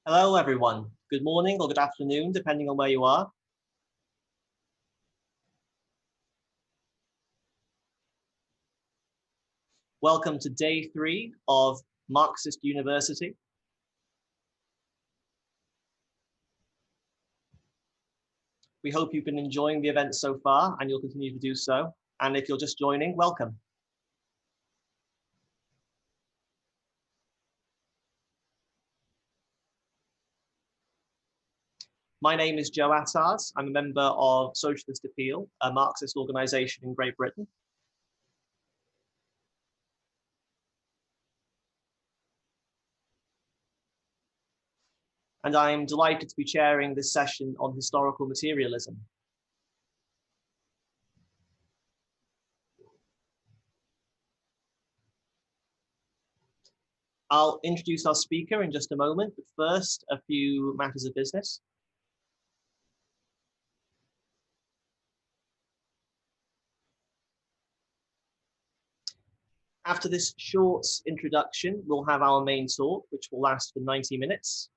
Hello, everyone. Good morning or good afternoon, depending on where you are. Welcome to day 3 of Marxist University. We hope you've been enjoying the event so far and you'll continue to do so. And if you're just joining, welcome. My name is Joe Attard. I'm a member of Socialist Appeal, a Marxist organization in Great Britain. And I'm delighted to be chairing this session on historical materialism. I'll introduce our speaker in just a moment, but first, a few matters of business. After this short introduction, we'll have our main talk, which will last for 90 minutes.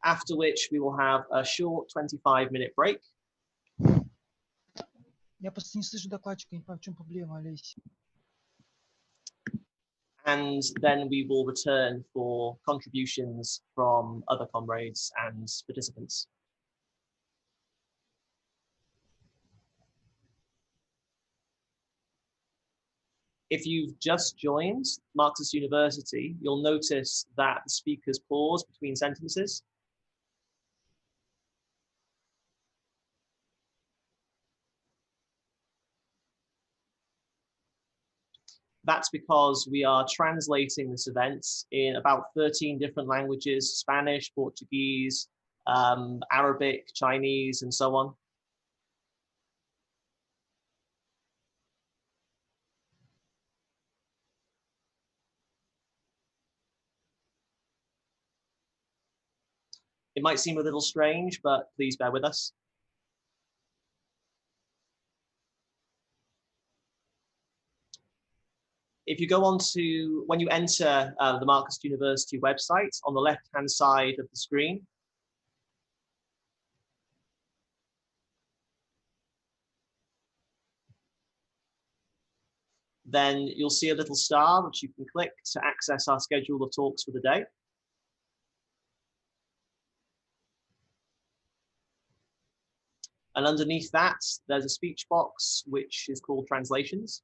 After which we will have a short 25-minute break. Я просто не слышу докладчика, не понимаю, в чем проблема, Олесь. And then we will return for contributions from other comrades and participants. If you've just joined Marxist University, you'll notice that the speakers pause between sentences. That's because we are translating this event in about 13 different languages: Spanish, Portuguese, Arabic, Chinese, and so on. It might seem a little strange, but please bear with us. If you go on to, when you enter the Marxist University website, on the left-hand side of the screen, then you'll see a little star which you can click to access our schedule of talks for the day. And underneath that, there's a speech box which is called Translations.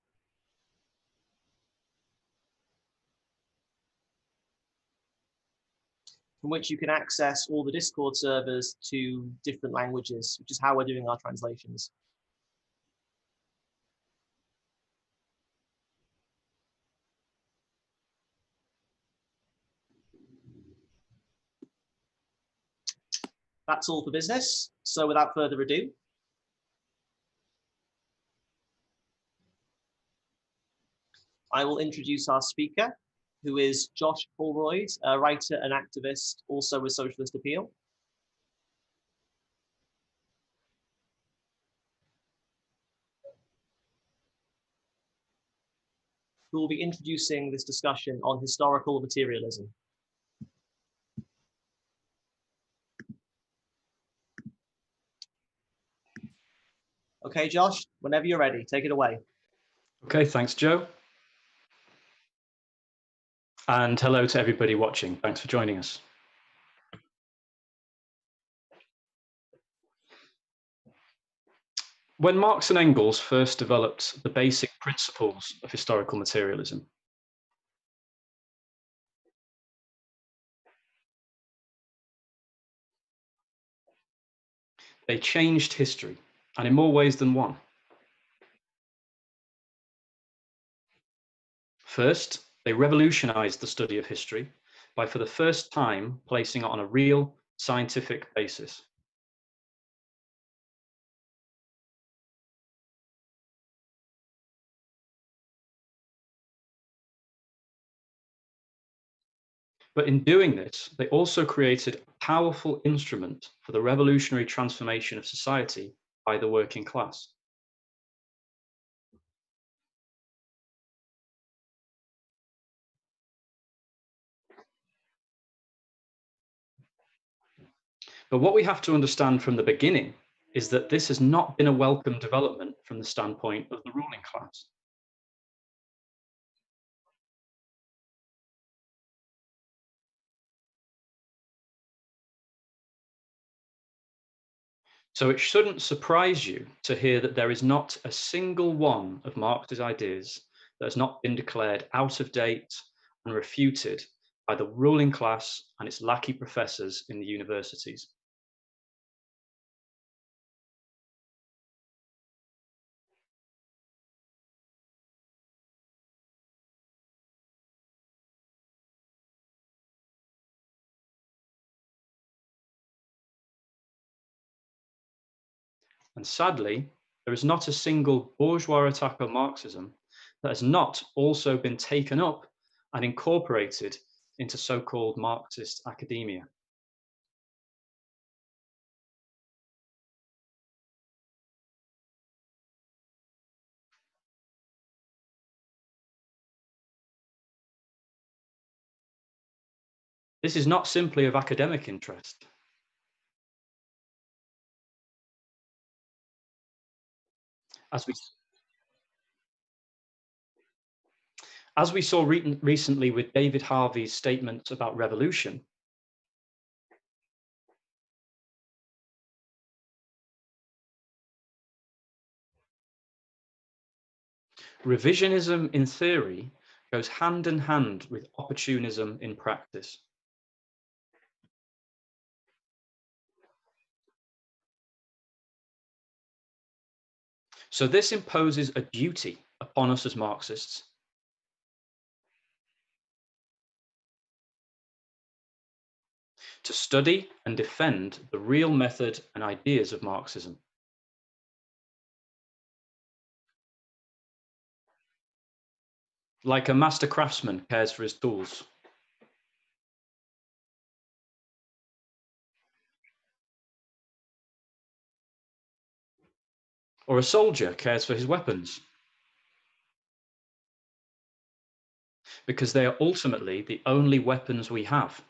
From which you can access all the Discord servers to different languages, which is how we're doing our translations. That's all for business. So without further ado, I will introduce our speaker, who is Josh Holroyd, a writer and activist, also with Socialist Appeal. Who will be introducing this discussion on historical materialism. Okay, Josh, whenever you're ready, take it away. Okay, thanks, Joe. And hello to everybody watching. Thanks for joining us. When Marx and Engels first developed the basic principles of historical materialism, they changed history, and in more ways than one. First, they revolutionized the study of history by, for the first time, placing it on a real scientific basis. But in doing this, they also created a powerful instrument for the revolutionary transformation of society by the working class. But what we have to understand from the beginning is that this has not been a welcome development from the standpoint of the ruling class. So it shouldn't surprise you to hear that there is not a single one of Marx's ideas that has not been declared out of date and refuted by the ruling class and its lackey professors in the universities. And sadly, there is not a single bourgeois attack on Marxism that has not also been taken up and incorporated into so-called Marxist academia. This is not simply of academic interest. As we saw recently with David Harvey's statement about revolution, revisionism in theory goes hand in hand with opportunism in practice. So this imposes a duty upon us as Marxists to study and defend the real method and ideas of Marxism. Like a master craftsman cares for his tools. Or a soldier cares for his weapons. Because they are ultimately the only weapons we have.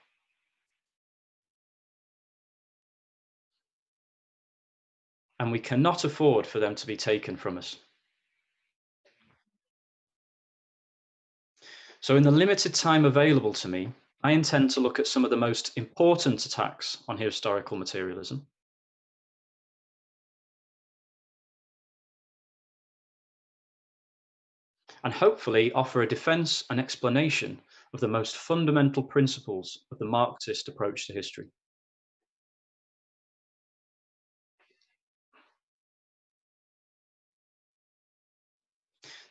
And we cannot afford for them to be taken from us. So in the limited time available to me, I intend to look at some of the most important attacks on historical materialism. And hopefully offer a defense and explanation of the most fundamental principles of the Marxist approach to history.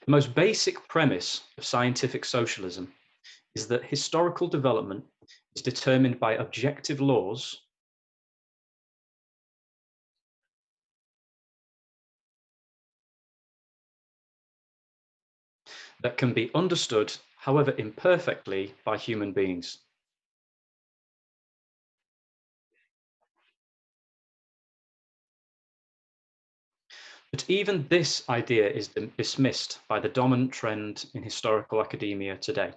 The most basic premise of scientific socialism is that historical development is determined by objective laws that can be understood, however imperfectly, by human beings. But even this idea is dismissed by the dominant trend in historical academia today.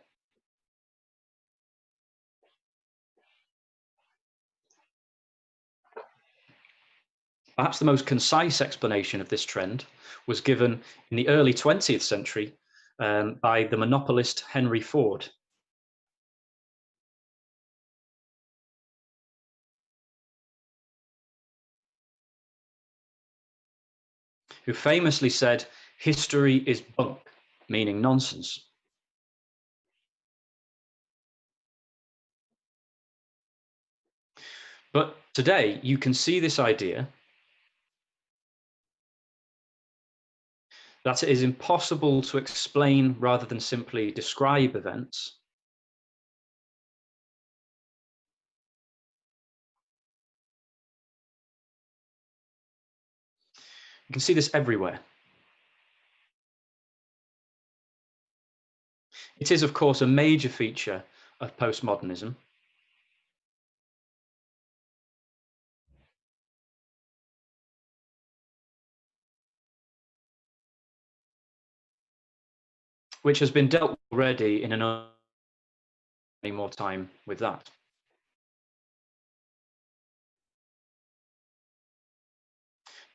Perhaps the most concise explanation of this trend was given in the early 20th century by the monopolist Henry Ford. Who famously said, "History is bunk," meaning nonsense. But today you can see this idea that it is impossible to explain rather than simply describe events. You can see this everywhere. It is, of course, a major feature of postmodernism. Which has been dealt already in another more time with that.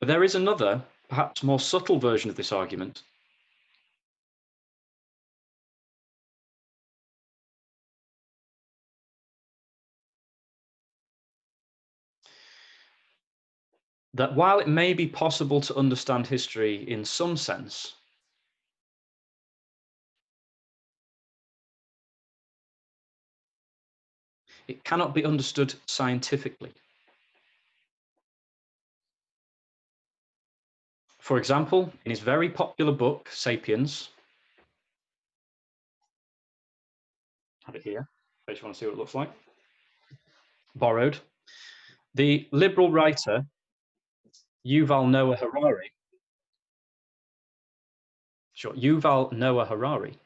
But there is another, perhaps more subtle version of this argument. That while it may be possible to understand history in some sense, it cannot be understood scientifically. For example, in his very popular book, Sapiens, I have it here, in case you want to see what it looks like, borrowed, the liberal writer Yuval Noah Harari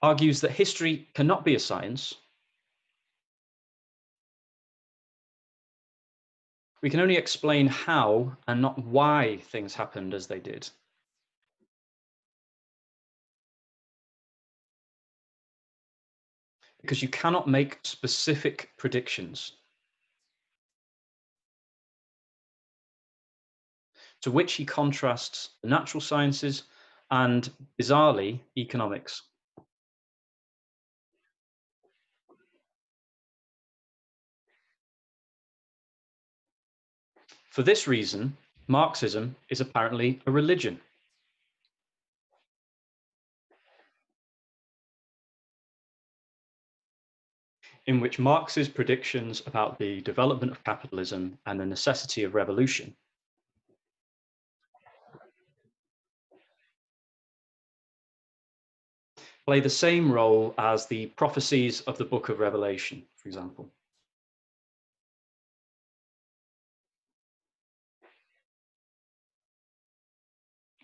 argues that history cannot be a science. We can only explain how and not why things happened as they did. Because you cannot make specific predictions. To which he contrasts the natural sciences and, bizarrely, economics. For this reason, Marxism is apparently a religion. In which Marx's predictions about the development of capitalism and the necessity of revolution play the same role as the prophecies of the Book of Revelation, for example.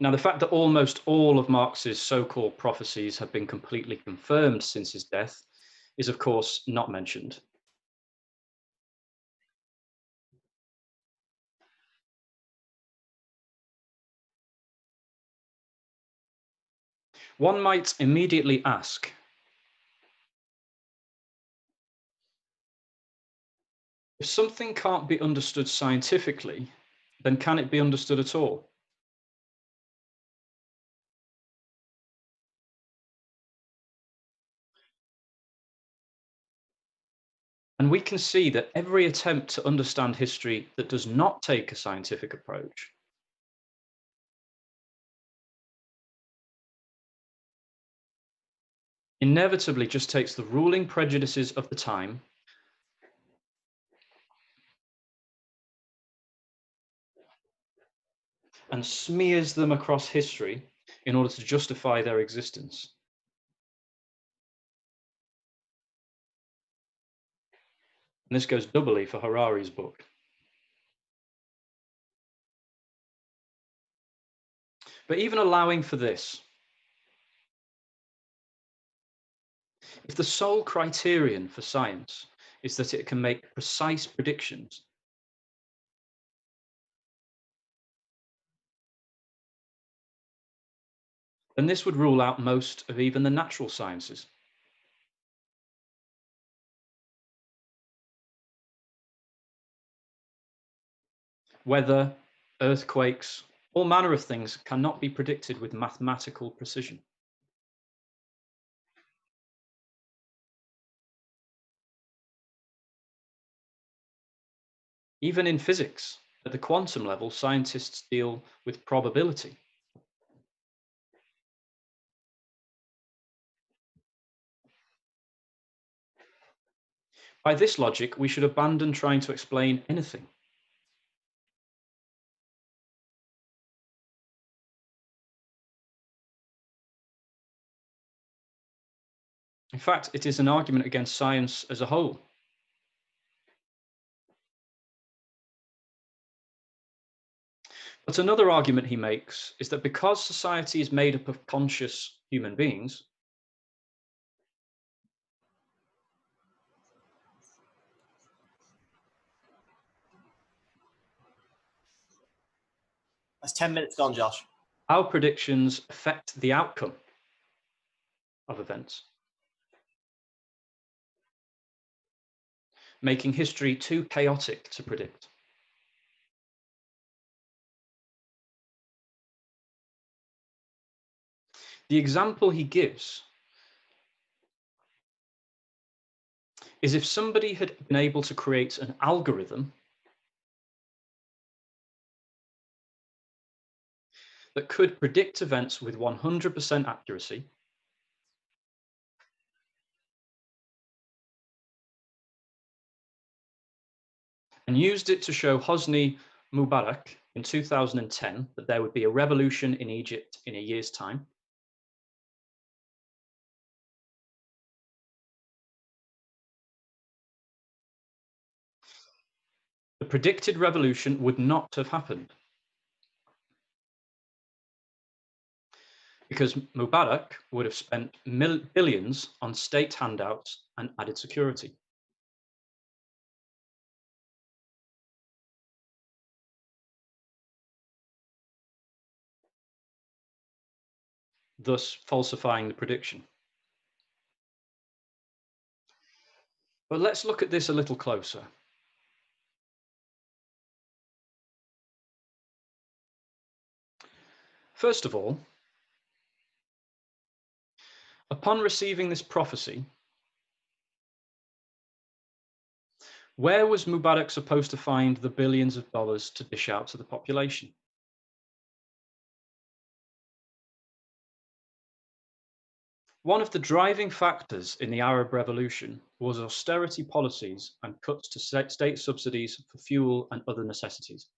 Now, the fact that almost all of Marx's so-called prophecies have been completely confirmed since his death is, of course, not mentioned. One might immediately ask, if something can't be understood scientifically, then can it be understood at all? And we can see that every attempt to understand history that does not take a scientific approach inevitably just takes the ruling prejudices of the time and smears them across history in order to justify their existence. And this goes doubly for Harari's book. But even allowing for this, if the sole criterion for science is that it can make precise predictions, then this would rule out most of even the natural sciences. Weather, earthquakes, all manner of things cannot be predicted with mathematical precision. Even in physics, at the quantum level, scientists deal with probability. By this logic, we should abandon trying to explain anything. In fact, it is an argument against science as a whole. But another argument he makes is that because society is made up of conscious human beings, That's 10 minutes gone, Josh. our predictions affect the outcome of events. making history too chaotic to predict. The example he gives is if somebody had been able to create an algorithm that could predict events with 100% accuracy, and used it to show Hosni Mubarak in 2010 that there would be a revolution in Egypt in a year's time, the predicted revolution would not have happened, because Mubarak would have spent billions on state handouts and added security. Thus falsifying the prediction. But let's look at this a little closer. First of all, upon receiving this prophecy, where was Mubarak supposed to find the billions of dollars to dish out to the population? One of the driving factors in the Arab Revolution was austerity policies and cuts to state subsidies for fuel and other necessities.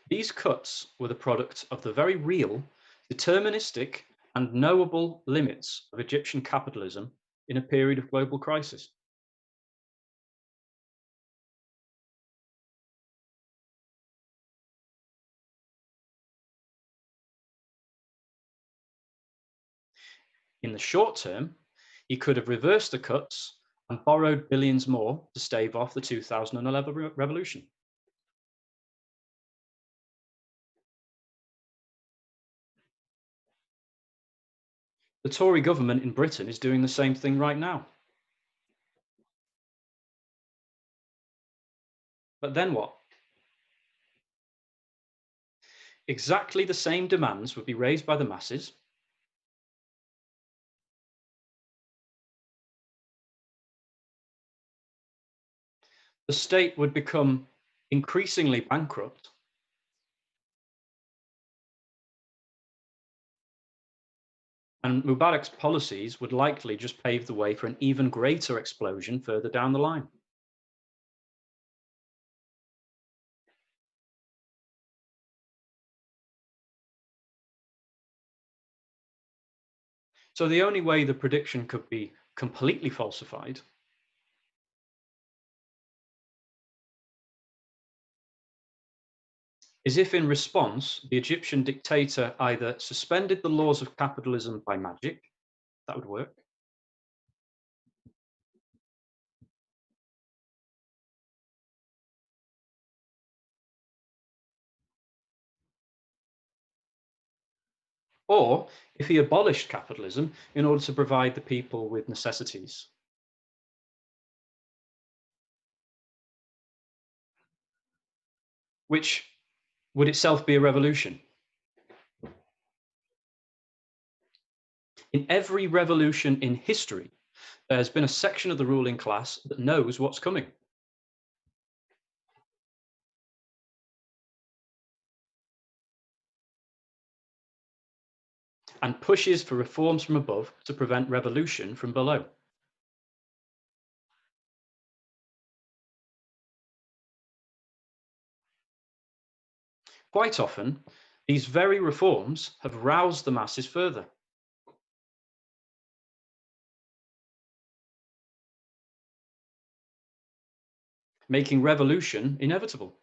These cuts were the product of the very real, deterministic, and knowable limits of Egyptian capitalism in a period of global crisis. In the short term, he could have reversed the cuts and borrowed billions more to stave off the 2011 revolution. The Tory government in Britain is doing the same thing right now. But then what? Exactly the same demands would be raised by the masses. The state would become increasingly bankrupt. And Mubarak's policies would likely just pave the way for an even greater explosion further down the line. So the only way the prediction could be completely falsified is if in response, the Egyptian dictator either suspended the laws of capitalism by magic, that would work, or if he abolished capitalism in order to provide the people with necessities. Which would itself be a revolution. In every revolution in history, there has been a section of the ruling class that knows what's coming. And pushes for reforms from above to prevent revolution from below. Quite often, these very reforms have roused the masses further. Making revolution inevitable.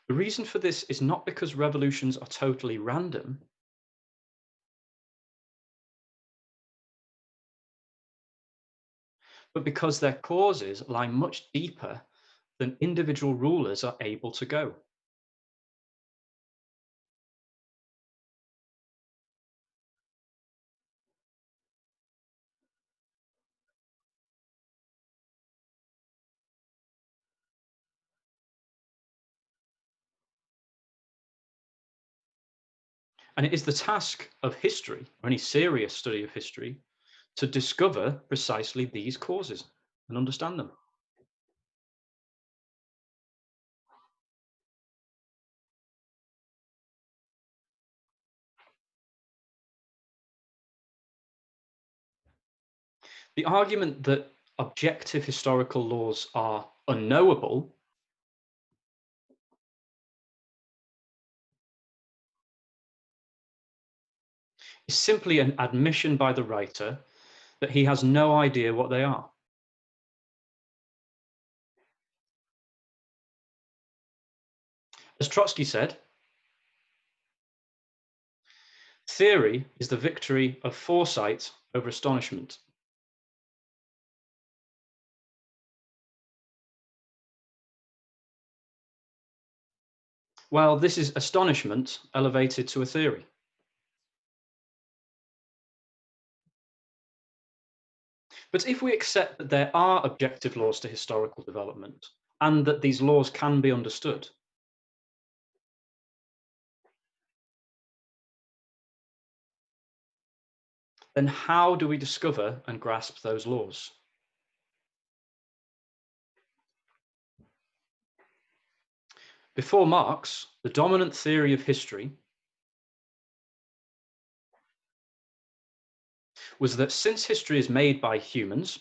The reason for this is not because revolutions are totally random, but because their causes lie much deeper than individual rulers are able to go. And it is the task of history, or any serious study of history, to discover precisely these causes and understand them. The argument that objective historical laws are unknowable is simply an admission by the writer that he has no idea what they are. As Trotsky said, theory is the victory of foresight over astonishment. Well, this is astonishment elevated to a theory. But if we accept that there are objective laws to historical development and that these laws can be understood, then how do we discover and grasp those laws? Before Marx, the dominant theory of history was that since history is made by humans,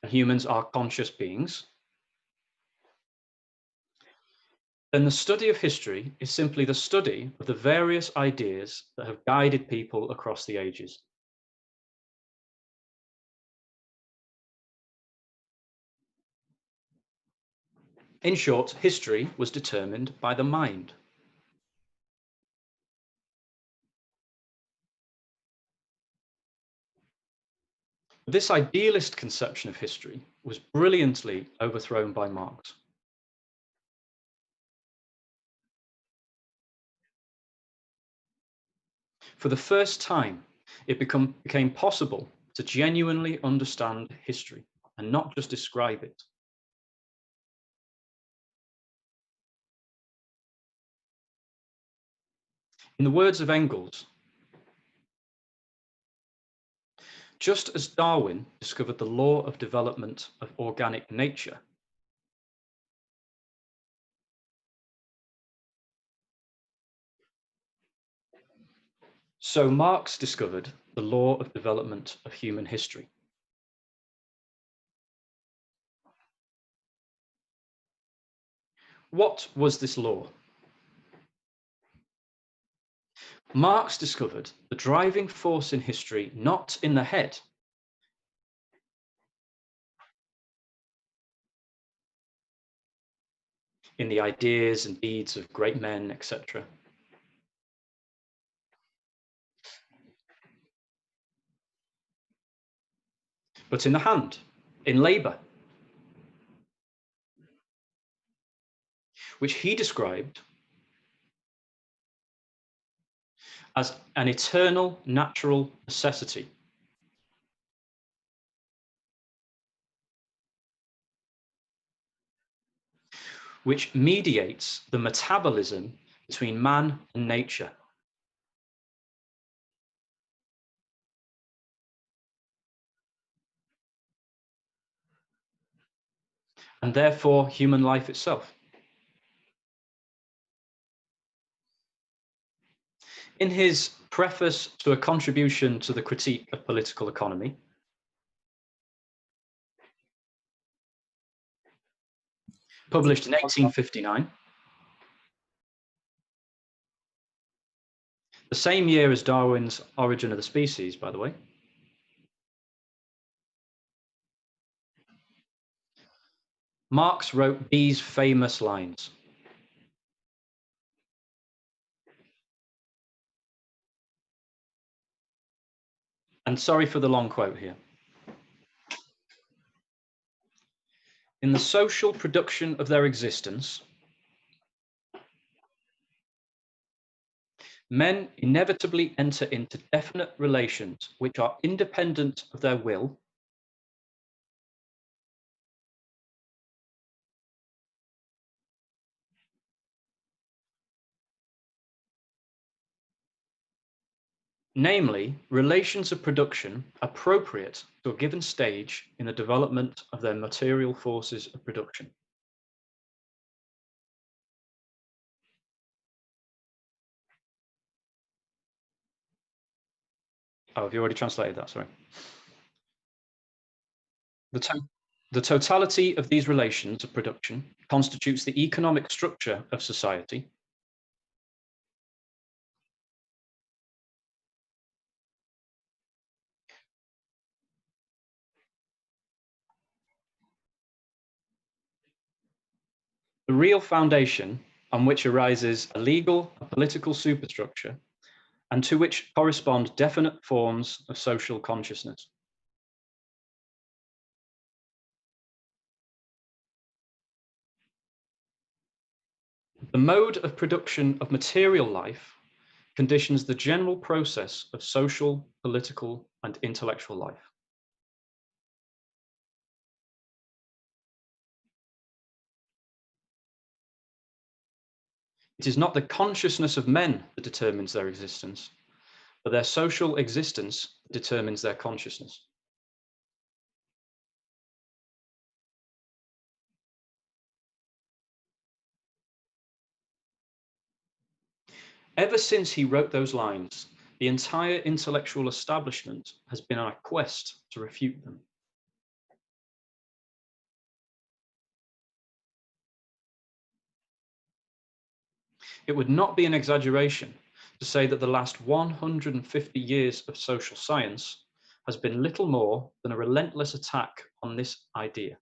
and humans are conscious beings, then the study of history is simply the study of the various ideas that have guided people across the ages. In short, history was determined by the mind. This idealist conception of history was brilliantly overthrown by Marx. For the first time, it became possible to genuinely understand history and not just describe it. In the words of Engels, just as Darwin discovered the law of development of organic nature, so Marx discovered the law of development of human history. What was this law? Marx discovered the driving force in history not in the head, in the ideas and deeds of great men, etc., but in the hand, in labor, which he described as an eternal natural necessity. Which mediates the metabolism between man and nature. And therefore human life itself. In his preface to a contribution to the critique of political economy, published in 1859, the same year as Darwin's Origin of the Species, by the way, Marx wrote these famous lines. And sorry for the long quote here. in the social production of their existence, men inevitably enter into definite relations which are independent of their will, namely, relations of production appropriate to a given stage in the development of their material forces of production. Oh, have you already translated that? Sorry. The totality of these relations of production constitutes the economic structure of society. The real foundation on which arises a legal and political superstructure, and to which correspond definite forms of social consciousness. The mode of production of material life conditions the general process of social, political, and intellectual life. It is not the consciousness of men that determines their existence, but their social existence determines their consciousness. Ever since he wrote those lines, the entire intellectual establishment has been on a quest to refute them. It would not be an exaggeration to say that the last 150 years of social science has been little more than a relentless attack on this idea.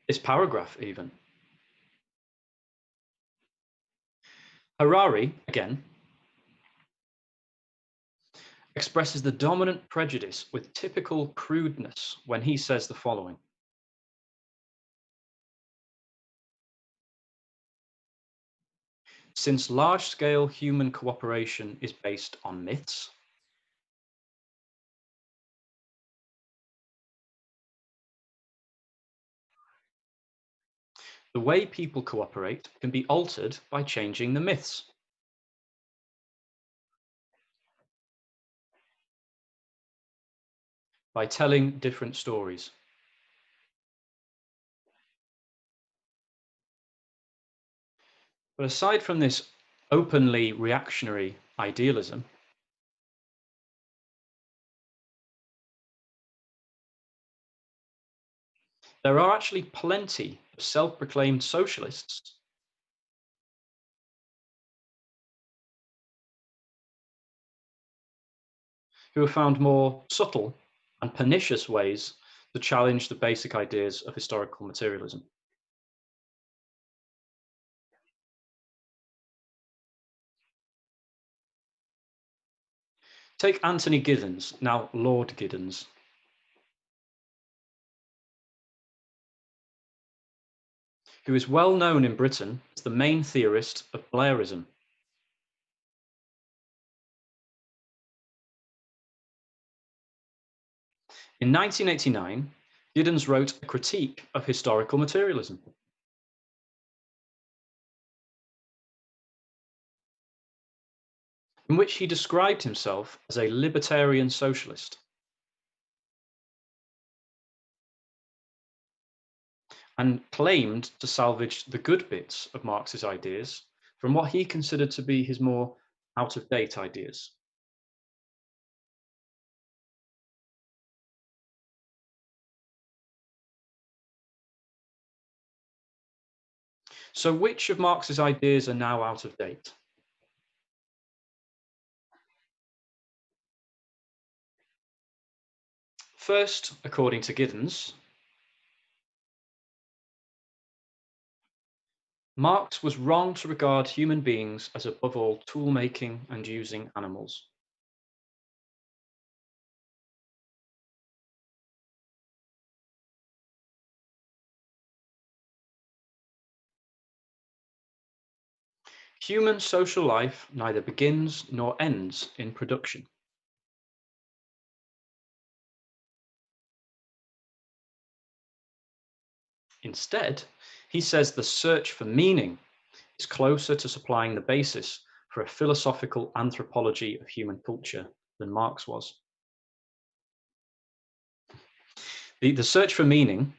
This paragraph, even. Harari, again, expresses the dominant prejudice with typical crudeness when he says the following. Since large-scale human cooperation is based on myths, the way people cooperate can be altered by changing the myths. By telling different stories. But aside from this openly reactionary idealism, there are actually plenty of self-proclaimed socialists who have found more subtle and pernicious ways to challenge the basic ideas of historical materialism. Take Anthony Giddens, now Lord Giddens. Who is well known in Britain as the main theorist of Blairism. In 1989, Giddens wrote a critique of historical materialism. In which he described himself as a libertarian socialist. And claimed to salvage the good bits of Marx's ideas from what he considered to be his more out-of-date ideas. So which of Marx's ideas are now out of date? First, according to Giddens, Marx was wrong to regard human beings as above all tool-making and using animals. Human social life neither begins nor ends in production. Instead, he says the search for meaning is closer to supplying the basis for a philosophical anthropology of human culture than Marx was. The search for meaning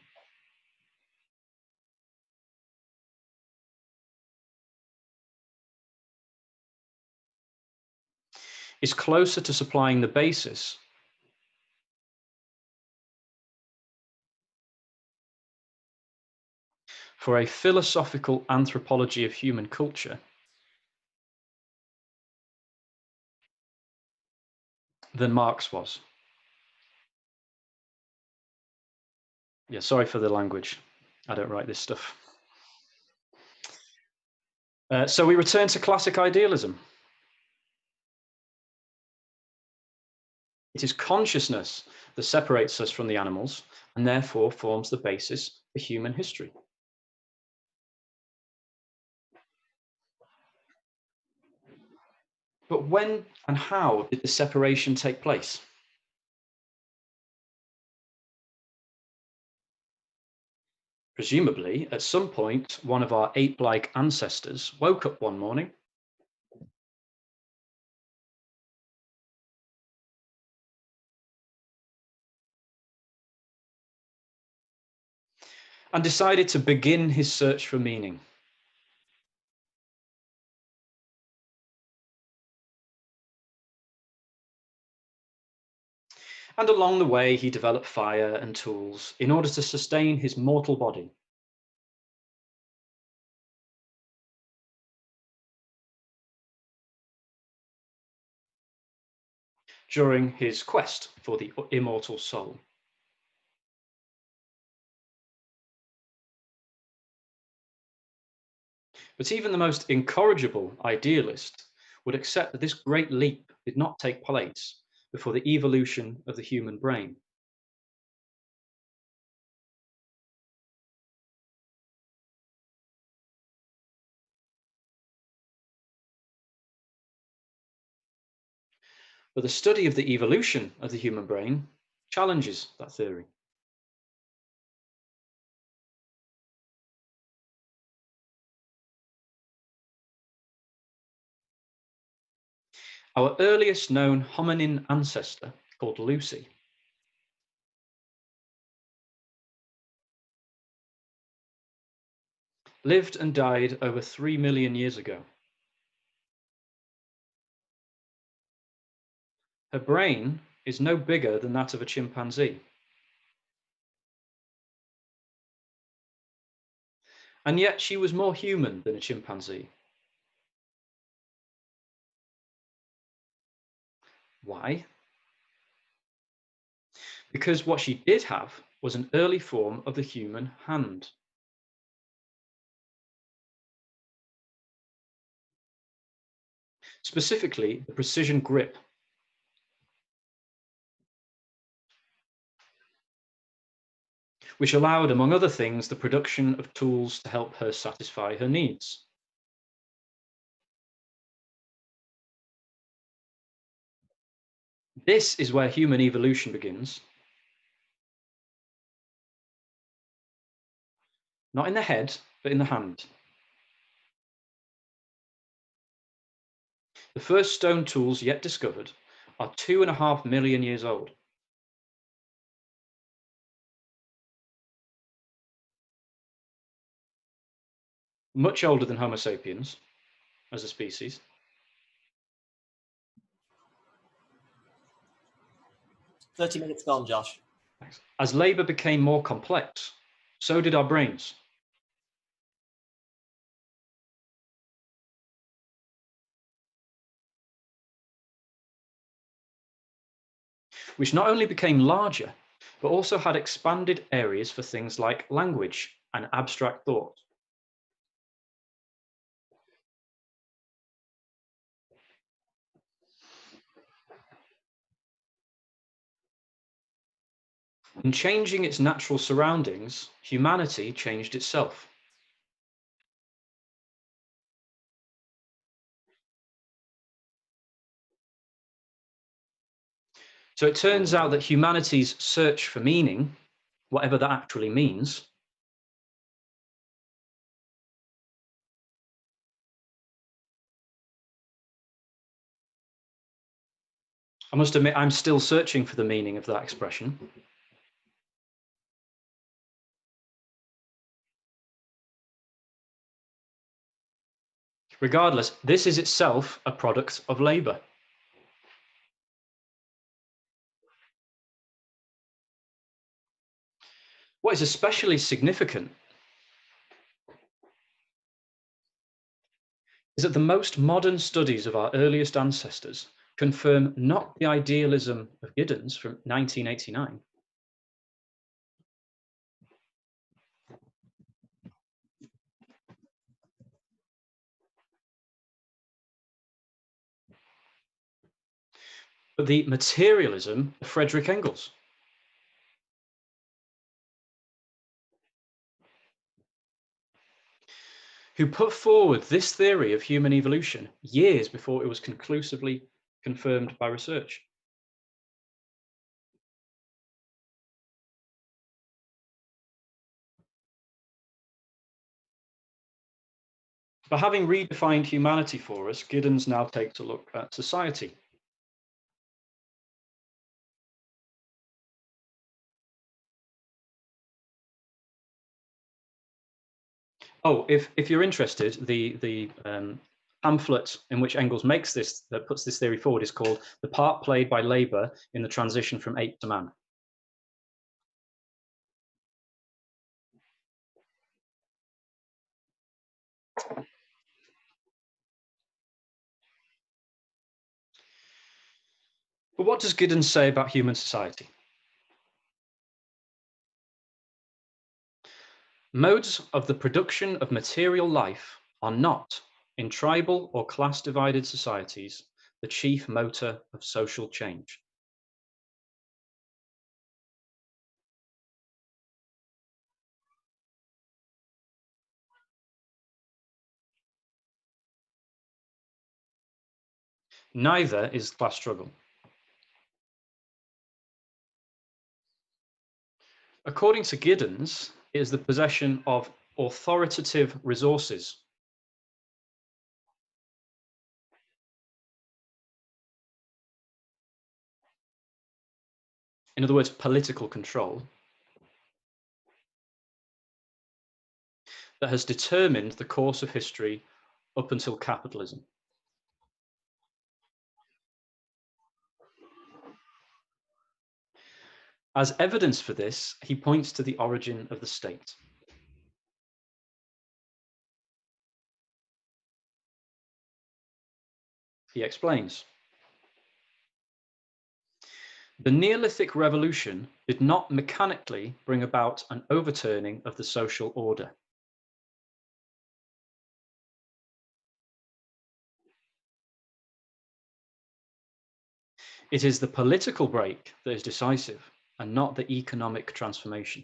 is closer to supplying the basis for a philosophical anthropology of human culture than Marx was. Yeah, sorry for the language. I don't write this stuff. So we return to classic idealism. It is consciousness that separates us from the animals and therefore forms the basis for human history. But when and how did the separation take place? Presumably, at some point, one of our ape-like ancestors woke up one morning and decided to begin his search for meaning. And along the way, he developed fire and tools in order to sustain his mortal body. During his quest for the immortal soul. But even the most incorrigible idealist would accept that this great leap did not take place before the evolution of the human brain. But the study of the evolution of the human brain challenges that theory. Our earliest known hominin ancestor, called Lucy, lived and died over 3 million years ago. Her brain is no bigger than that of a chimpanzee. And yet she was more human than a chimpanzee. Why? Because what she did have was an early form of the human hand. Specifically, the precision grip, which allowed, among other things, the production of tools to help her satisfy her needs. This is where human evolution begins. Not in the head, but in the hand. The first stone tools yet discovered are 2.5 million years old. Much older than Homo sapiens as a species. "30 minutes gone, Josh." Thanks. As labor became more complex, so did our brains. Which not only became larger, but also had expanded areas for things like language and abstract thought. In changing its natural surroundings, humanity changed itself. So it turns out that humanity's search for meaning, whatever that actually means, I must admit, I'm still searching for the meaning of that expression. Regardless, this is itself a product of labor. What is especially significant is that the most modern studies of our earliest ancestors confirm not the idealism of Giddens from 1989, but the materialism of Friedrich Engels. Who put forward this theory of human evolution years before it was conclusively confirmed by research. But having redefined humanity for us, Giddens now takes a look at society. Oh, if you're interested, the pamphlet in which Engels makes this, that puts this theory forward, is called "The Part Played by Labour in the Transition from Ape to Man." But what does Giddens say about human society? Modes of the production of material life are not, in tribal or class-divided societies, the chief motor of social change. Neither is class struggle. According to Giddens, it is the possession of authoritative resources. In other words, political control, that has determined the course of history up until capitalism. As evidence for this, he points to the origin of the state. He explains, the Neolithic revolution did not mechanically bring about an overturning of the social order. It is the political break that is decisive, and not the economic transformation.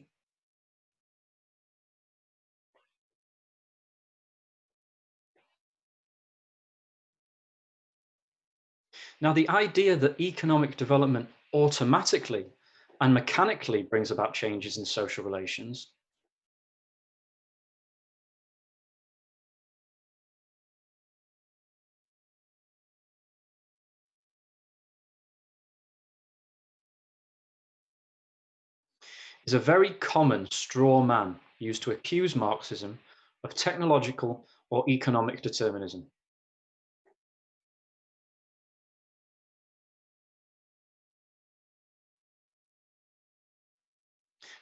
Now, the idea that economic development automatically and mechanically brings about changes in social relations is a very common straw man used to accuse Marxism of technological or economic determinism.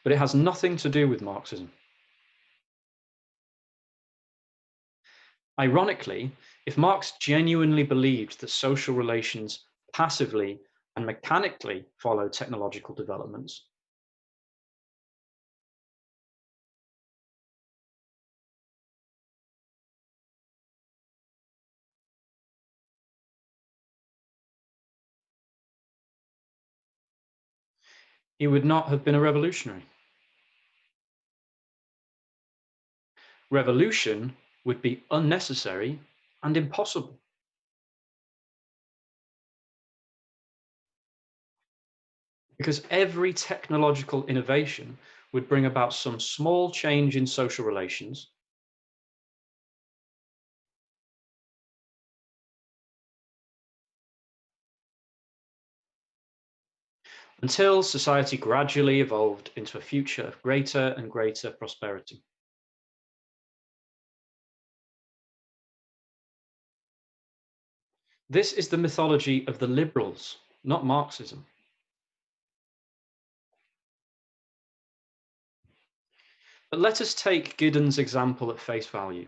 But it has nothing to do with Marxism. Ironically, if Marx genuinely believed that social relations passively and mechanically follow technological developments, he would not have been a revolutionary. Revolution would be unnecessary and impossible. Because every technological innovation would bring about some small change in social relations, until society gradually evolved into a future of greater and greater prosperity. This is the mythology of the liberals, not Marxism. But let us take Giddens' example at face value.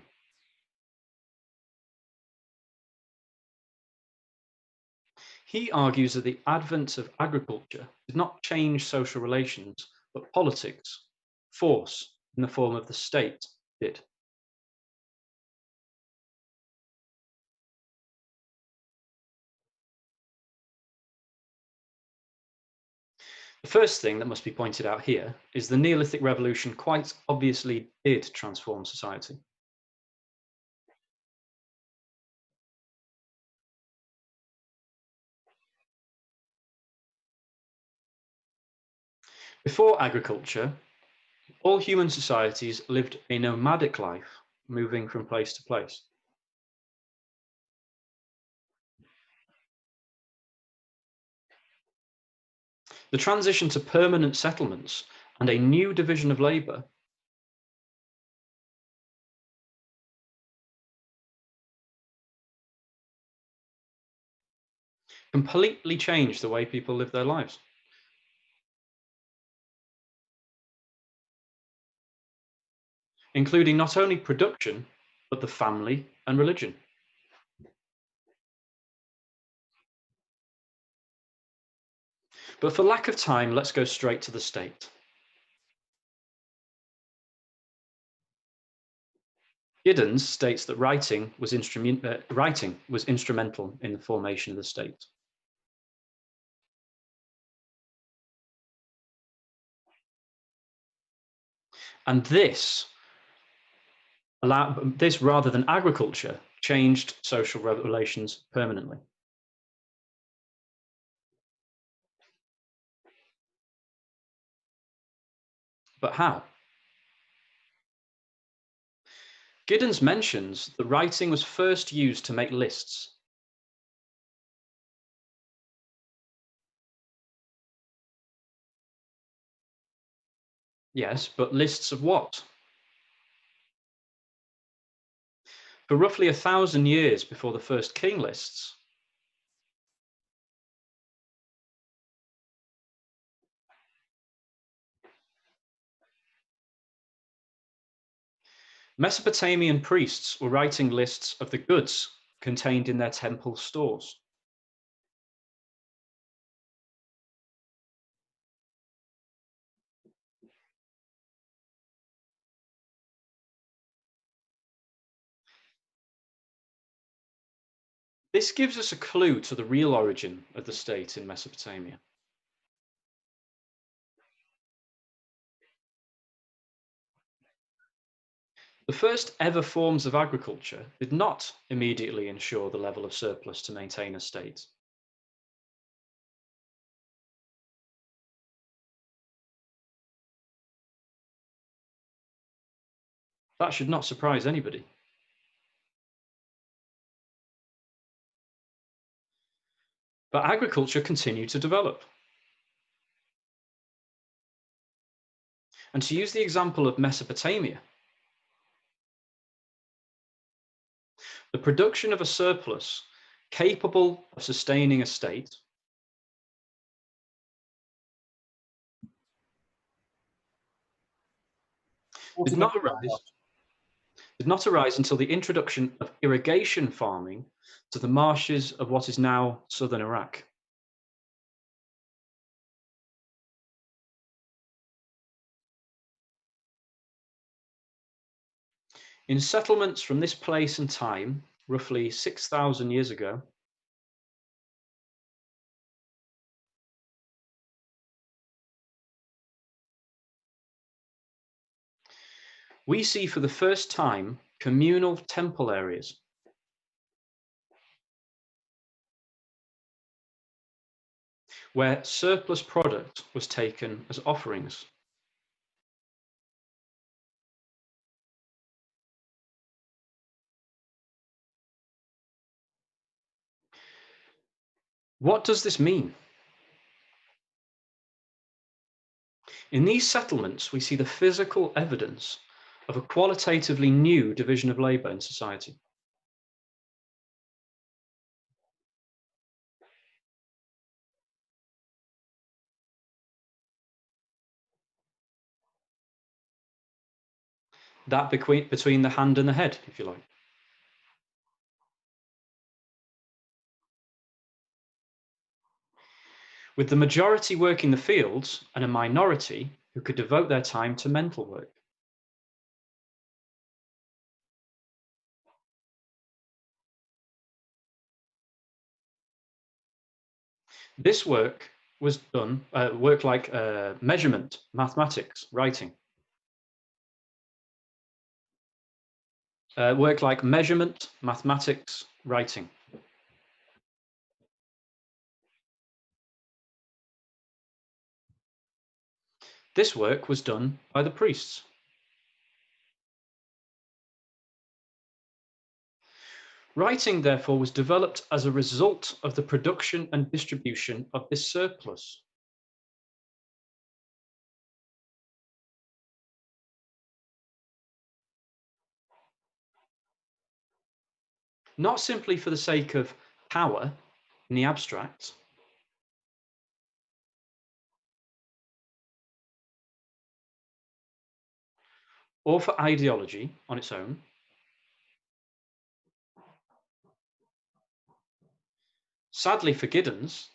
He argues that the advent of agriculture did not change social relations, but politics, force in the form of the state, did. The first thing that must be pointed out here is the Neolithic Revolution quite obviously did transform society. Before agriculture, all human societies lived a nomadic life, moving from place to place. The transition to permanent settlements and a new division of labour completely changed the way people live their lives. Including not only production, but the family and religion. But for lack of time, let's go straight to the state. Giddens states that writing was instrumental in the formation of the state. And this rather than agriculture changed social relations permanently. But how? Giddens mentions that writing was first used to make lists. Yes, but lists of what? For roughly 1,000 years before the first king lists, Mesopotamian priests were writing lists of the goods contained in their temple stores. This gives us a clue to the real origin of the state in Mesopotamia. The first ever forms of agriculture did not immediately ensure the level of surplus to maintain a state. That should not surprise anybody. But agriculture continued to develop. And to use the example of Mesopotamia, the production of a surplus capable of sustaining a state did not arise until the introduction of irrigation farming to the marshes of what is now southern Iraq. In settlements from this place and time, roughly 6,000 years ago, we see for the first time communal temple areas. Where surplus product was taken as offerings. What does this mean? In these settlements, we see the physical evidence of a qualitatively new division of labour in society. That between the hand and the head, if you like. With the majority working the fields and a minority who could devote their time to mental work. This work was done, work like measurement, mathematics, writing. Work like measurement, mathematics, writing. This work was done by the priests. Writing, therefore, was developed as a result of the production and distribution of this surplus. Not simply for the sake of power in the abstract, or for ideology on its own, sadly for Giddens,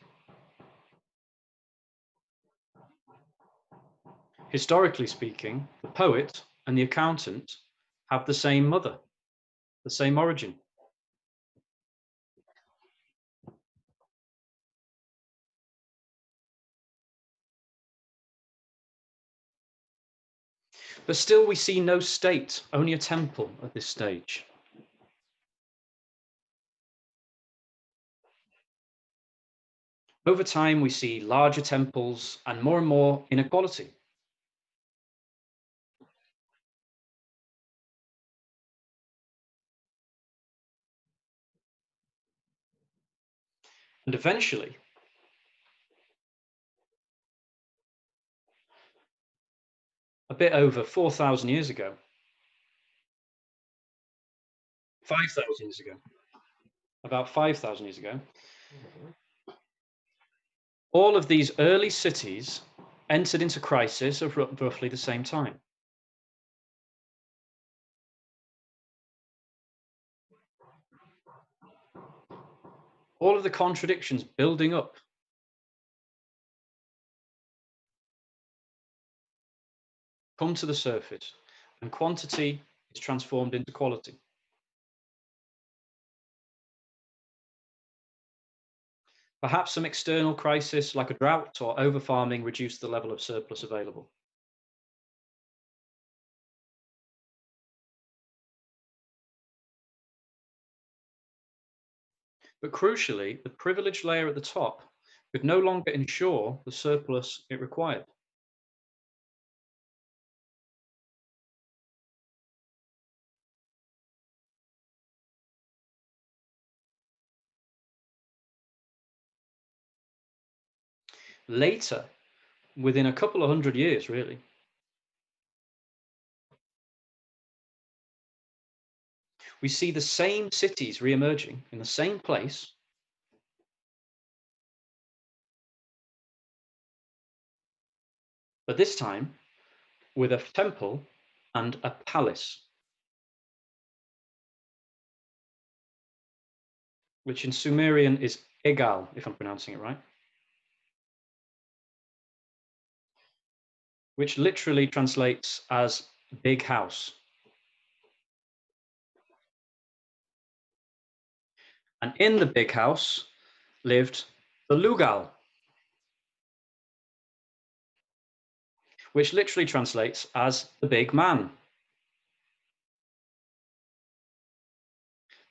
historically speaking, the poet and the accountant have the same mother, the same origin. But still we see no state, only a temple at this stage. Over time, we see larger temples and more inequality. And eventually, a bit over 4,000 years ago, 5,000 years ago, about 5,000 years ago, all of these early cities entered into crisis at roughly the same time. All of the contradictions building up come to the surface, and quantity is transformed into quality. Perhaps some external crisis like a drought or overfarming reduced the level of surplus available. But crucially, the privileged layer at the top could no longer ensure the surplus it required. Later, within a couple of hundred years, really, we see the same cities re-emerging in the same place, but this time with a temple and a palace, which in Sumerian is egal, if I'm pronouncing it right, which literally translates as big house. And in the big house lived the lugal, which literally translates as the big man.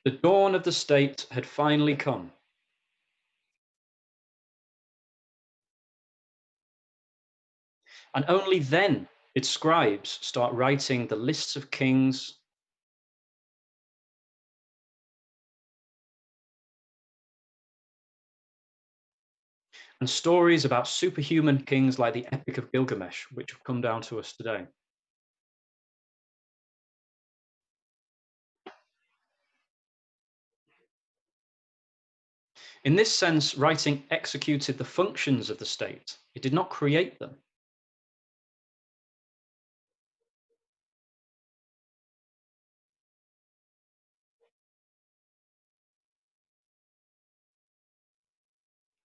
The dawn of the state had finally come. And only then did scribes start writing the lists of kings, and stories about superhuman kings like the Epic of Gilgamesh, which have come down to us today. In this sense, writing executed the functions of the state. It did not create them.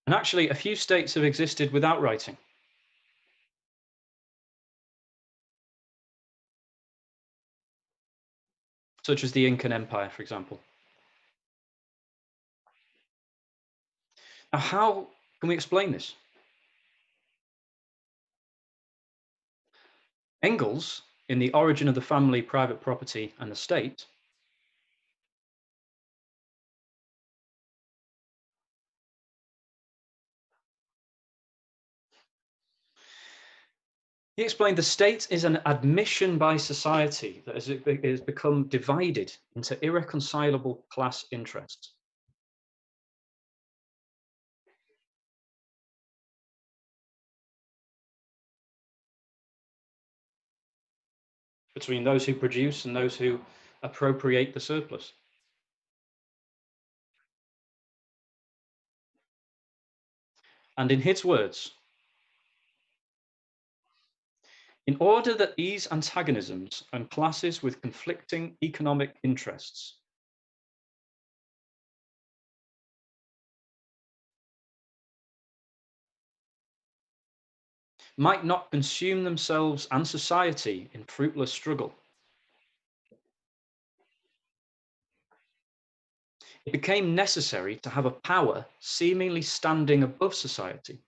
And actually, a few states have existed without writing. Such as the Incan Empire, for example. Now, how can we explain this? Engels, in The Origin of the Family, Private Property and the State, he explained the state is an admission by society that has become divided into irreconcilable class interests. Between those who produce and those who appropriate the surplus. And in his words, in order that these antagonisms and classes with conflicting economic interests might not consume themselves and society in fruitless struggle, it became necessary to have a power seemingly standing above society.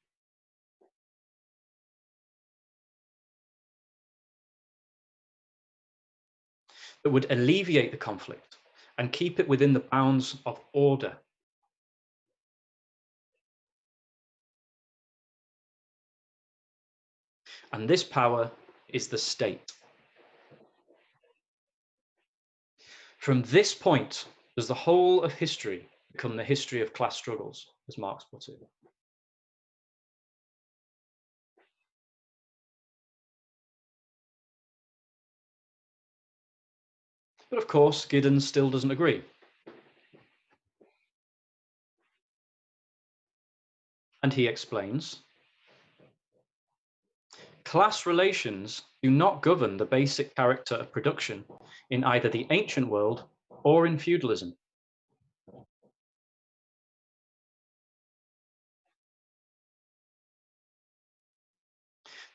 That would alleviate the conflict and keep it within the bounds of order. And this power is the state. From this point, does the whole of history become the history of class struggles, as Marx put it. But of course, Giddens still doesn't agree. And he explains, class relations do not govern the basic character of production in either the ancient world or in feudalism.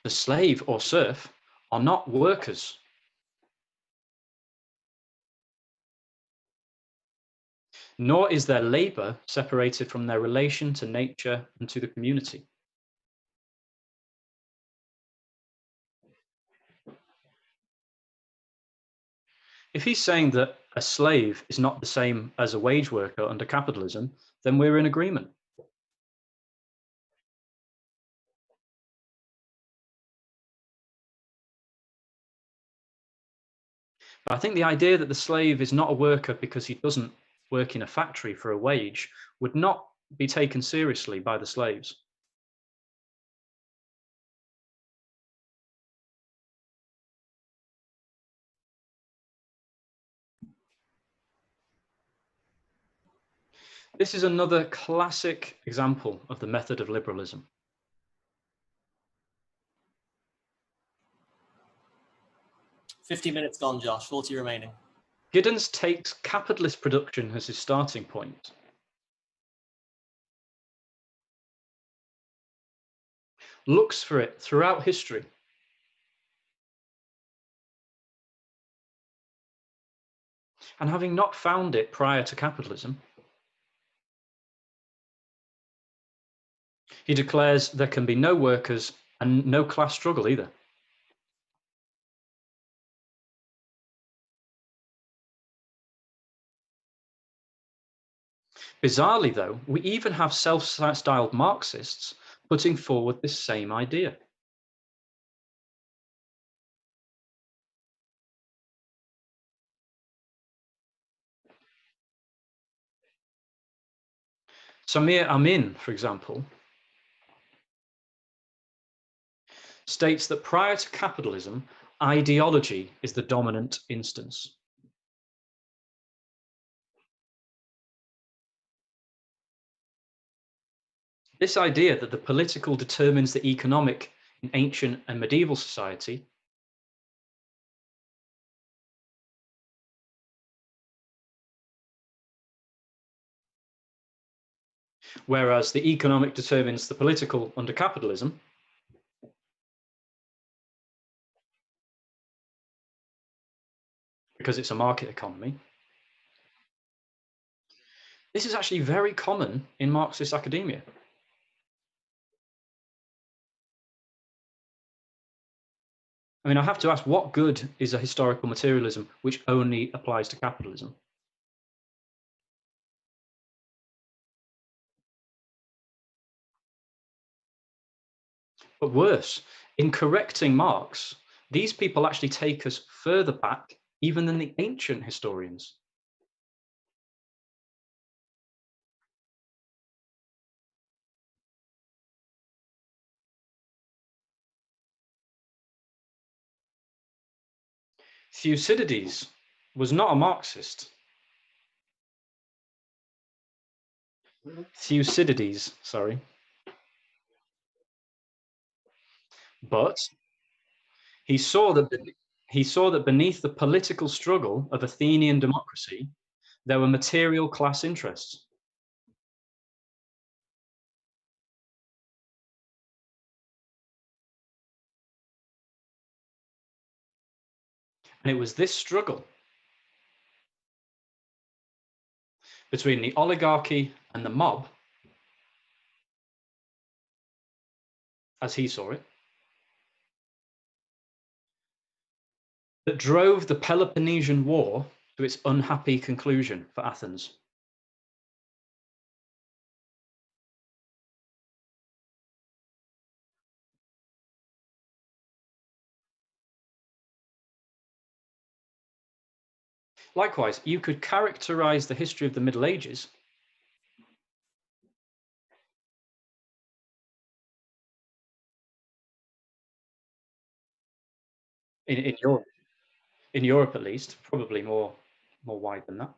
The slave or serf are not workers. Nor is their labor separated from their relation to nature and to the community. If he's saying that a slave is not the same as a wage worker under capitalism, then we're in agreement. But I think the idea that the slave is not a worker because he doesn't work in a factory for a wage would not be taken seriously by the slaves. This is another classic example of the method of liberalism. "50 minutes gone, Josh, 40 remaining. Giddens takes capitalist production as his starting point. Looks for it throughout history. And having not found it prior to capitalism, he declares there can be no workers and no class struggle either. Bizarrely, though, we even have self-styled Marxists putting forward this same idea. Samir Amin, for example, states that prior to capitalism, ideology is the dominant instance. This idea that the political determines the economic in ancient and medieval society whereas the economic determines the political under capitalism, because it's a market economy. This is actually very common in Marxist academia. I mean, I have to ask, what good is a historical materialism which only applies to capitalism? But worse, in correcting Marx, these people actually take us further back even than the ancient historians. Thucydides was not a Marxist. Thucydides, sorry. But he saw that beneath the political struggle of Athenian democracy, there were material class interests. And it was this struggle between the oligarchy and the mob, as he saw it, that drove the Peloponnesian War to its unhappy conclusion for Athens. Likewise, you could characterize the history of the Middle Ages in Europe at least, probably more wide than that,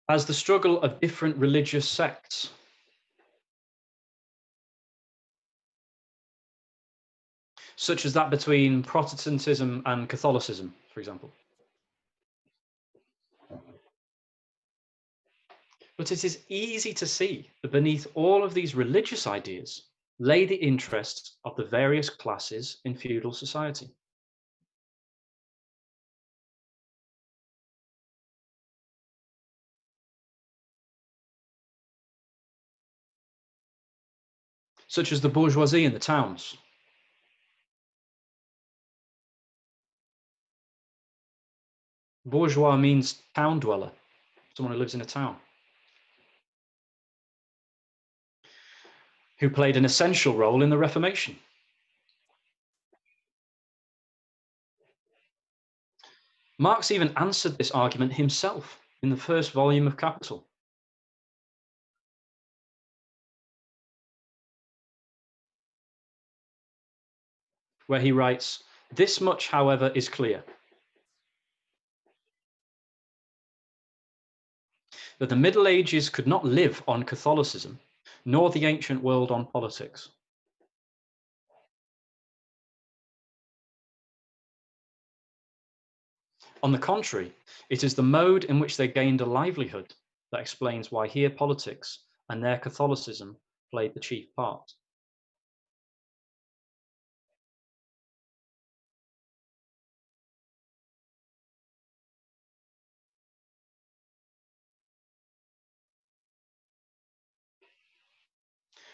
as the struggle of different religious sects. Such as that between Protestantism and Catholicism, for example. But it is easy to see that beneath all of these religious ideas lay the interests of the various classes in feudal society. Such as the bourgeoisie in the towns. Bourgeois means town dweller, someone who lives in a town, who played an essential role in the Reformation. Marx even answered this argument himself in the first volume of Capital. Where he writes, "This much, however, is clear, that the Middle Ages could not live on Catholicism, nor the ancient world on politics. On the contrary, it is the mode in which they gained a livelihood that explains why here politics and there Catholicism played the chief part."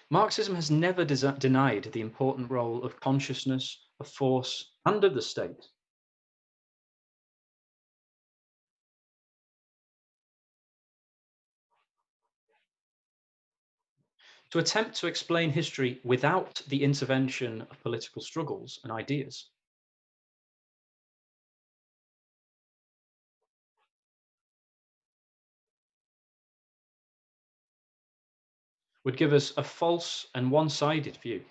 Marxism has never denied the important role of consciousness, of force, and of the state. to attempt to explain history without the intervention of political struggles and ideas. Would give us a false and one-sided view.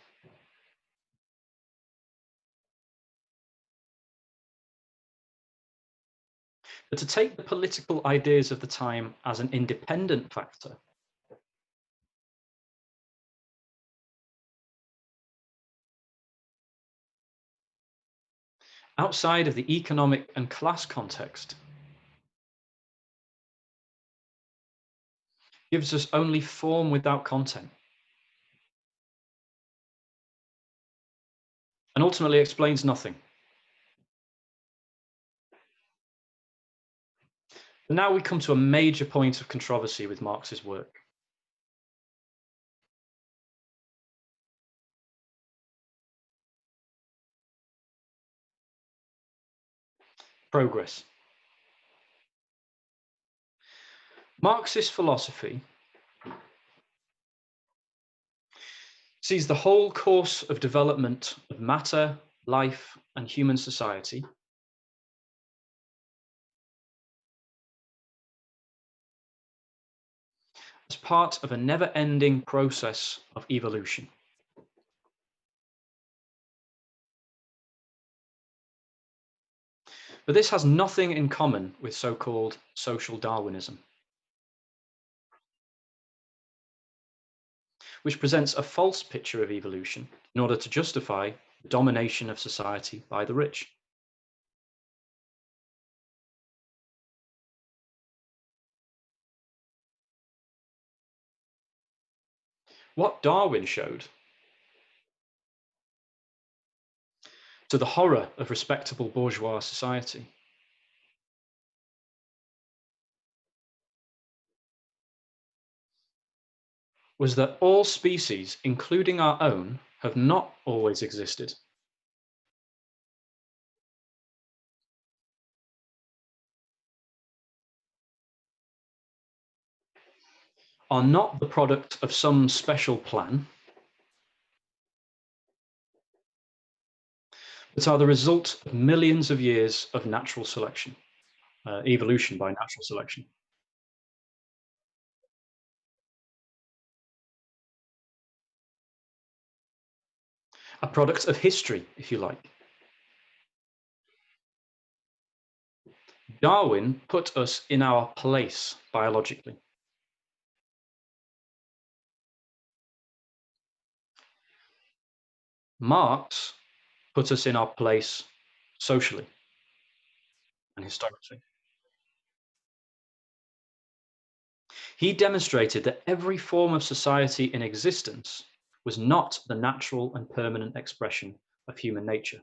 But to take the political ideas of the time as an independent factor outside of the economic and class context gives us only form without content, and ultimately explains nothing. And now we come to a major point of controversy with Marx's work. Progress. Marxist philosophy sees the whole course of development of matter, life, and human society as part of a never-ending process of evolution. But this has nothing in common with so-called social Darwinism, which presents a false picture of evolution in order to justify the domination of society by the rich. What Darwin showed, to the horror of respectable bourgeois society, was that all species, including our own, have not always existed. Are not the product of some special plan, but are the result of millions of years of natural selection, evolution by natural selection. A product of history, if you like. Darwin put us in our place biologically. Marx put us in our place socially and historically. He demonstrated that every form of society in existence was not the natural and permanent expression of human nature.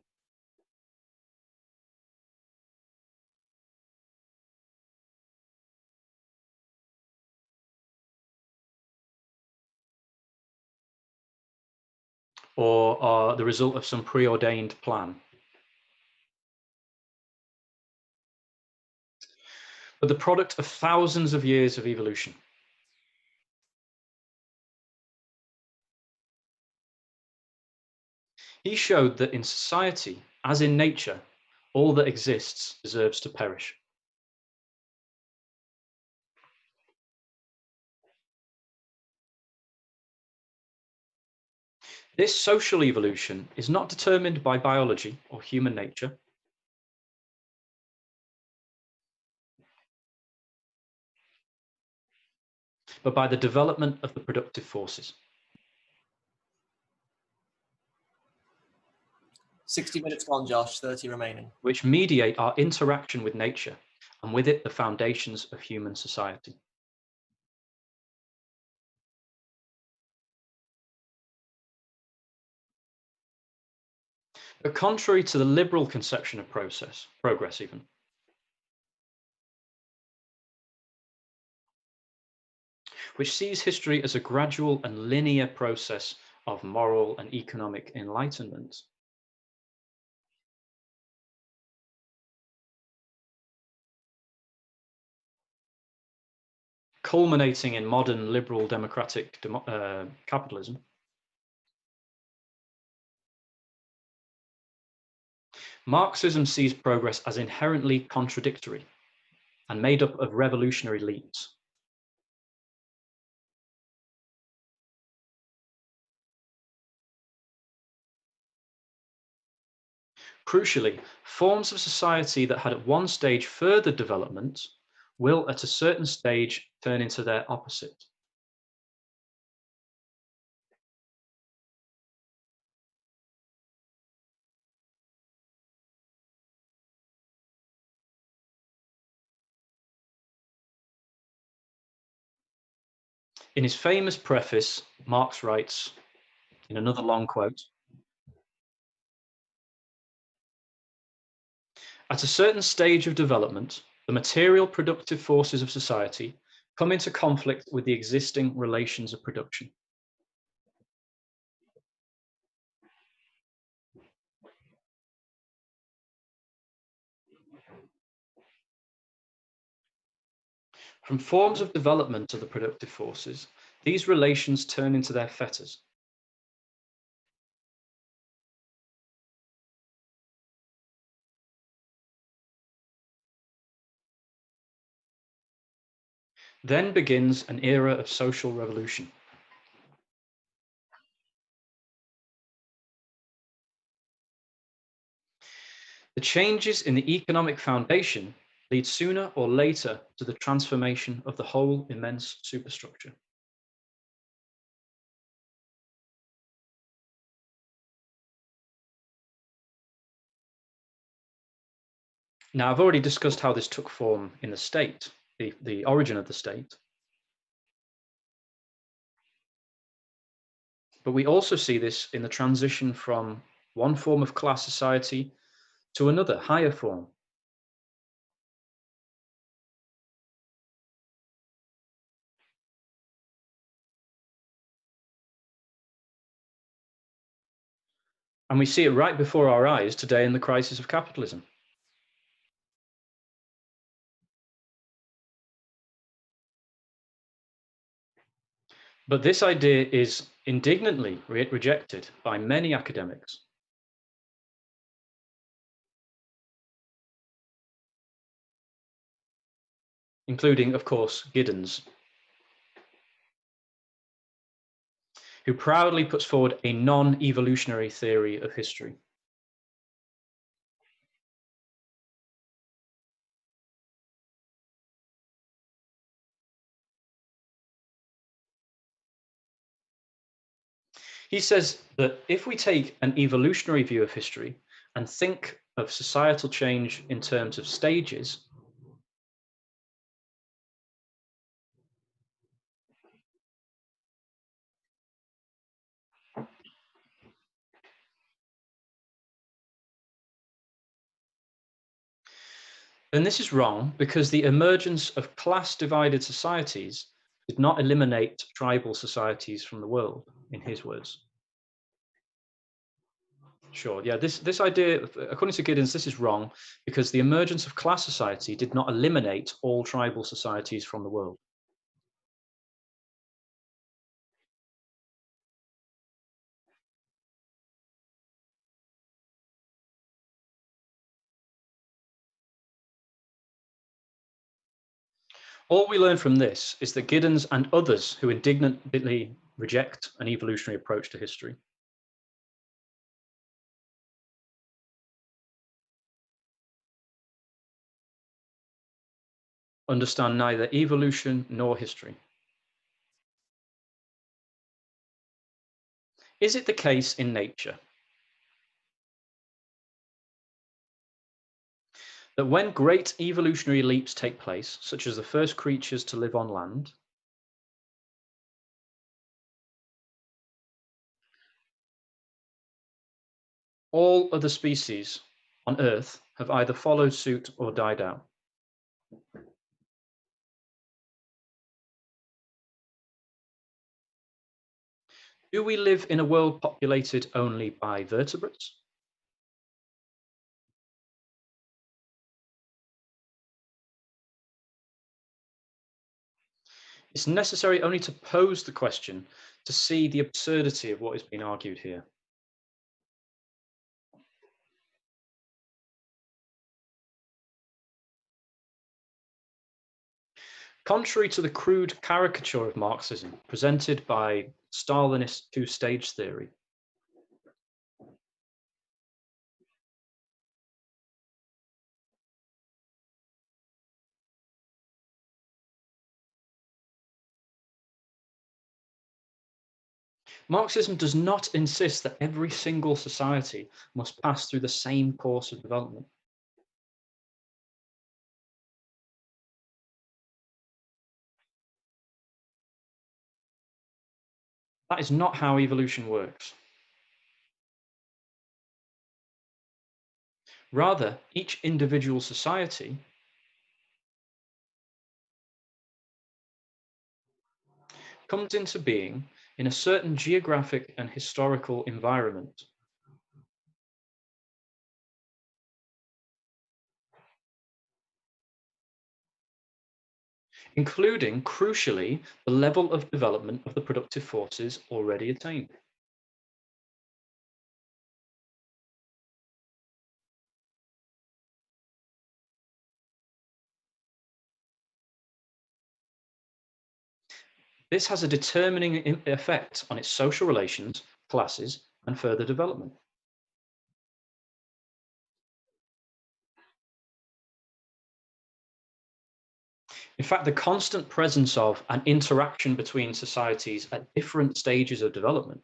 Or are the result of some preordained plan. But the product of thousands of years of evolution. He showed that in society, as in nature, all that exists deserves to perish. This social evolution is not determined by biology or human nature, but by the development of the productive forces. 60 minutes gone, Josh, 30 remaining. Which mediate our interaction with nature, and with it the foundations of human society. But contrary to the liberal conception of progress even, which sees history as a gradual and linear process of moral and economic enlightenment, culminating in modern liberal democratic capitalism. Marxism sees progress as inherently contradictory and made up of revolutionary leaps. Crucially, forms of society that had at one stage further development will at a certain stage turn into their opposite. In his famous preface, Marx writes, in another long quote, "At a certain stage of development, the material productive forces of society come into conflict with the existing relations of production. From forms of development of the productive forces, these relations turn into their fetters. Then begins an era of social revolution. The changes in the economic foundation lead sooner or later to the transformation of the whole immense superstructure. Now, I've already discussed how this took form in the state, the origin of the state. But we also see this in the transition from one form of class society to another, higher form. And we see it right before our eyes today in the crisis of capitalism. But this idea is indignantly rejected by many academics. Including, of course, Giddens, who proudly puts forward a non-evolutionary theory of history. He says that if we take an evolutionary view of history and think of societal change in terms of stages, then this is wrong, because the emergence of class-divided societies did not eliminate tribal societies from the world, in his words. Sure, yeah, this idea, according to Giddens, this is wrong, because the emergence of class society did not eliminate all tribal societies from the world. All we learn from this is that Giddens and others who indignantly reject an evolutionary approach to history understand neither evolution nor history. Is it the case in nature that when great evolutionary leaps take place, such as the first creatures to live on land, all other species on Earth have either followed suit or died out? Do we live in a world populated only by vertebrates? It's necessary only to pose the question to see the absurdity of what is being argued here. Contrary to the crude caricature of Marxism presented by Stalinist two-stage theory, Marxism does not insist that every single society must pass through the same course of development. That is not how evolution works. Rather, each individual society comes into being in a certain geographic and historical environment, including, crucially, the level of development of the productive forces already attained. This has a determining effect on its social relations, classes, and further development. In fact, the constant presence of an interaction between societies at different stages of development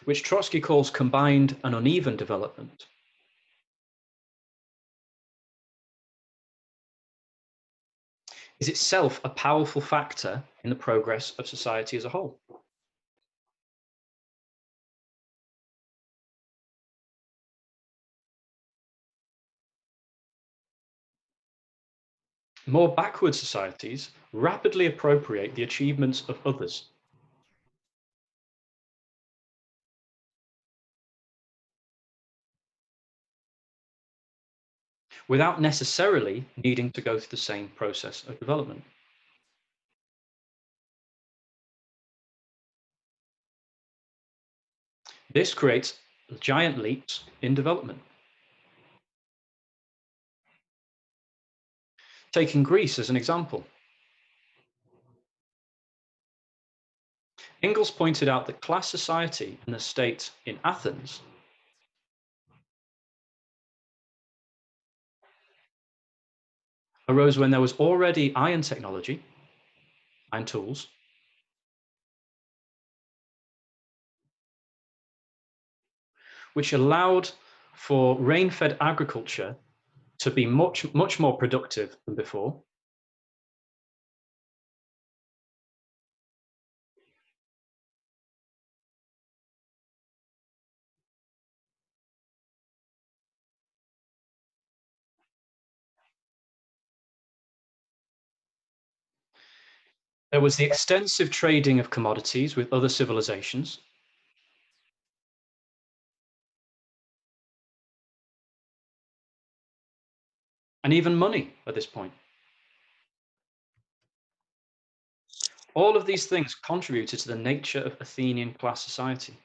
which Trotsky calls combined and uneven development, is itself a powerful factor in the progress of society as a whole. More backward societies rapidly appropriate the achievements of others. Without necessarily needing to go through the same process of development. This creates giant leaps in development. Taking Greece as an example. Engels pointed out that class society and the state in Athens arose when there was already iron technology, iron tools, which allowed for rain-fed agriculture to be much more productive than before. There was the extensive trading of commodities with other civilizations. And even money at this point. All of these things contributed to the nature of Athenian class society.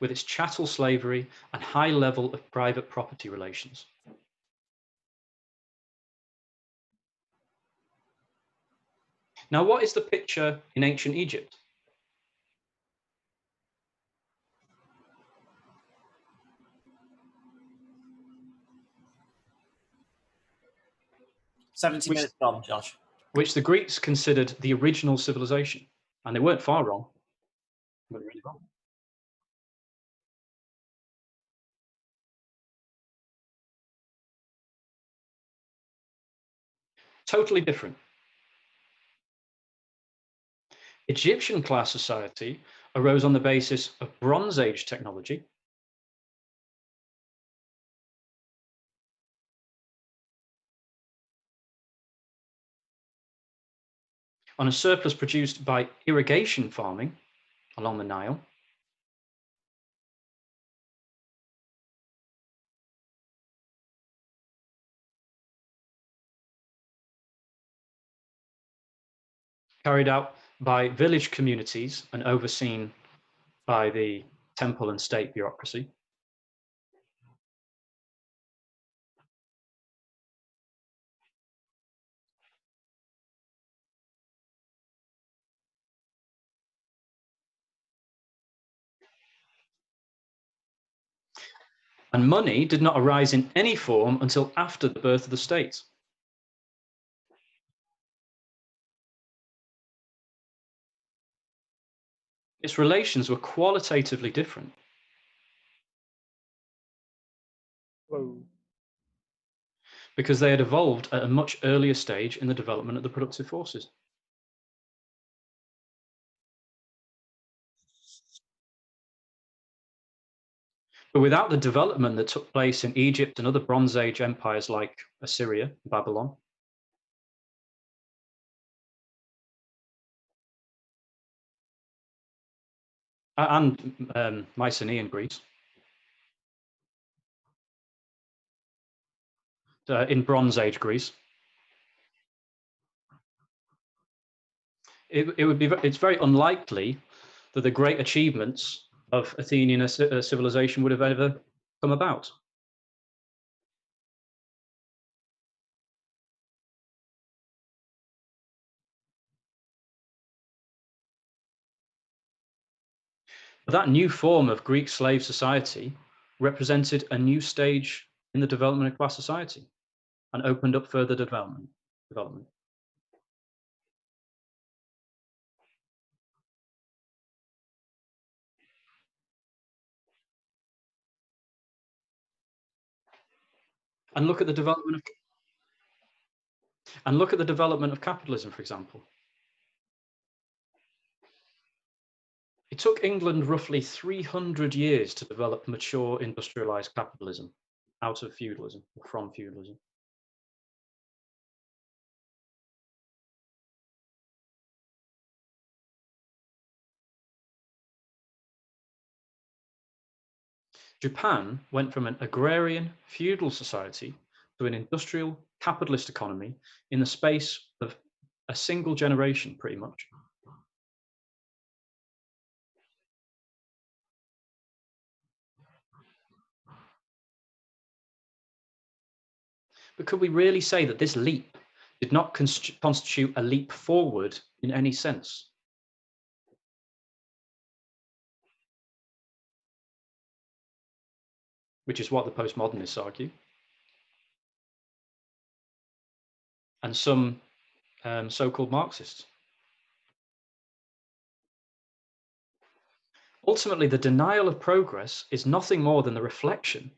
With its chattel slavery and high level of private property relations. Now, what is the picture in ancient Egypt? Minutes gone, Josh. Which the Greeks considered the original civilization. And they weren't far wrong. They weren't really wrong. Totally different. Egyptian class society arose on the basis of Bronze Age technology. on a surplus produced by irrigation farming along the Nile, carried out by village communities and overseen by the temple and state bureaucracy. And money did not arise in any form until after the birth of the state. Its relations were qualitatively different. Whoa. Because they had evolved at a much earlier stage in the development of the productive forces. But without the development that took place in Egypt and other Bronze Age empires like Assyria, Babylon, and Mycenaean Greece, in Bronze Age Greece, it's very unlikely that the great achievements of Athenian civilization would have ever come about. But that new form of Greek slave society represented a new stage in the development of class society and opened up further development. And look at the development of capitalism, for example. It took England roughly 300 years to develop mature industrialized capitalism out of feudalism, or from feudalism. Japan went from an agrarian feudal society to an industrial capitalist economy in the space of a single generation, pretty much. But could we really say that this leap did not constitute a leap forward in any sense? Which is what the postmodernists argue. And some so-called Marxists. Ultimately, the denial of progress is nothing more than the reflection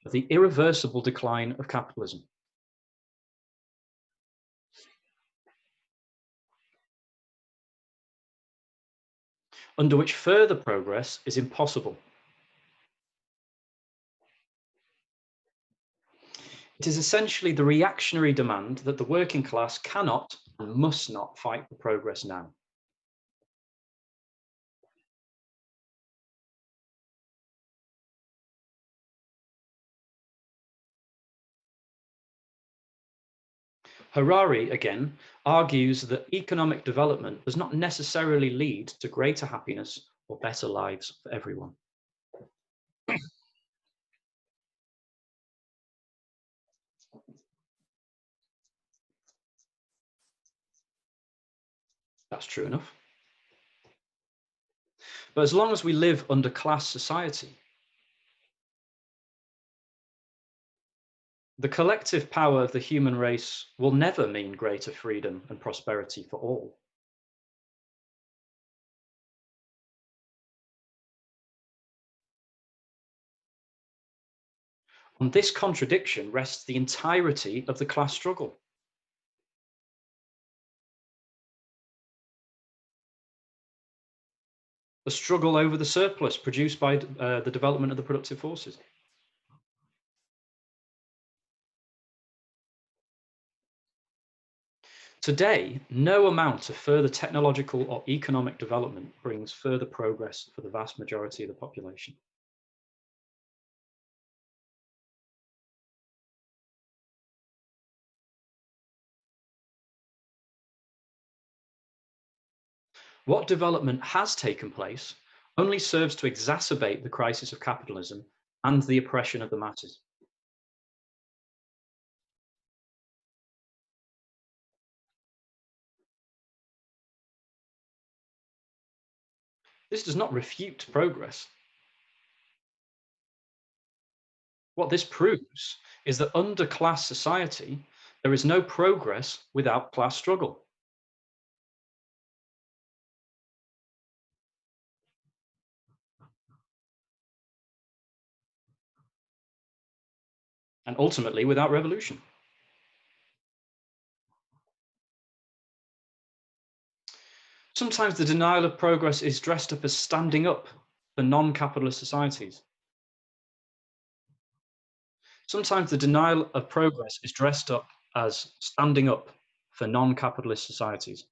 of the irreversible decline of capitalism. Under which further progress is impossible. It is essentially the reactionary demand that the working class cannot and must not fight for progress now. Harari, again, argues that economic development does not necessarily lead to greater happiness or better lives for everyone. That's true enough. But as long as we live under class society, the collective power of the human race will never mean greater freedom and prosperity for all. On this contradiction rests the entirety of the class struggle. The struggle over the surplus produced by the development of the productive forces. Today, no amount of further technological or economic development brings further progress for the vast majority of the population. What development has taken place only serves to exacerbate the crisis of capitalism and the oppression of the masses. This does not refute progress. What this proves is that under class society, there is no progress without class struggle. And ultimately, without revolution. Sometimes the denial of progress is dressed up as standing up for non-capitalist societies. Sometimes the denial of progress is dressed up as standing up for non-capitalist societies.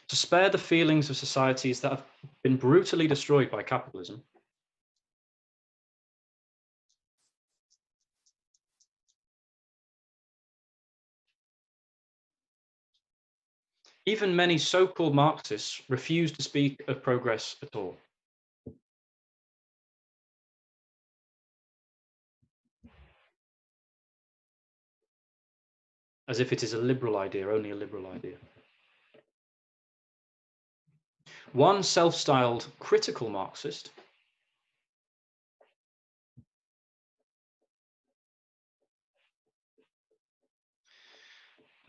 To spare the feelings of societies that have been brutally destroyed by capitalism, even many so-called Marxists refuse to speak of progress at all. As if it is a liberal idea, only a liberal idea. One self-styled critical Marxist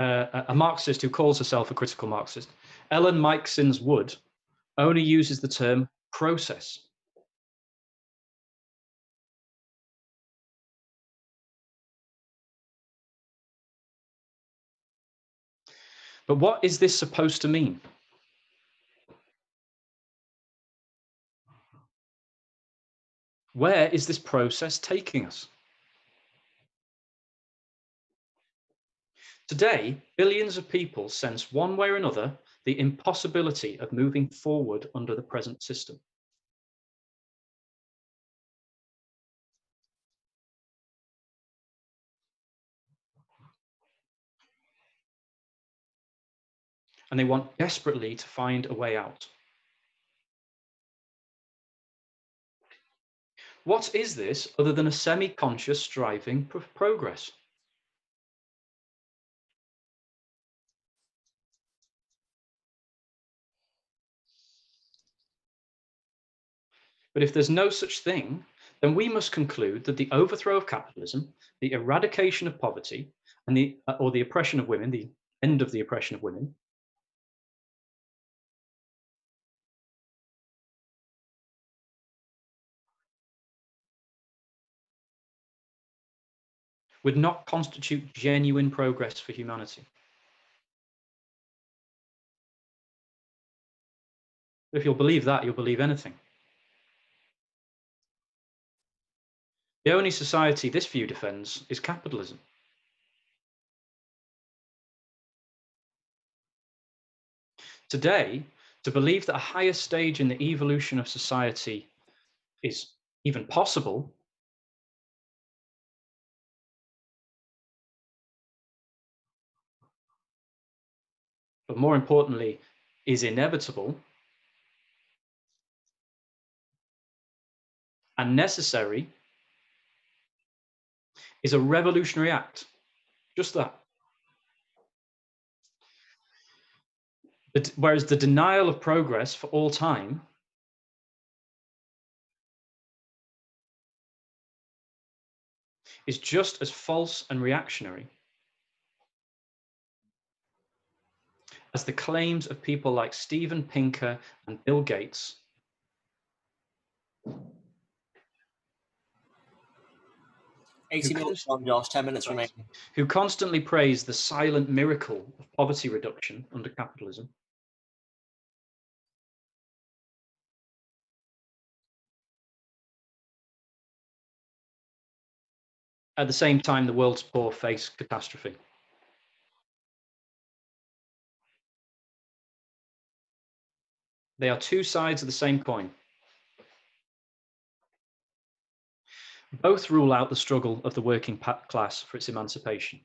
a Marxist who calls herself a critical Marxist, Ellen Meiksins Wood, only uses the term process. But what is this supposed to mean? Where is this process taking us? Today, billions of people sense one way or another the impossibility of moving forward under the present system. And they want desperately to find a way out. What is this other than a semi-conscious striving for progress? But if there's no such thing, then we must conclude that the overthrow of capitalism, the eradication of poverty, and the oppression of women, the end of the oppression of women, would not constitute genuine progress for humanity. If you'll believe that, you'll believe anything. The only society this view defends is capitalism. Today, to believe that a higher stage in the evolution of society is even possible but more importantly, is inevitable and necessary, is a revolutionary act. Just that. Whereas the denial of progress for all time is just as false and reactionary as the claims of people like Steven Pinker and Bill Gates, 80 minutes on, Josh, 10 minutes remaining. Who constantly praise the silent miracle of poverty reduction under capitalism. At the same time, the world's poor face catastrophe. They are two sides of the same coin. Both rule out the struggle of the working class for its emancipation.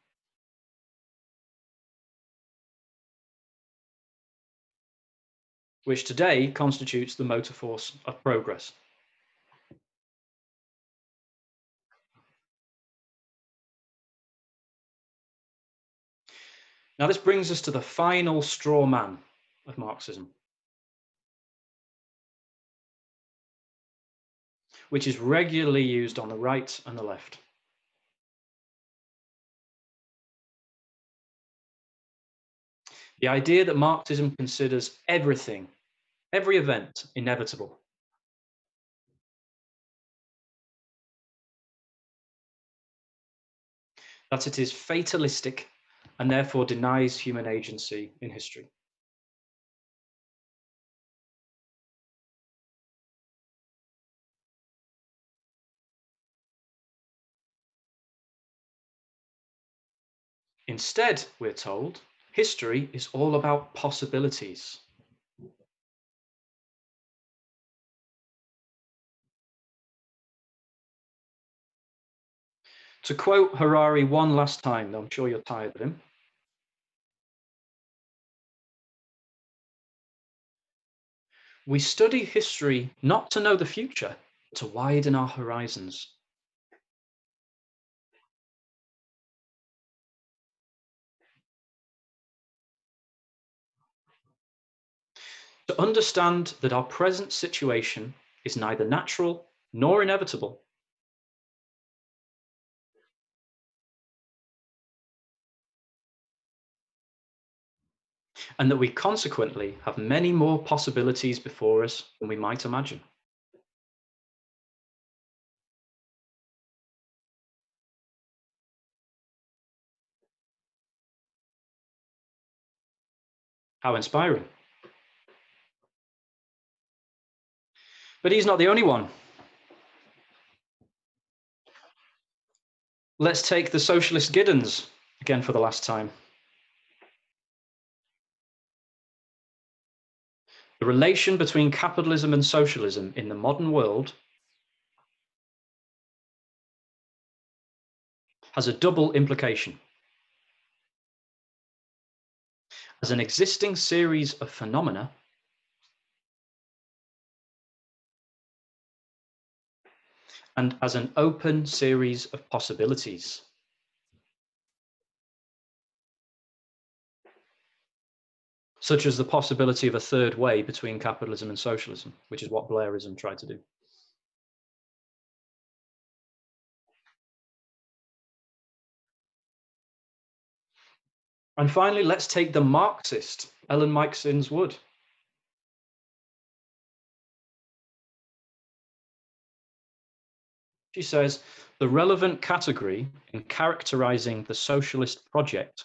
Which today constitutes the motor force of progress. Now, this brings us to the final straw man of Marxism, which is regularly used on the right and the left. The idea that Marxism considers everything, every event, inevitable. That it is fatalistic and therefore denies human agency in history. Instead, we're told, history is all about possibilities. To quote Harari one last time, though I'm sure you're tired of him. We study history not to know the future, but to widen our horizons. To understand that our present situation is neither natural nor inevitable. And that we consequently have many more possibilities before us than we might imagine. How inspiring. But he's not the only one. Let's take the socialist Giddens again for the last time. The relation between capitalism and socialism in the modern world has a double implication. As an existing series of phenomena, and as an open series of possibilities. Such as the possibility of a third way between capitalism and socialism, which is what Blairism tried to do. And finally, let's take the Marxist, Ellen Meiksins Wood. She says, the relevant category in characterizing the socialist project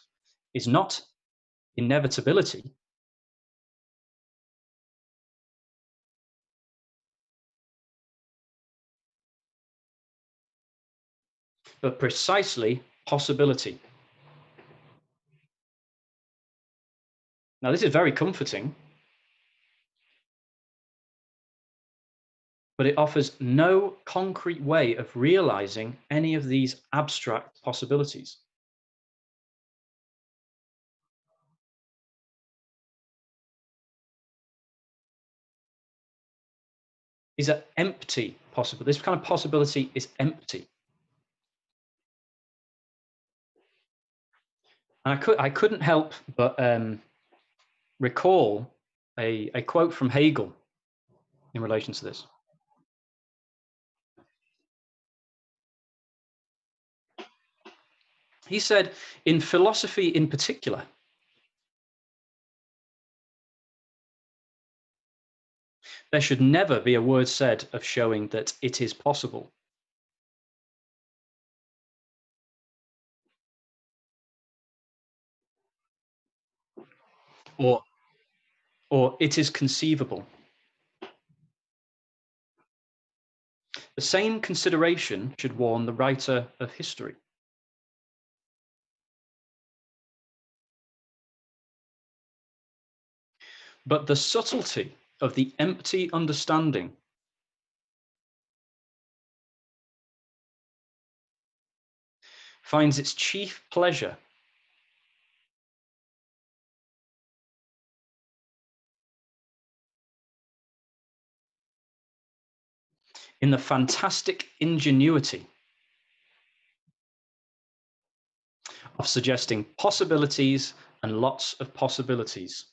is not inevitability, but precisely possibility. Now, this is very comforting, but it offers no concrete way of realizing any of these abstract possibilities. These are empty possible. This kind of possibility is empty. And I couldn't help but recall a quote from Hegel in relation to this. He said, in philosophy in particular, there should never be a word said of showing that it is possible. Or it is conceivable. The same consideration should warn the writer of history. But the subtlety of the empty understanding finds its chief pleasure in the fantastic ingenuity of suggesting possibilities and lots of possibilities.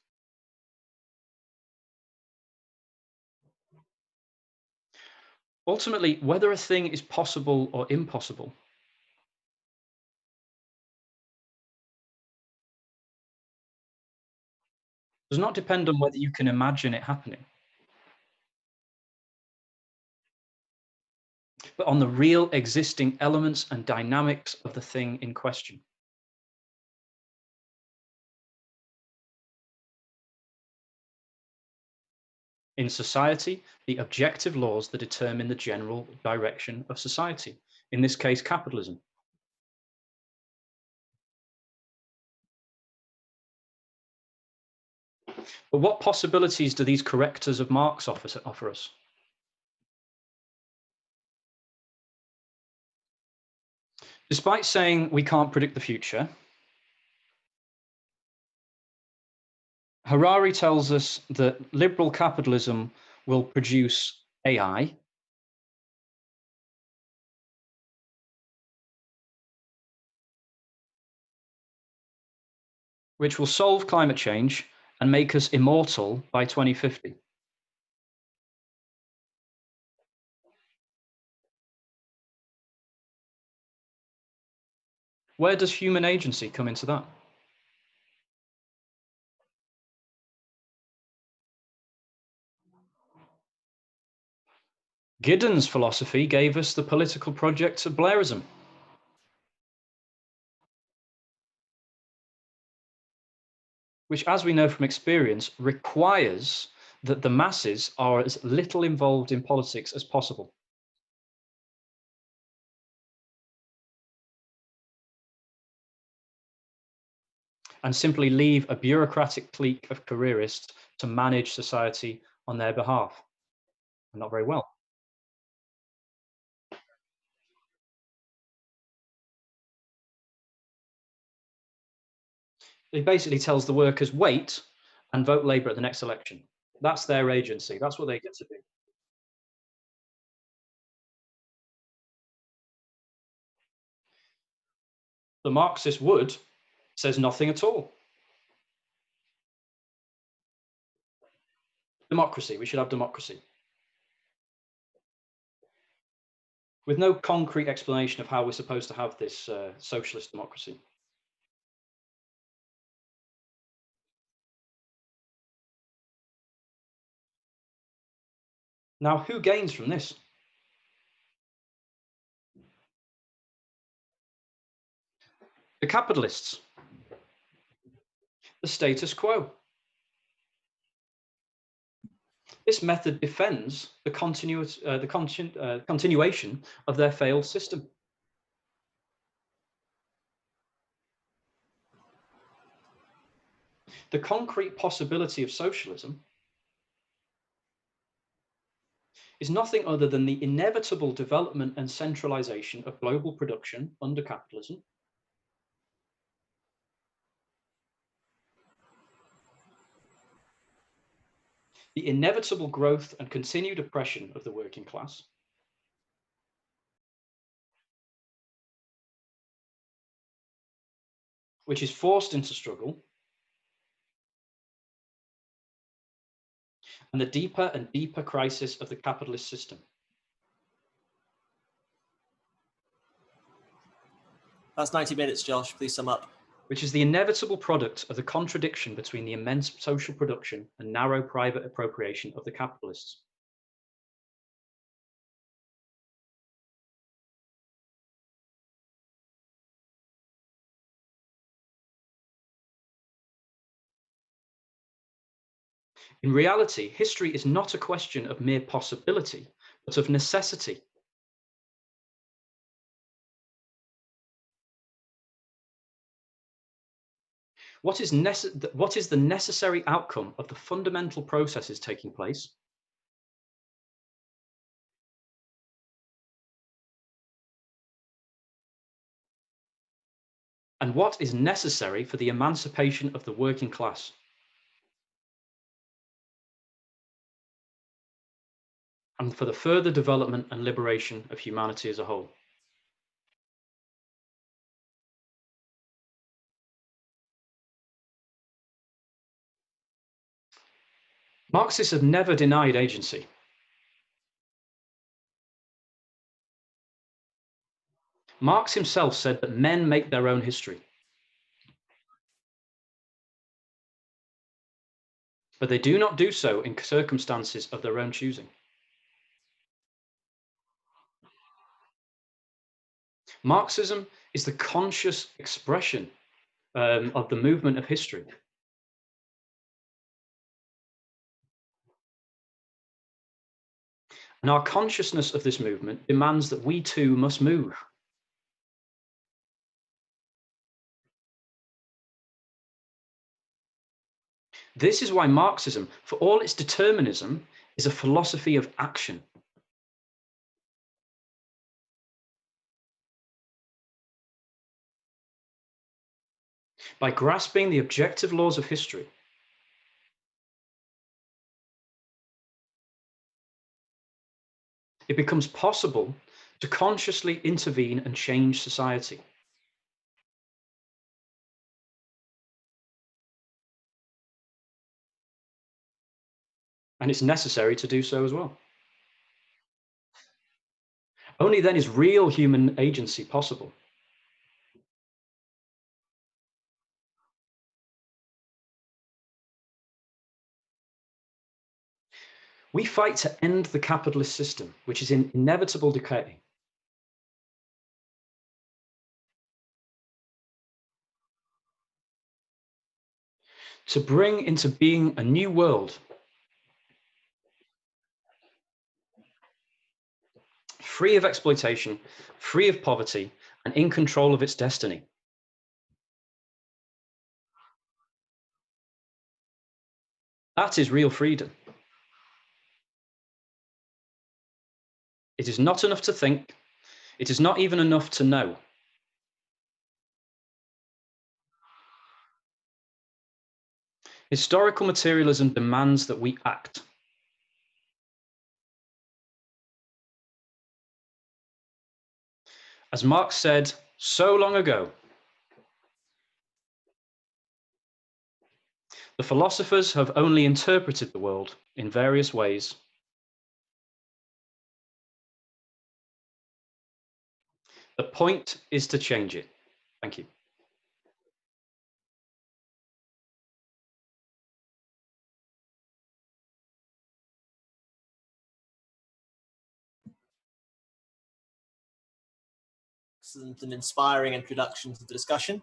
Ultimately, whether a thing is possible or impossible does not depend on whether you can imagine it happening, but on the real existing elements and dynamics of the thing in question. In society, the objective laws that determine the general direction of society, in this case, capitalism. But what possibilities do these correctors of Marx offer us? Despite saying we can't predict the future, Harari tells us that liberal capitalism will produce AI, which will solve climate change and make us immortal by 2050. Where does human agency come into that? Giddens' philosophy gave us the political project of Blairism. Which, as we know from experience, requires that the masses are as little involved in politics as possible. And simply leave a bureaucratic clique of careerists to manage society on their behalf. Not very well. It basically tells the workers, wait and vote Labour at the next election. That's their agency. That's what they get to do. The Marxist would says nothing at all. Democracy, we should have democracy. With no concrete explanation of how we're supposed to have this socialist democracy. Now, who gains from this? The capitalists. The status quo. This method defends the continuation of their failed system. The concrete possibility of socialism is nothing other than the inevitable development and centralization of global production under capitalism, the inevitable growth and continued oppression of the working class, which is forced into struggle, and the deeper and deeper crisis of the capitalist system. That's 90 minutes, Josh. Please sum up. Which is the inevitable product of the contradiction between the immense social production and narrow private appropriation of the capitalists. In reality, history is not a question of mere possibility, but of necessity. What is the necessary outcome of the fundamental processes taking place? And what is necessary for the emancipation of the working class? And for the further development and liberation of humanity as a whole? Marxists have never denied agency. Marx himself said that men make their own history. But they do not do so in circumstances of their own choosing. Marxism is the conscious expression of the movement of history. And our consciousness of this movement demands that we too must move. This is why Marxism, for all its determinism, is a philosophy of action. By grasping the objective laws of history, it becomes possible to consciously intervene and change society. And it's necessary to do so as well. Only then is real human agency possible. We fight to end the capitalist system, which is in inevitable decay. To bring into being a new world, free of exploitation, free of poverty, and in control of its destiny. That is real freedom. It is not enough to think. It is not even enough to know. Historical materialism demands that we act. As Marx said so long ago, the philosophers have only interpreted the world in various ways. The point is to change it. Thank you. Excellent and inspiring introduction to the discussion.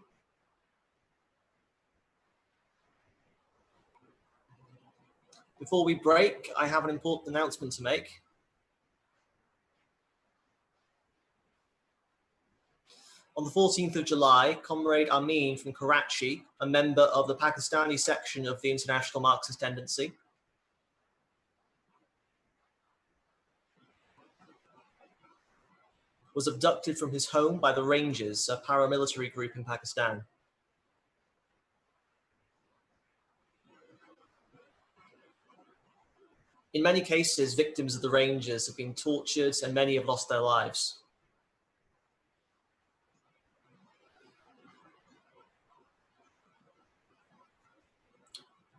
Before we break, I have an important announcement to make. On the 14th of July, Comrade Amin from Karachi, a member of the Pakistani section of the International Marxist Tendency, was abducted from his home by the Rangers, a paramilitary group in Pakistan. In many cases, victims of the Rangers have been tortured and many have lost their lives.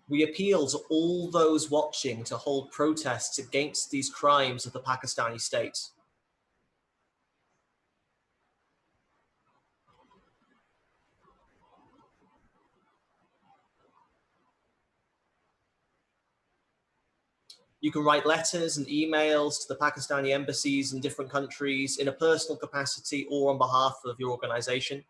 We appeal to all those watching to hold protests against these crimes of the Pakistani state. You can write letters and emails to the Pakistani embassies in different countries in a personal capacity or on behalf of your organization.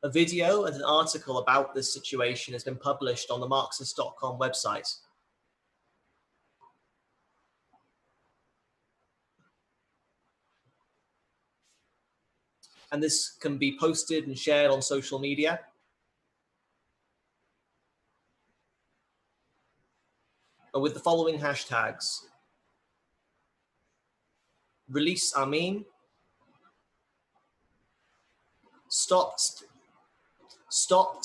A video and an article about this situation has been published on the Marxist.com website. And this can be posted and shared on social media. With the following hashtags: Release Amin, Stop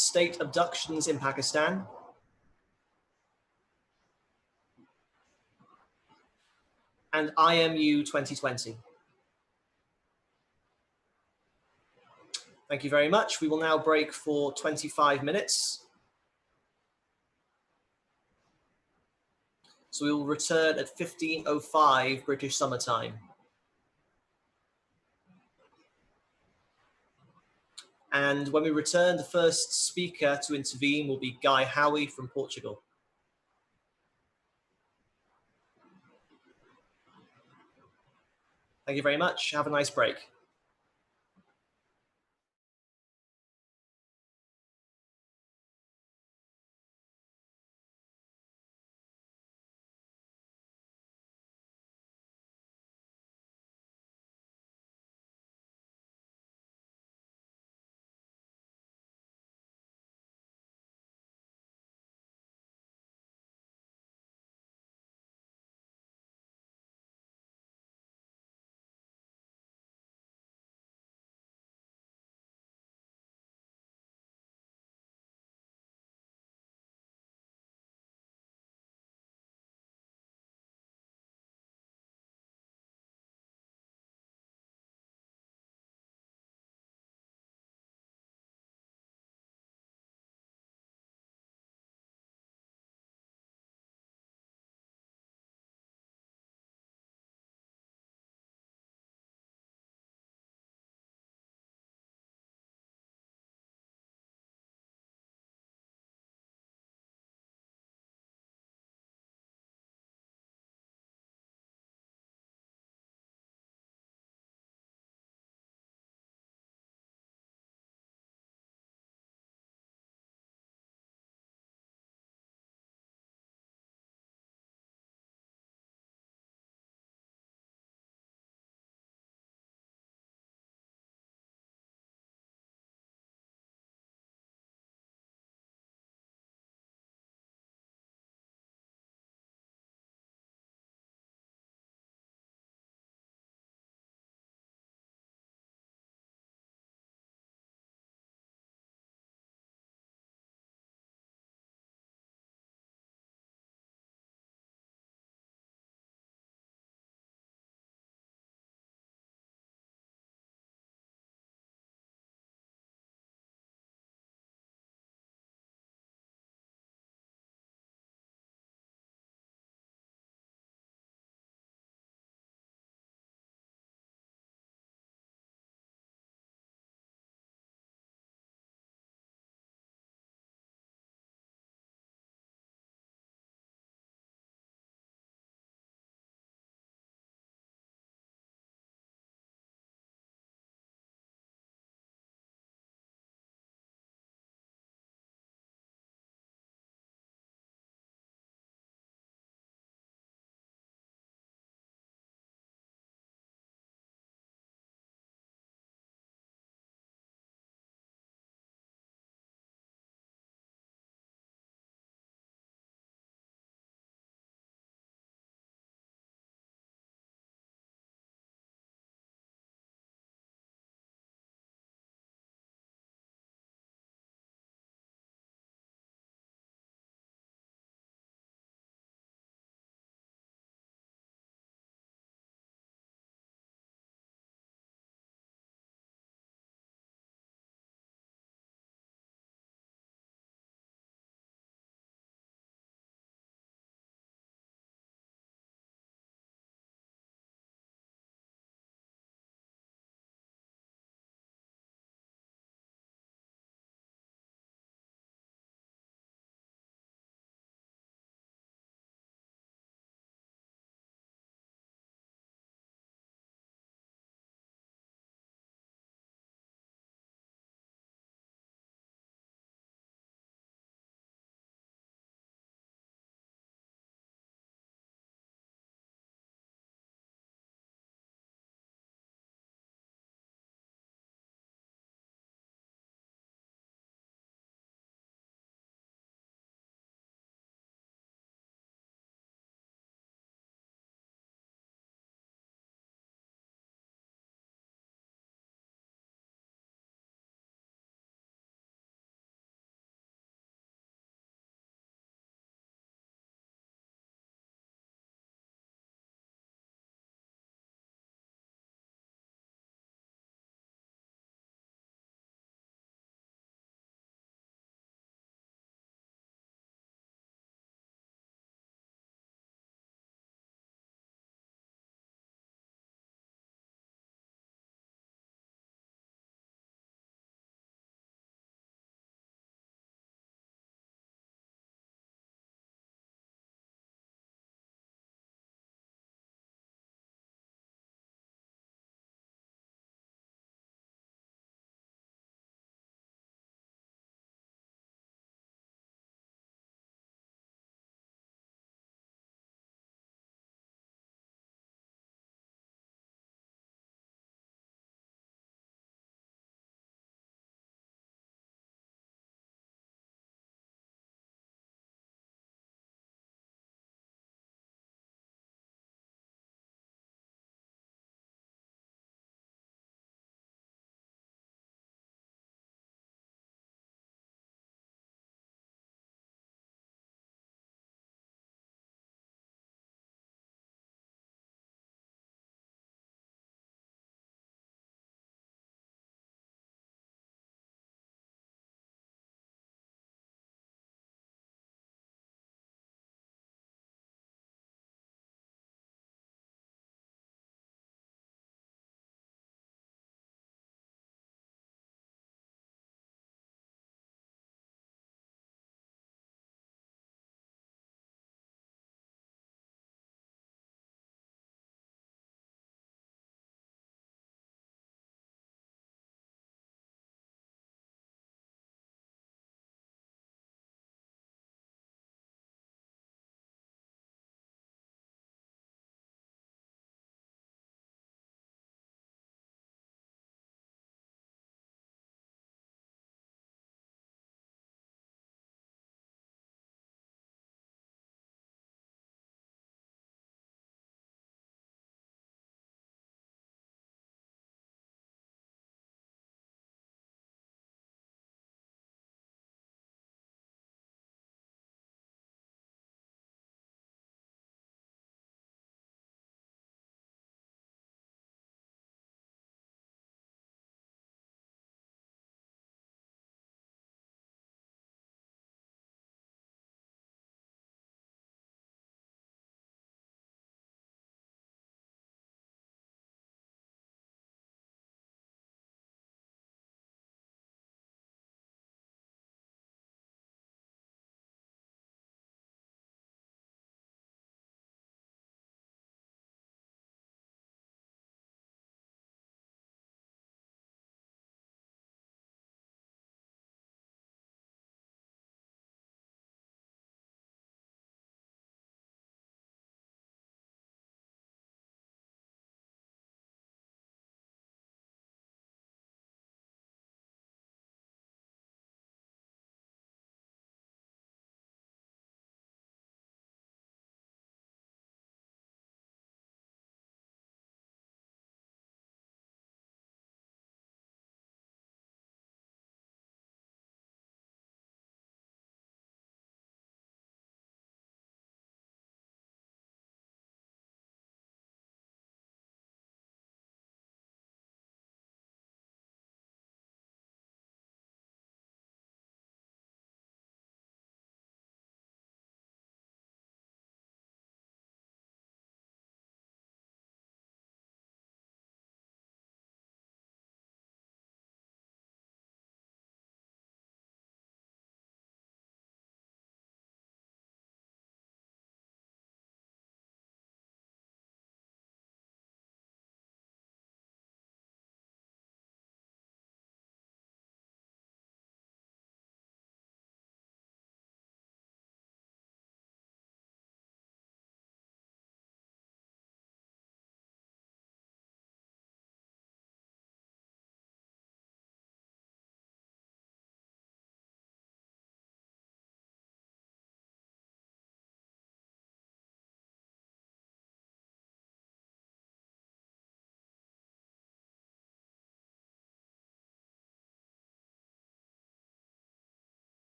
State Abductions in Pakistan, and IMU 2020. Thank you very much. We will now break for 25 minutes. So we will return at 15:05 British Summer Time. And when we return, the first speaker to intervene will be Guy Howie from Portugal. Thank you very much. Have a nice break.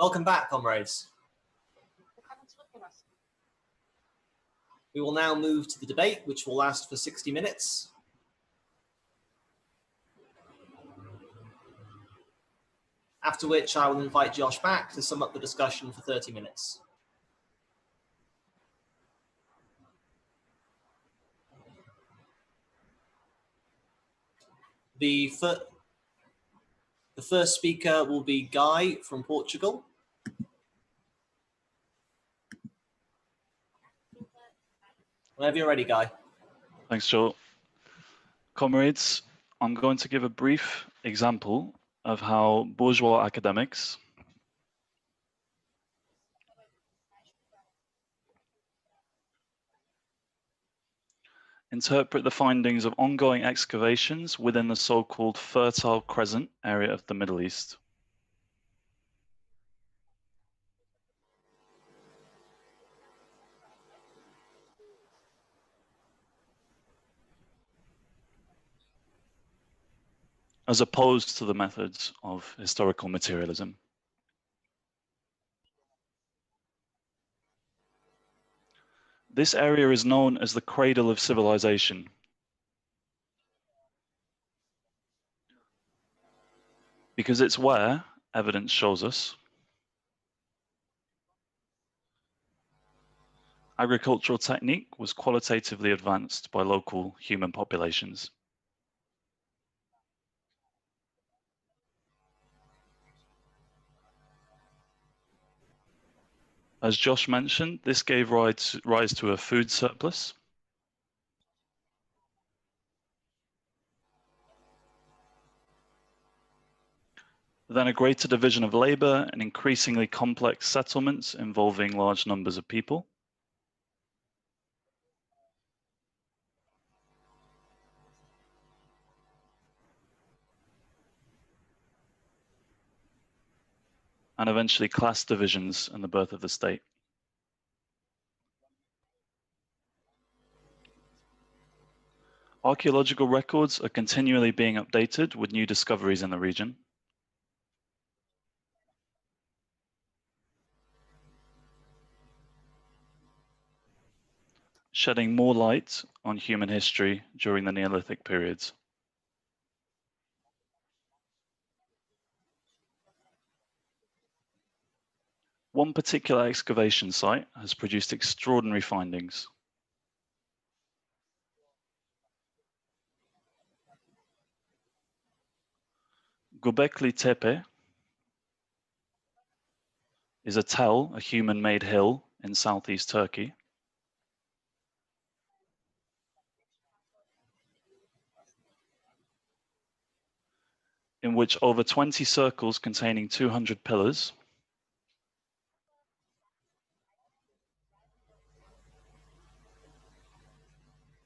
Welcome back, comrades. We will now move to the debate, which will last for 60 minutes. After which I will invite Josh back to sum up the discussion for 30 minutes. The first speaker will be Guy from Portugal. Whenever you're ready, Guy. Thanks, Joe. Comrades, I'm going to give a brief example of how bourgeois academics interpret the findings of ongoing excavations within the so-called Fertile Crescent area of the Middle East. As opposed to the methods of historical materialism. This area is known as the Cradle of Civilization. Because it's where, evidence shows us, agricultural technique was qualitatively advanced by local human populations. As Josh mentioned, this gave rise to a food surplus. Then a greater division of labor and increasingly complex settlements involving large numbers of people. And eventually class divisions and the birth of the state. Archaeological records are continually being updated with new discoveries in the region. Shedding more light on human history during the Neolithic periods. One particular excavation site has produced extraordinary findings. Göbekli Tepe is a tell, a human-made hill in southeast Turkey. In which over 20 circles containing 200 pillars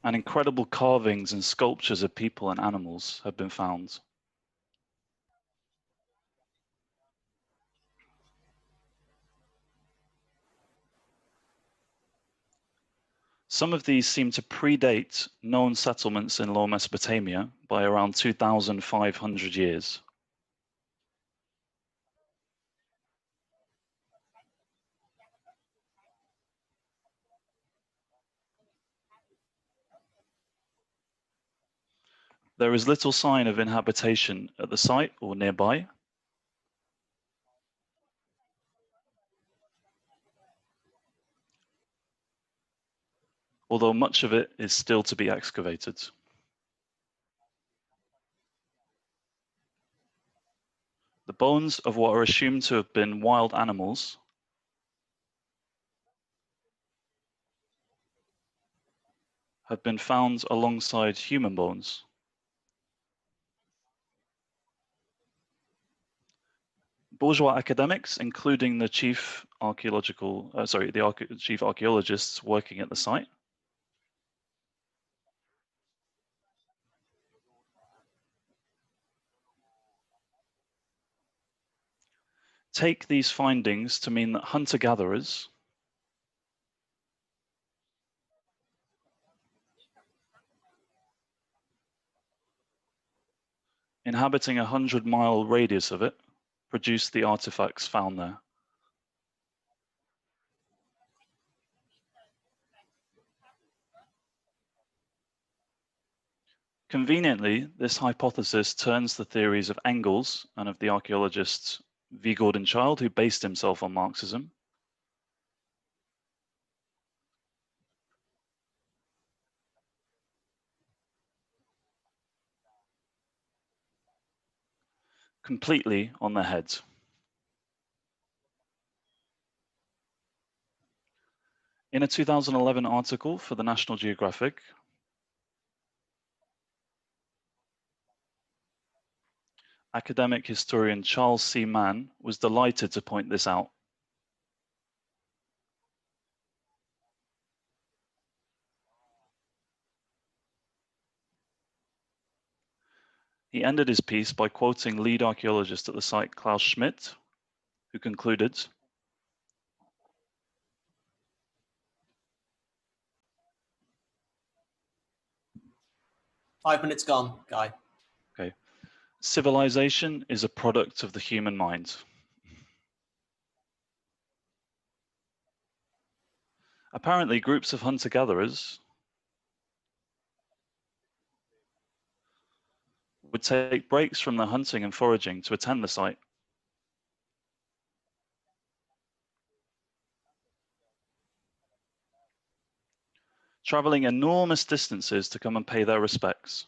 and incredible carvings and sculptures of people and animals have been found. Some of these seem to predate known settlements in Lower Mesopotamia by around 2,500 years. There is little sign of inhabitation at the site or nearby. Although much of it is still to be excavated. The bones of what are assumed to have been wild animals have been found alongside human bones. Bourgeois academics, including the chief chief archaeologists working at the site, take these findings to mean that hunter-gatherers inhabiting a 100-mile radius of it produced the artifacts found there. Conveniently, this hypothesis turns the theories of Engels and of the archaeologist V. Gordon Childe, who based himself on Marxism, completely on their heads. In a 2011 article for the National Geographic, academic historian Charles C. Mann was delighted to point this out. He ended his piece by quoting lead archaeologist at the site Klaus Schmidt, who concluded, "5 minutes gone, Guy." okay, civilization is a product of the human mind. Apparently, groups of hunter-gatherers would take breaks from their hunting and foraging to attend the site. Traveling enormous distances to come and pay their respects.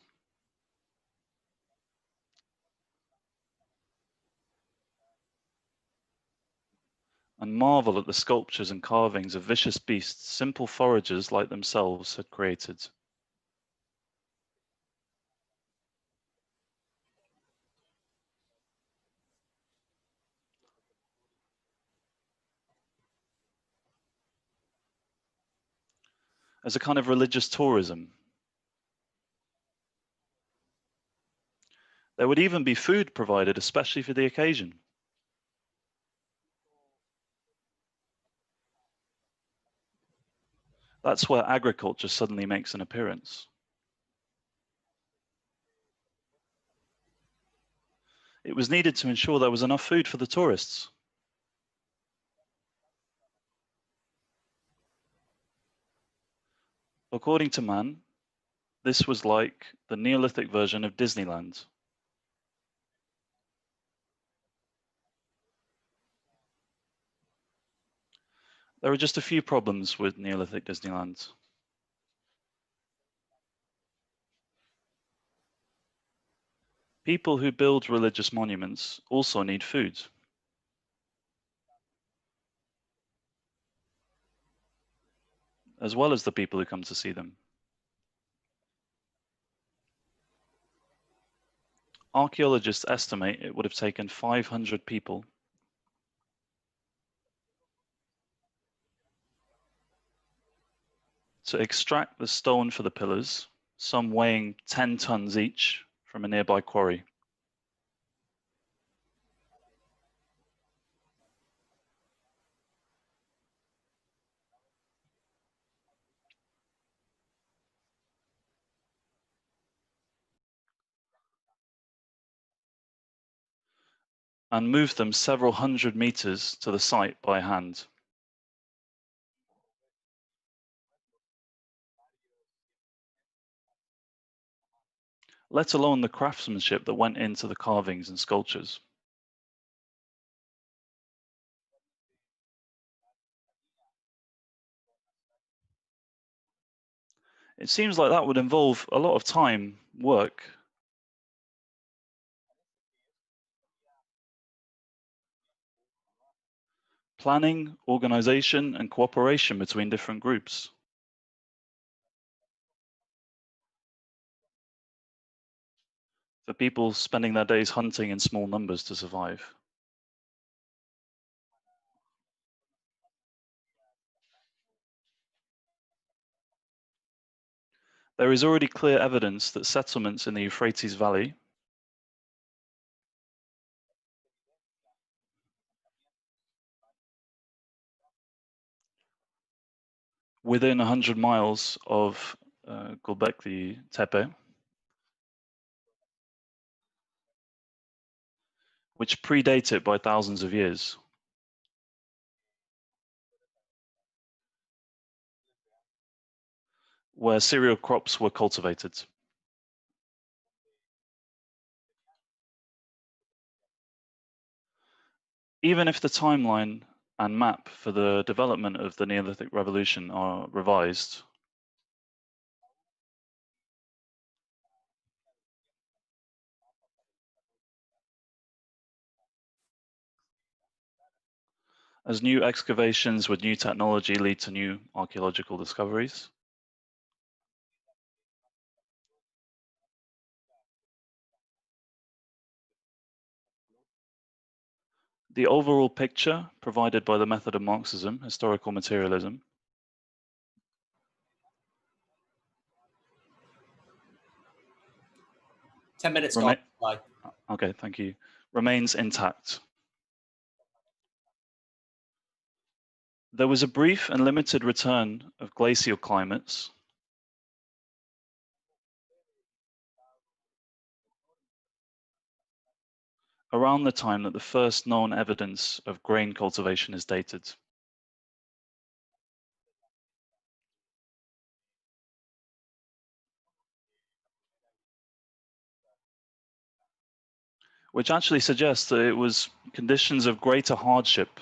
And marvel at the sculptures and carvings of vicious beasts simple foragers like themselves had created. As a kind of religious tourism. There would even be food provided especially for the occasion. That's where agriculture suddenly makes an appearance. It was needed to ensure there was enough food for the tourists. According to Mann, this was like the Neolithic version of Disneyland. There are just a few problems with Neolithic Disneyland. People who build religious monuments also need food. As well as the people who come to see them. Archaeologists estimate it would have taken 500 people to extract the stone for the pillars, some weighing 10 tons each, from a nearby quarry. And move them several hundred meters to the site by hand. Let alone the craftsmanship that went into the carvings and sculptures. It seems like that would involve a lot of time, work. Planning, organization, and cooperation between different groups. For people spending their days hunting in small numbers to survive. There is already clear evidence that settlements in the Euphrates Valley within 100 miles of Göbekli Tepe, which predate it by thousands of years. Where cereal crops were cultivated. Even if the timeline and map for the development of the Neolithic Revolution are revised, as new excavations with new technology lead to new archaeological discoveries, the overall picture provided by the method of Marxism, historical materialism, 10 minutes Rema- gone. Bye. okay, thank you, remains intact. There was a brief and limited return of glacial climates around the time that the first known evidence of grain cultivation is dated. Which actually suggests that it was conditions of greater hardship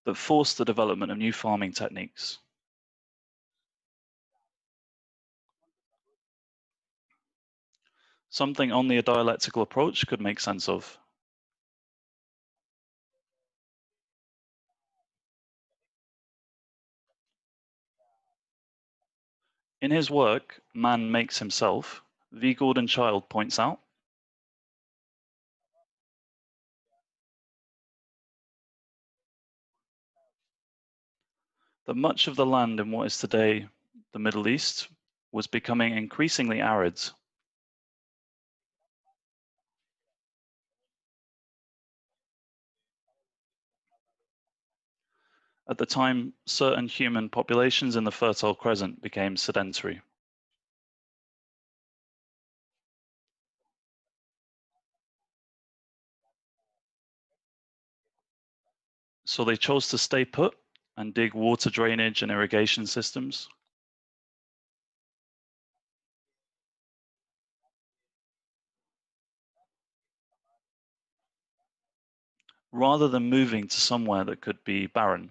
that forced the development of new farming techniques. Something only a dialectical approach could make sense of. In his work, Man Makes Himself, V. Gordon Childe points out that much of the land in what is today the Middle East was becoming increasingly arid. At the time, certain human populations in the Fertile Crescent became sedentary. So they chose to stay put and dig water drainage and irrigation systems. Rather than moving to somewhere that could be barren.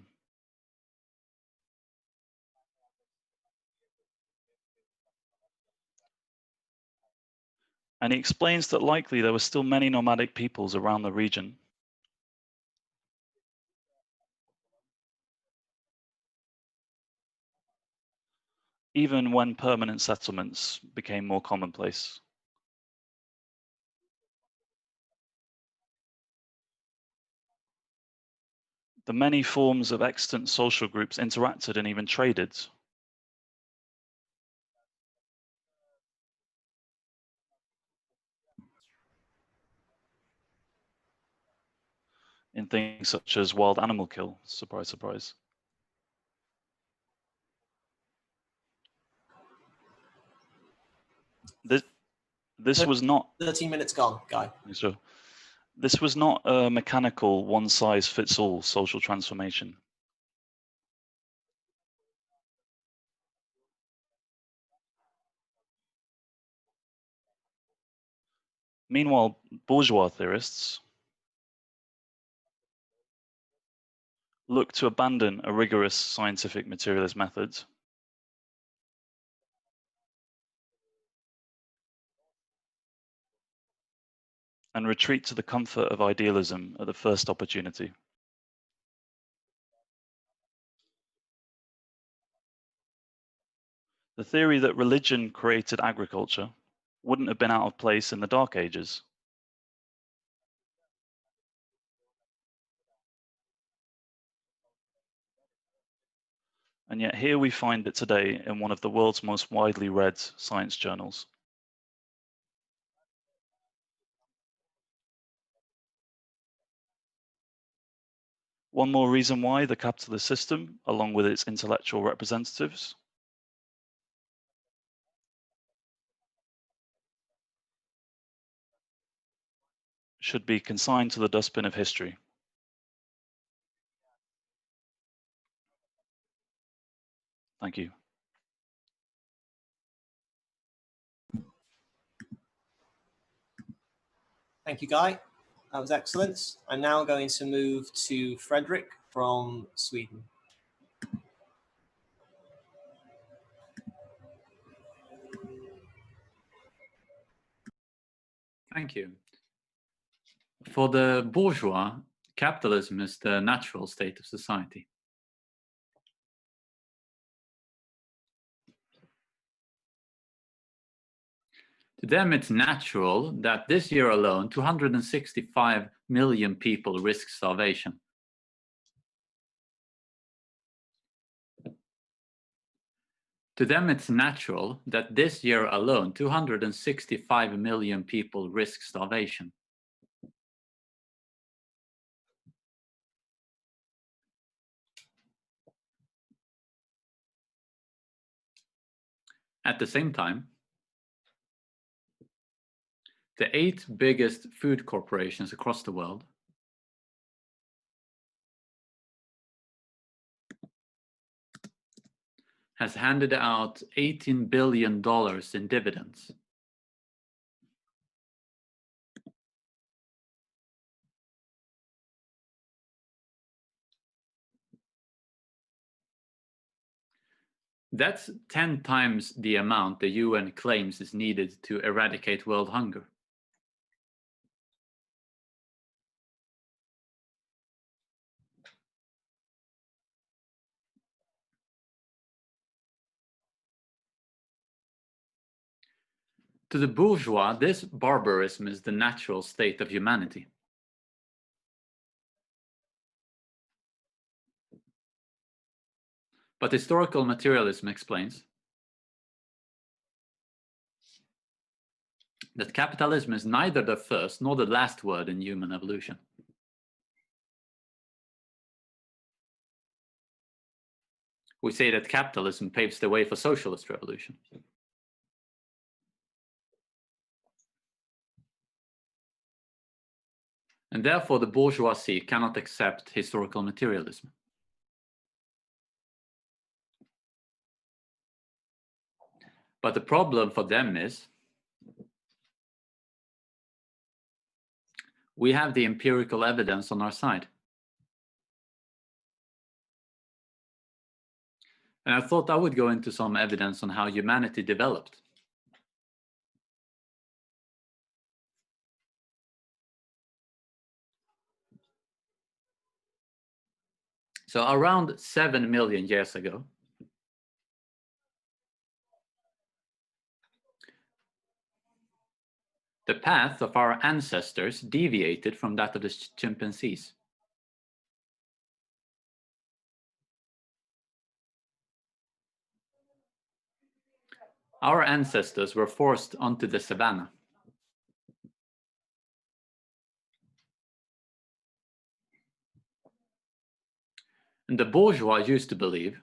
And he explains that likely there were still many nomadic peoples around the region. Even when permanent settlements became more commonplace. The many forms of extant social groups interacted and even traded. In things such as wild animal kill, surprise, surprise. This was not 13 minutes gone, Guy. so. This was not a mechanical one-size-fits-all social transformation. Meanwhile, bourgeois theorists look to abandon a rigorous scientific materialist method and retreat to the comfort of idealism at the first opportunity. The theory that religion created agriculture wouldn't have been out of place in the Dark Ages. And yet here we find it today in one of the world's most widely read science journals. One more reason why the capitalist system, along with its intellectual representatives, should be consigned to the dustbin of history. Thank you. Thank you, Guy. That was excellent. I'm now going to move to Frederick from Sweden. Thank you. For the bourgeois, capitalism is the natural state of society. To them, it's natural that this year alone, 265 million people risk starvation. To them, it's natural that this year alone, 265 million people risk starvation. At the same time, the 8 biggest food corporations across the world has handed out $18 billion in dividends. That's 10 times the amount the UN claims is needed to eradicate world hunger. To the bourgeois, this barbarism is the natural state of humanity. But historical materialism explains that capitalism is neither the first nor the last word in human evolution. We say that capitalism paves the way for socialist revolution. And therefore the bourgeoisie cannot accept historical materialism. But the problem for them is we have the empirical evidence on our side. And I thought I would go into some evidence on how humanity developed. So around 7 million years ago, the path of our ancestors deviated from that of the chimpanzees. Our ancestors were forced onto the savannah. And the bourgeois used to believe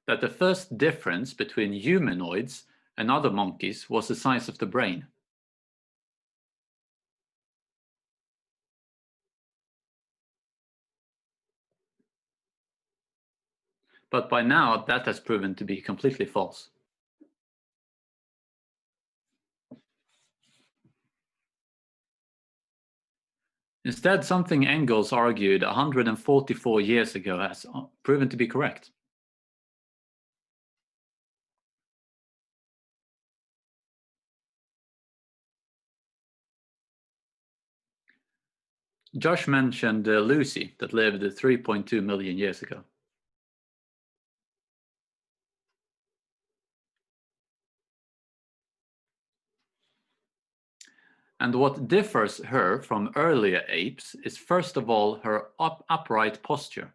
that the first difference between humanoids and other monkeys was the size of the brain. But by now, that has proven to be completely false. Instead, something Engels argued 144 years ago has proven to be correct. Josh mentioned Lucy, that lived 3.2 million years ago. And what differs her from earlier apes is first of all her upright posture.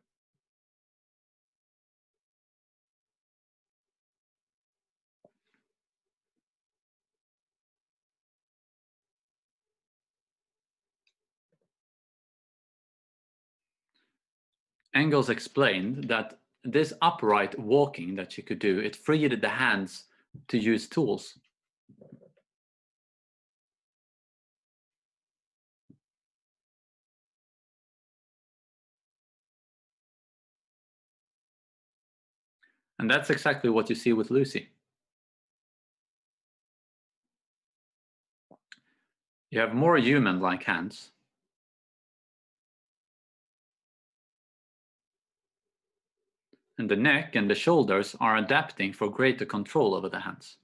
Engels explained that this upright walking that she could do, it freed the hands to use tools. And that's exactly what you see with Lucy. You have more human-like hands. And the neck and the shoulders are adapting for greater control over the hands.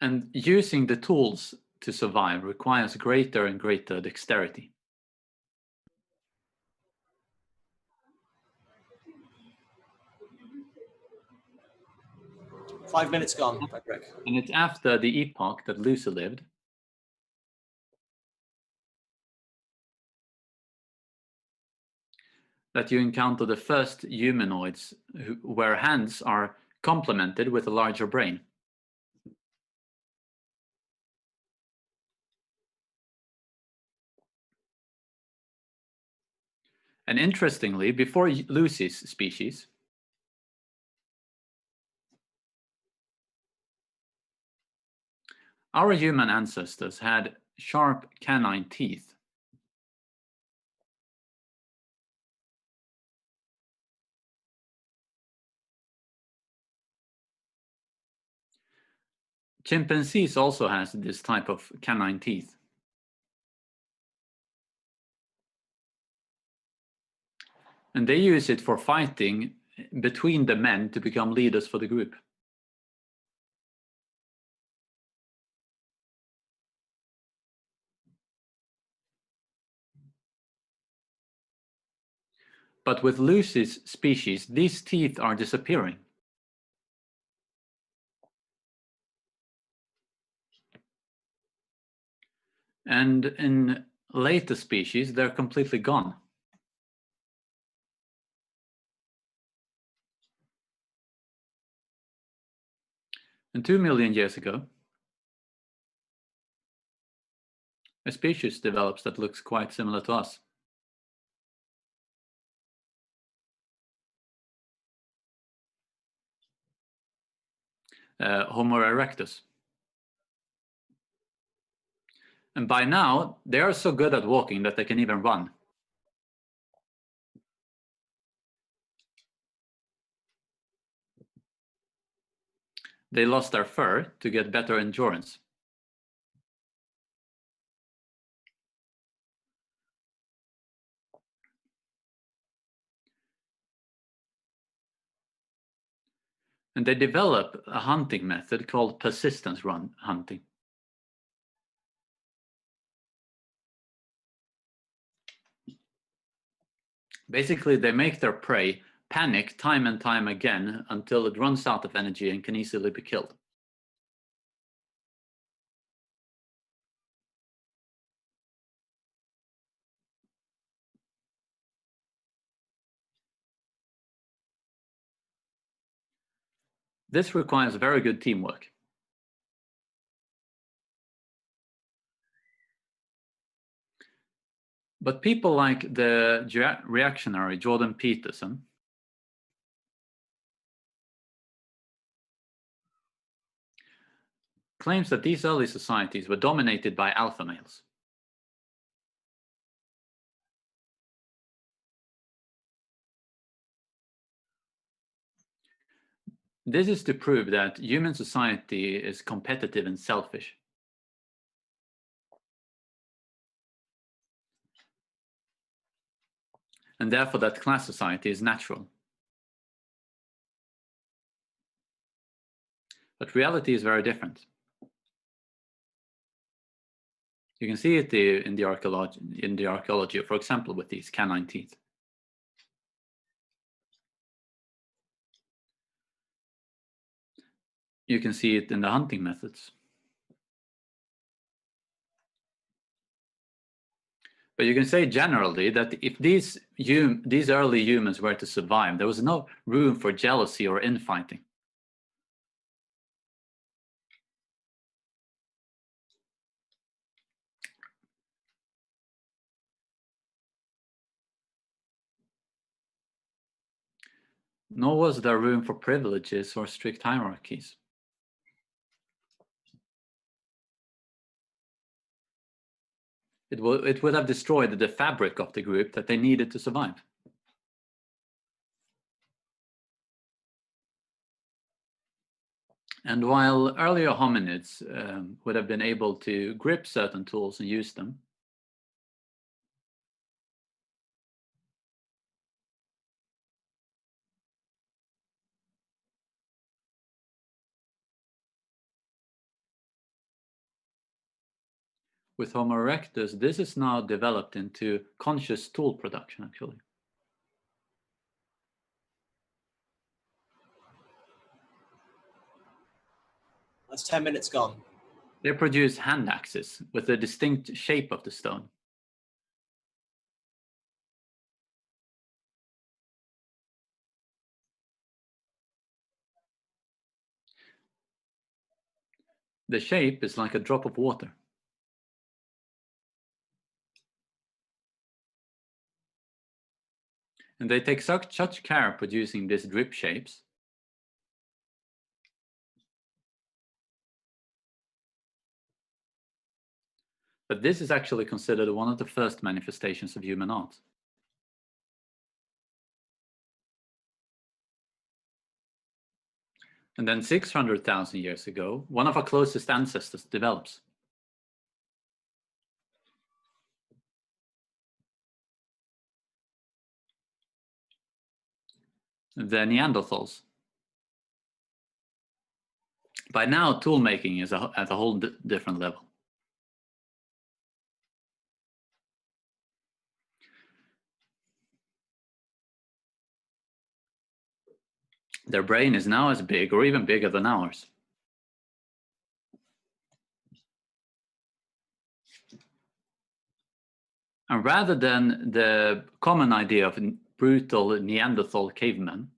And using the tools to survive requires greater and greater dexterity. Five minutes gone, Frederick. And it's after the epoch that Lucy lived that you encounter the first humanoids where hands are complemented with a larger brain. And interestingly, before Lucy's species, our human ancestors had sharp canine teeth. Chimpanzees also has this type of canine teeth. And they use it for fighting between the men to become leaders for the group. But with Lucy's species, these teeth are disappearing. And in later species, they're completely gone. And 2 million years ago, a species develops that looks quite similar to us. Homo erectus. And by now, they are so good at walking that they can even run. They lost their fur to get better endurance. And they develop a hunting method called persistence hunting. Basically, they make their prey panic time and time again until it runs out of energy and can easily be killed. This requires very good teamwork. But people like the reactionary Jordan Peterson claims that these early societies were dominated by alpha males. This is to prove that human society is competitive and selfish. And therefore that class society is natural. But reality is very different. You can see it in the archaeology, for example, with these canine teeth. You can see it in the hunting methods. But you can say generally that if these early humans were to survive, there was no room for jealousy or infighting. Nor was there room for privileges or strict hierarchies. It would have destroyed the fabric of the group that they needed to survive. And while earlier hominids would have been able to grip certain tools and use them, with Homo erectus, this is now developed into conscious tool production, actually. That's 10 minutes gone. They produce hand axes with a distinct shape of the stone. The shape is like a drop of water. And they take such care producing these drip shapes that this is actually considered one of the first manifestations of human art. And then 600,000 years ago, one of our closest ancestors develops. The Neanderthals. By now, tool making is at a whole different level. Their brain is now as big or even bigger than ours. And rather than the common idea of brutal Neanderthal cavemen,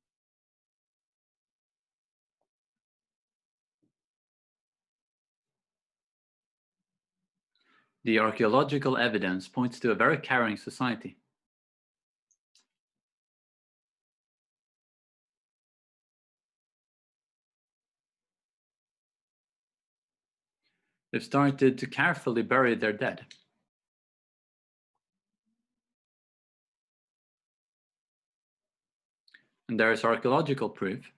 the archaeological evidence points to a very caring society. They've started to carefully bury their dead. And there is archaeological proof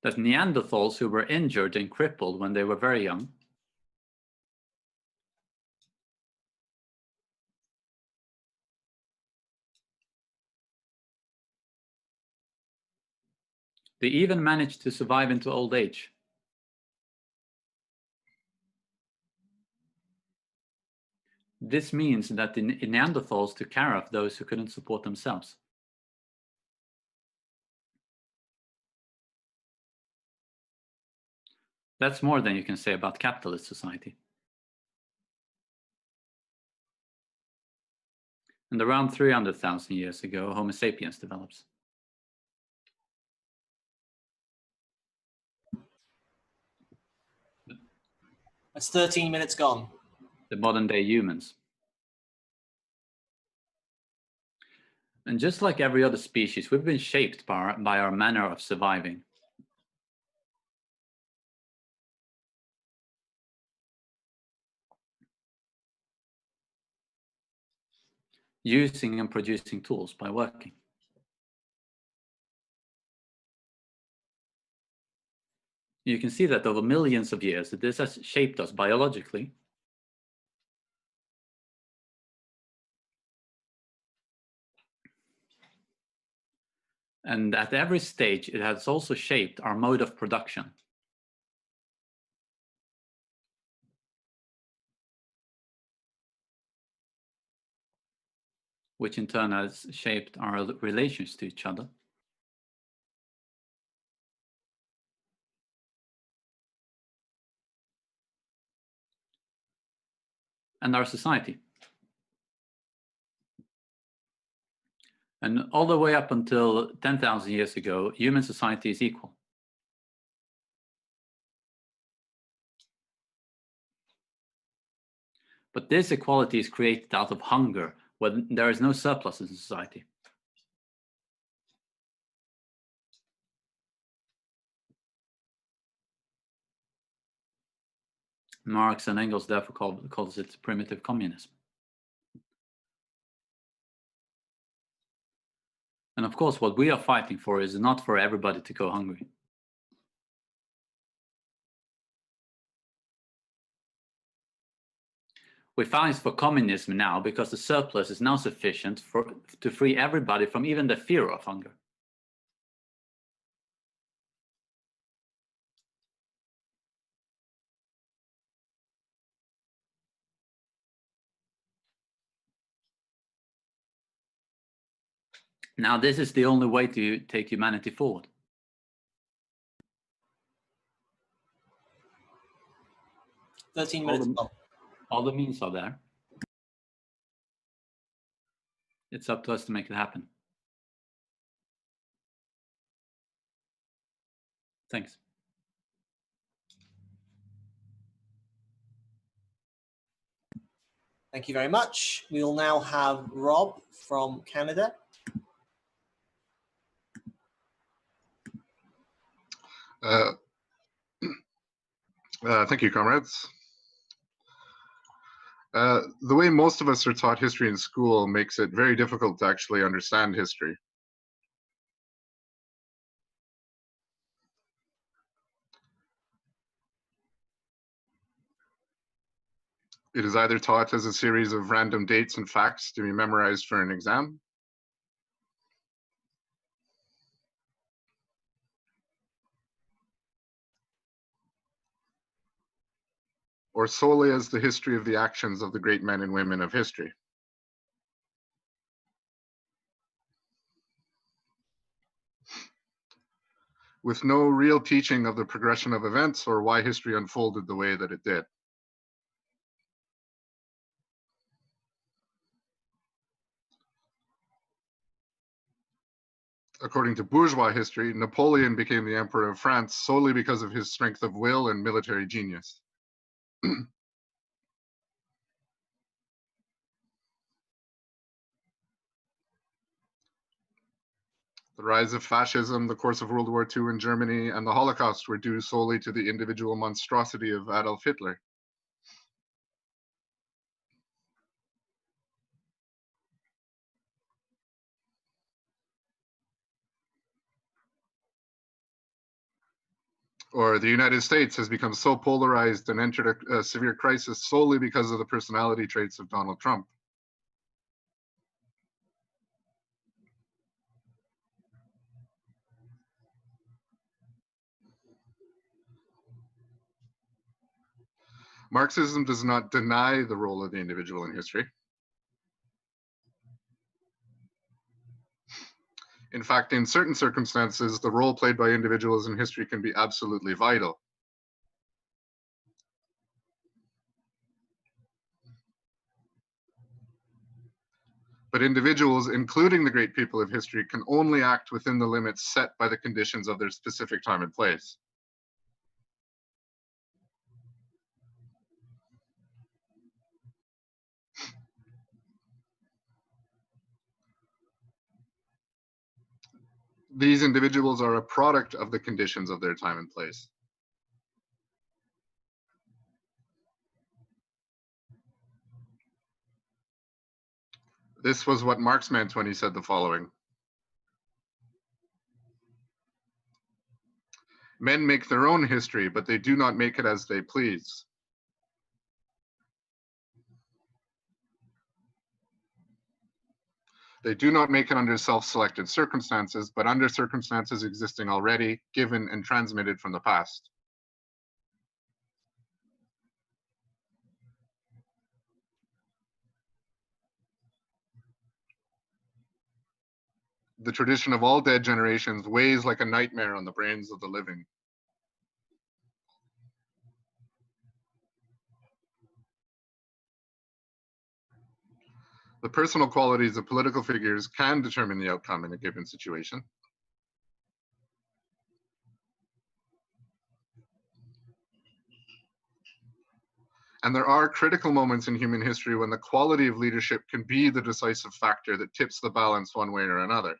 that Neanderthals who were injured and crippled when they were very young they even managed to survive into old age. This means that the Neanderthals took care of those who couldn't support themselves. That's more than you can say about capitalist society. And around 300,000 years ago, Homo sapiens develops. That's 13 minutes gone. The modern day humans. And just like every other species, we've been shaped by our manner of surviving. Using and producing tools by working. You can see that over millions of years, this has shaped us biologically. And at every stage, it has also shaped our mode of production. Which in turn has shaped our relations to each other. And our society. And all the way up until 10,000 years ago, human society is equal. But this equality is created out of hunger, when there is no surplus in society. Marx and Engels therefore calls it primitive communism. And And of course, what we are fighting for is not for everybody to go hungry. We fight for communism now because the surplus is now sufficient to free everybody from even the fear of hunger. Now, this is the only way to take humanity forward. All the means are there. It's up to us to make it happen. Thanks. Thank you very much. We will now have Rob from Canada. Thank you, comrades. The way most of us are taught history in school makes it very difficult to actually understand history. It is either taught as a series of random dates and facts to be memorized for an exam, or solely as the history of the actions of the great men and women of history. With no real teaching of the progression of events or why history unfolded the way that it did. According to bourgeois history, Napoleon became the Emperor of France solely because of his strength of will and military genius. The rise of fascism, the course of World War II in Germany, and the Holocaust were due solely to the individual monstrosity of Adolf Hitler. Or the United States has become so polarized and entered a severe crisis solely because of the personality traits of Donald Trump. Marxism does not deny the role of the individual in history. In fact, in certain circumstances, the role played by individuals in history can be absolutely vital. But individuals, including the great people of history, can only act within the limits set by the conditions of their specific time and place. These individuals are a product of the conditions of their time and place. This was what Marx meant when he said the following. Men make their own history, but they do not make it as they please. They do not make it under self-selected circumstances, but under circumstances existing already, given and transmitted from the past. The tradition of all dead generations weighs like a nightmare on the brains of the living. The personal qualities of political figures can determine the outcome in a given situation. And there are critical moments in human history when the quality of leadership can be the decisive factor that tips the balance one way or another.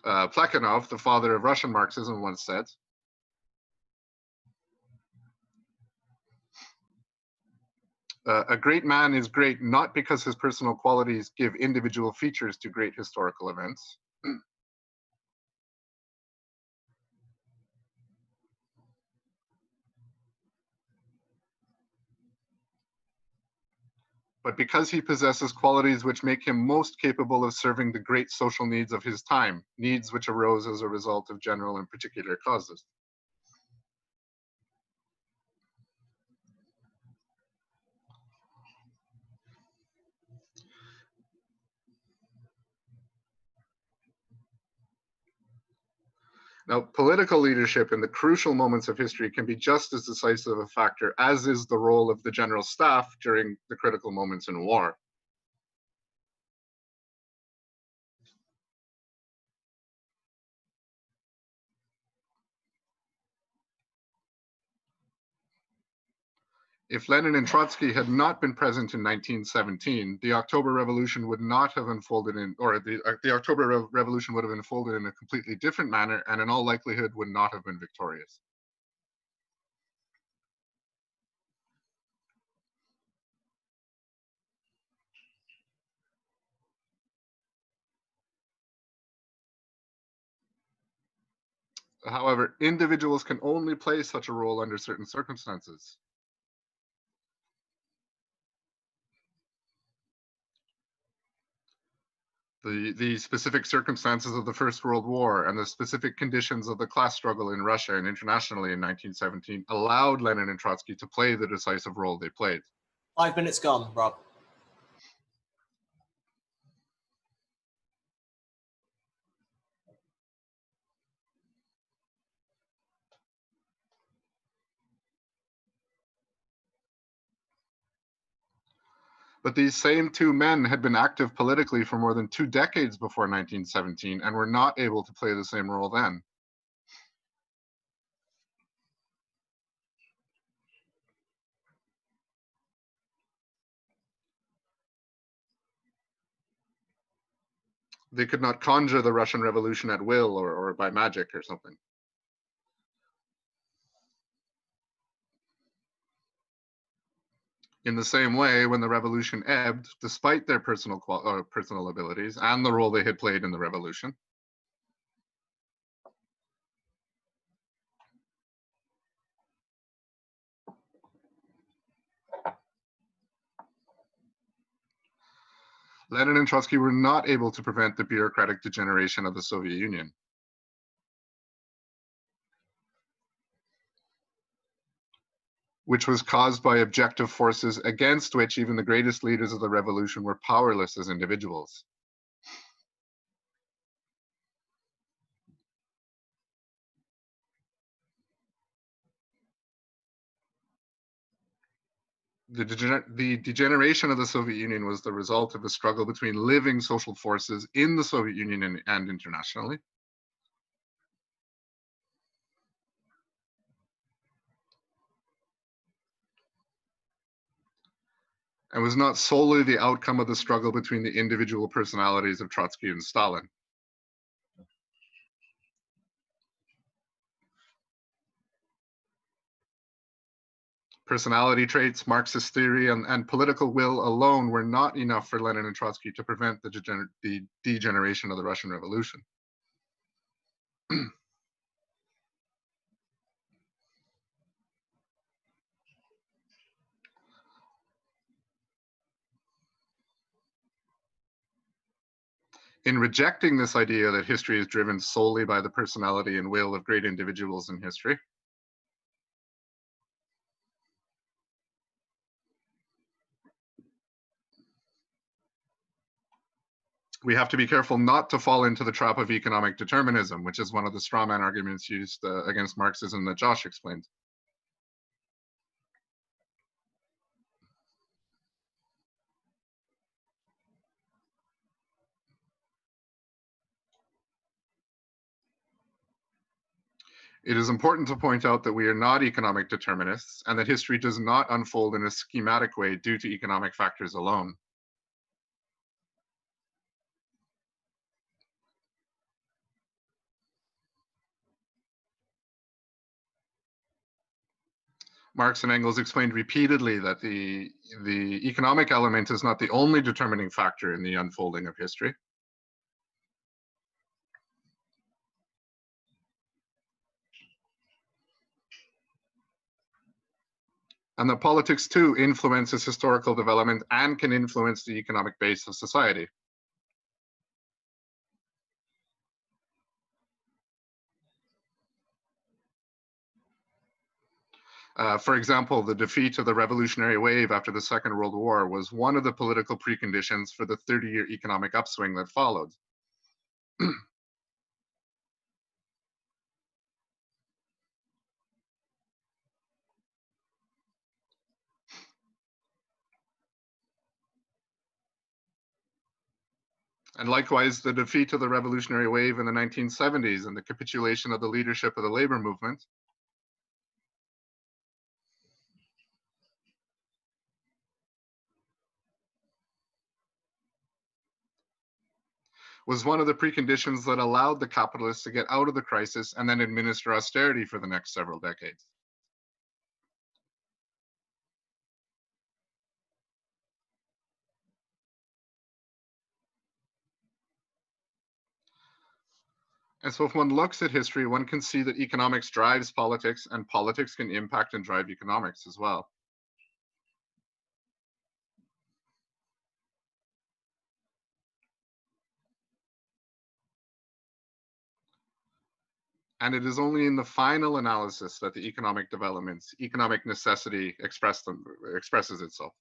Plekhanov, the father of Russian Marxism, once said, a great man is great not because his personal qualities give individual features to great historical events, but because he possesses qualities which make him most capable of serving the great social needs of his time, needs which arose as a result of general and particular causes. Now, political leadership in the crucial moments of history can be just as decisive a factor as is the role of the general staff during the critical moments in war. If Lenin and Trotsky had not been present in 1917, the October Revolution would not have unfolded in, or the October Revolution would have unfolded in a completely different manner, and in all likelihood would not have been victorious. However, individuals can only play such a role under certain circumstances. The specific circumstances of the First World War and the specific conditions of the class struggle in Russia and internationally in 1917 allowed Lenin and Trotsky to play the decisive role they played. 5 minutes gone, Rob. But these same two men had been active politically for more than 2 decades before 1917 and were not able to play the same role then. They could not conjure the Russian Revolution at will or by magic or something. In the same way, when the revolution ebbed, despite their personal abilities and the role they had played in the revolution, Lenin and Trotsky were not able to prevent the bureaucratic degeneration of the Soviet Union. Which was caused by objective forces against which even the greatest leaders of the revolution were powerless as individuals. The degeneration of the Soviet Union was the result of a struggle between living social forces in the Soviet Union and internationally, and was not solely the outcome of the struggle between the individual personalities of Trotsky and Stalin. Personality traits, Marxist theory, and political will alone were not enough for Lenin and Trotsky to prevent the degeneration of the Russian Revolution. In rejecting this idea that history is driven solely by the personality and will of great individuals in history, we have to be careful not to fall into the trap of economic determinism, which is one of the straw man arguments used against Marxism that Josh explained. It is important to point out that we are not economic determinists and that history does not unfold in a schematic way due to economic factors alone. Marx and Engels explained repeatedly that the economic element is not the only determining factor in the unfolding of history. And that politics too influences historical development and can influence the economic base of society. For example, the defeat of the revolutionary wave after the Second World War was one of the political preconditions for the 30-year economic upswing that followed. And likewise, the defeat of the revolutionary wave in the 1970s and the capitulation of the leadership of the labor movement was one of the preconditions that allowed the capitalists to get out of the crisis and then administer austerity for the next several decades. And so if one looks at history, one can see that economics drives politics and politics can impact and drive economics as well. And it is only in the final analysis that the economic developments, economic necessity expresses itself.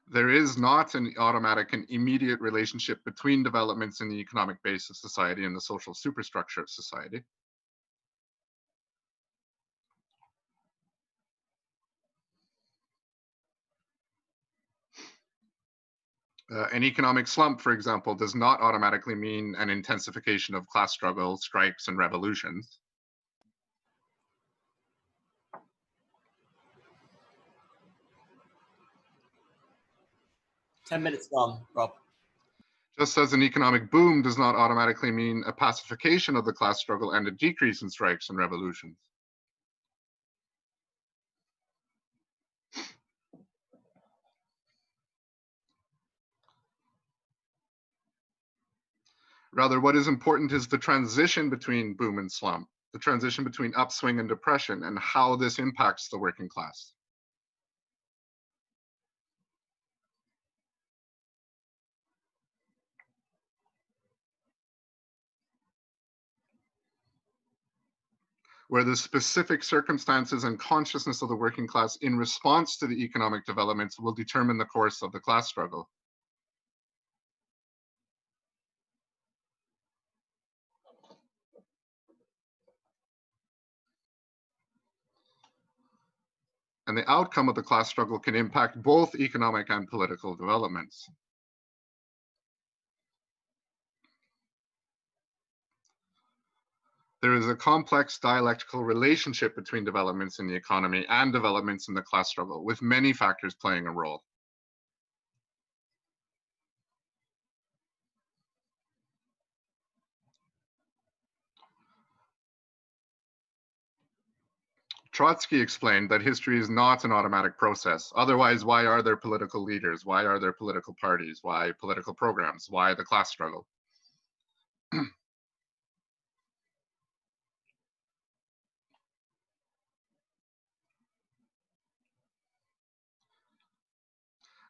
There is not an automatic and immediate relationship between developments in the economic base of society and the social superstructure of society. An economic slump, for example, does not automatically mean an intensification of class struggle, strikes, and revolutions. Ten minutes gone, Rob. Just as an economic boom does not automatically mean a pacification of the class struggle and a decrease in strikes and revolutions. Rather, what is important is the transition between boom and slump, the transition between upswing and depression, and how this impacts the working class. Where the specific circumstances and consciousness of the working class in response to the economic developments will determine the course of the class struggle. And the outcome of the class struggle can impact both economic and political developments. There is a complex dialectical relationship between developments in the economy and developments in the class struggle, with many factors playing a role. Trotsky explained that history is not an automatic process. Otherwise, why are there political leaders? Why are there political parties? Why political programs? Why the class struggle?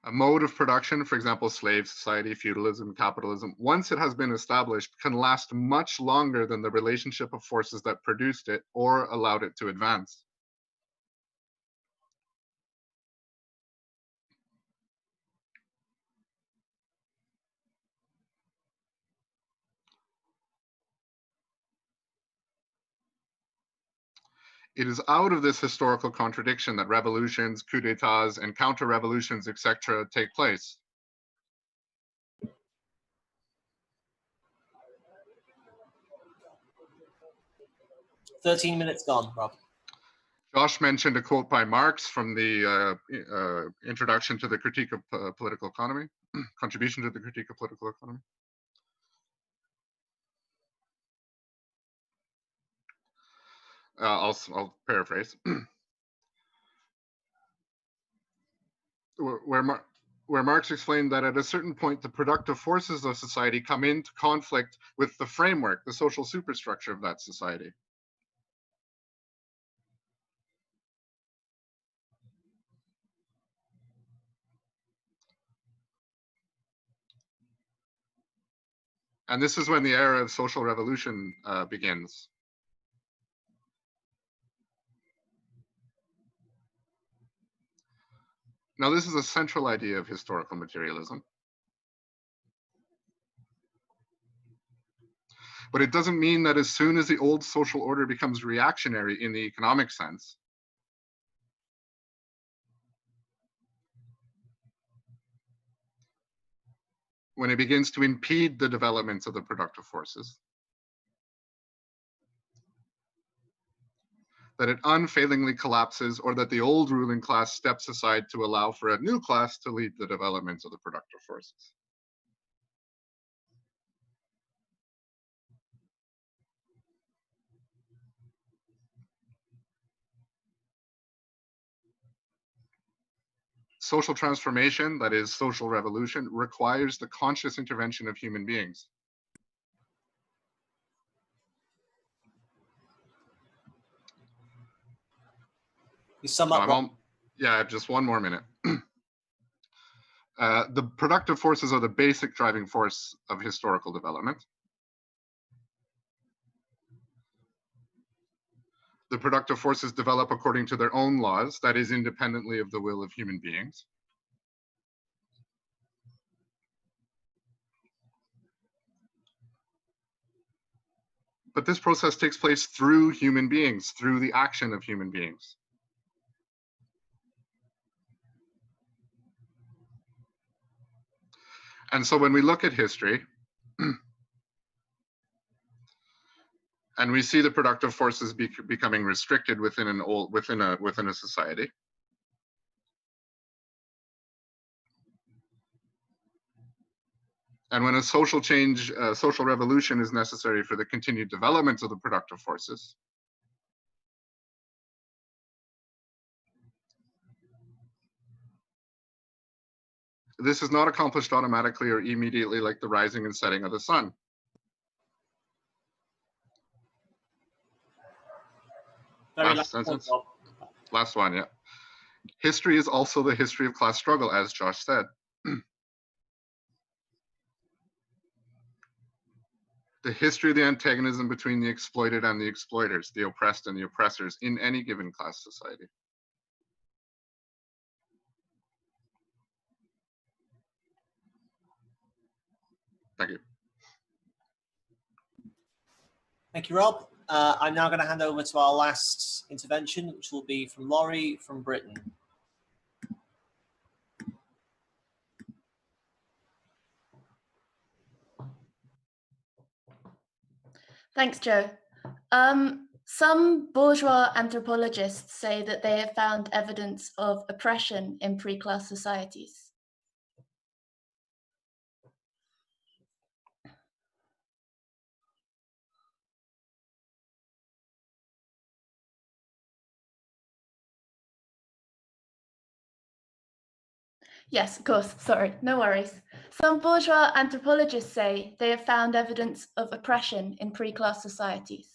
A mode of production, for example, slave society, feudalism, capitalism, once it has been established, can last much longer than the relationship of forces that produced it or allowed it to advance. It is out of this historical contradiction that revolutions, coups d'etats, and counter-revolutions, etc., take place. $13 gone, Rob. Josh mentioned a quote by Marx from the introduction to the Critique of Political Economy. contribution to the critique of political economy. I'll paraphrase. where Marx explained that at a certain point, the productive forces of society come into conflict with the framework, the social superstructure of that society. And this is when the era of social revolution begins. Now, this is a central idea of historical materialism. But it doesn't mean that as soon as the old social order becomes reactionary in the economic sense, when it begins to impede the developments of the productive forces, that it unfailingly collapses, or that the old ruling class steps aside to allow for a new class to lead the developments of the productive forces. Social transformation, that is social revolution, requires the conscious intervention of human beings. You sum up yeah, just one more minute. The productive forces are the basic driving force of historical development. The productive forces develop according to their own laws, that is, independently of the will of human beings. But this process takes place through human beings, through the action of human beings. And so when we look at history, and we see the productive forces becoming restricted within a society, and when a social change, social revolution is necessary for the continued development of the productive forces, this is not accomplished automatically or immediately like the rising and setting of the sun. Last sentence. Last one, yeah. History is also the history of class struggle, as Josh said. The history of the antagonism between the exploited and the exploiters, the oppressed and the oppressors in any given class society. Thank you. Thank you, Rob. I'm now going to hand over to our last intervention, which will be from Laurie from Britain. Thanks, Joe. Some bourgeois anthropologists say that they have found evidence of oppression in pre-class societies. Yes, of course, sorry, no worries. Some bourgeois anthropologists say they have found evidence of oppression in pre-class societies.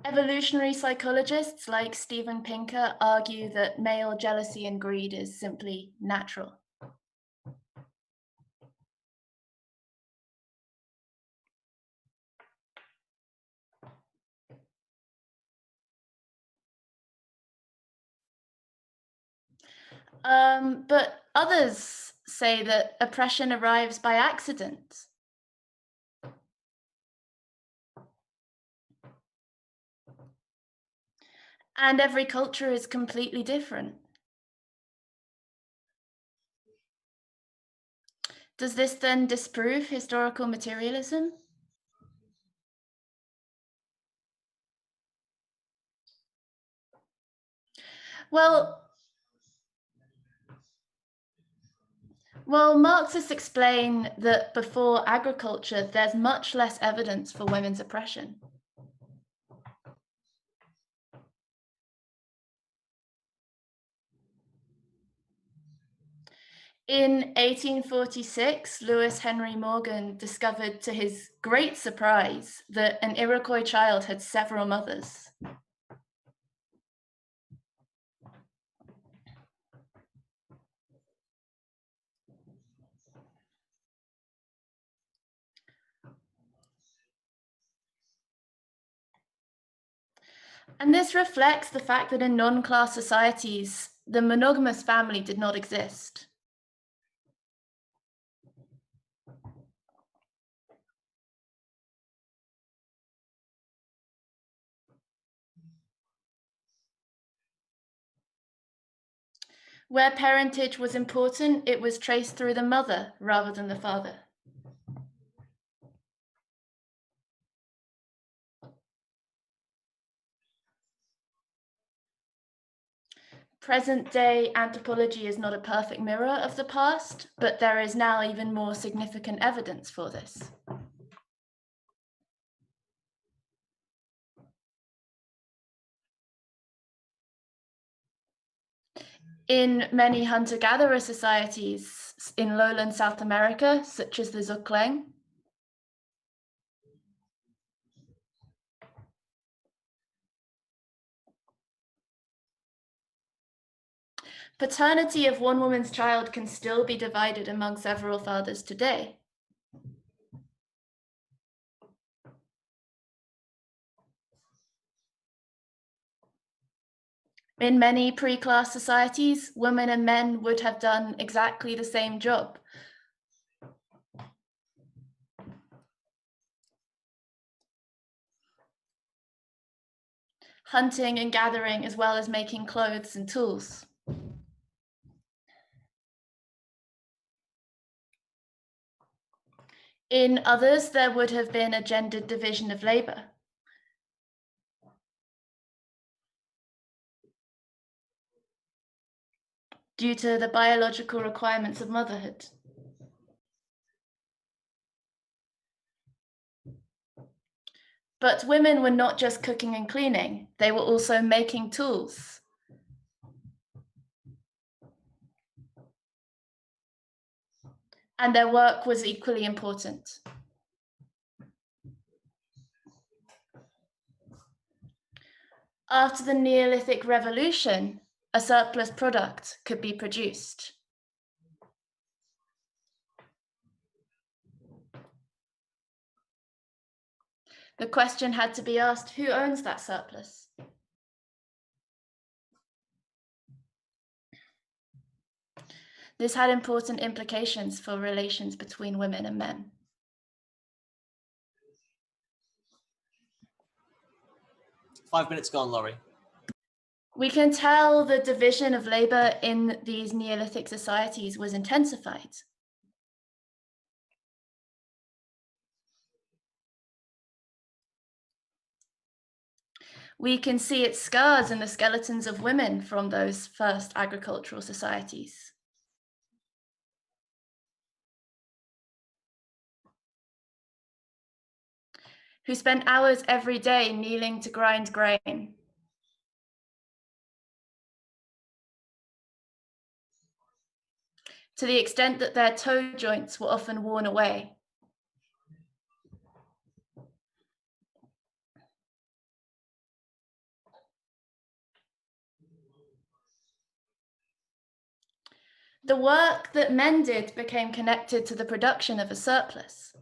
Evolutionary psychologists like Steven Pinker argue that male jealousy and greed is simply natural. But others say that oppression arrives by accident. And every culture is completely different. Does this then disprove historical materialism? Well, Marxists explain that before agriculture, there's much less evidence for women's oppression. In 1846, Lewis Henry Morgan discovered to his great surprise that an Iroquois child had several mothers. And this reflects the fact that in non-class societies, the monogamous family did not exist. Where parentage was important, it was traced through the mother rather than the father. Present-day anthropology is not a perfect mirror of the past, but there is now even more significant evidence for this. In many hunter-gatherer societies in lowland South America, such as the Zucleng, paternity of one woman's child can still be divided among several fathers today. In many pre-class societies, women and men would have done exactly the same job. Hunting and gathering, as well as making clothes and tools. In others, there would have been a gendered division of labor. Due to the biological requirements of motherhood. But women were not just cooking and cleaning, they were also making tools. And their work was equally important. After the Neolithic Revolution, a surplus product could be produced. The question had to be asked, who owns that surplus? This had important implications for relations between women and men. Five minutes gone, Laurie. We can tell the division of labor in these Neolithic societies was intensified. We can see its scars in the skeletons of women from those first agricultural societies. Who spent hours every day kneeling to grind grain. To the extent that their toe joints were often worn away. The work that men did became connected to the production of a surplus.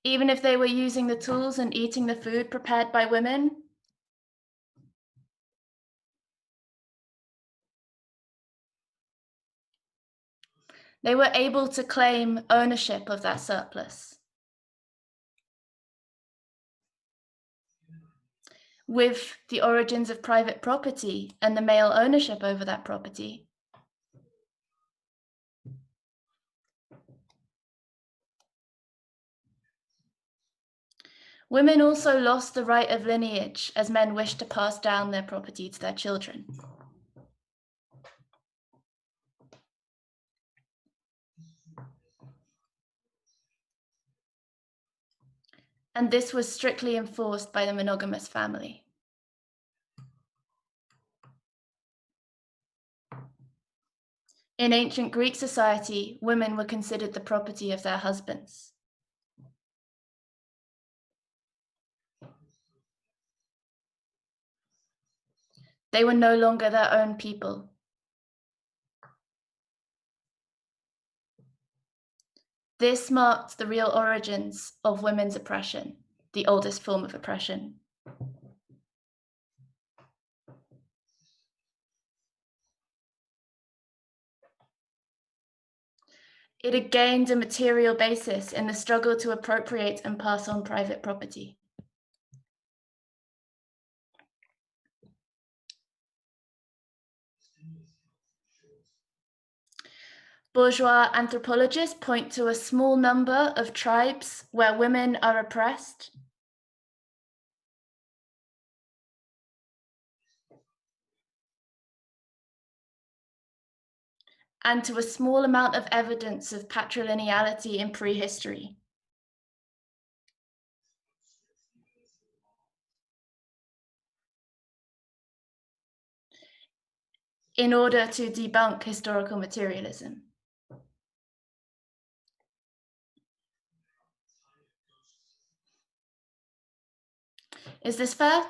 Even if they were using the tools and eating the food prepared by women, they were able to claim ownership of that surplus. with the origins of private property and the male ownership over that property, women also lost the right of lineage as men wished to pass down their property to their children. And this was strictly enforced by the monogamous family. In ancient Greek society, women were considered the property of their husbands. They were no longer their own people. This marked the real origins of women's oppression, the oldest form of oppression. It had gained a material basis in the struggle to appropriate and pass on private property. Bourgeois anthropologists point to a small number of tribes where women are oppressed, and to a small amount of evidence of patrilineality in prehistory. In order to debunk historical materialism. Is this fair?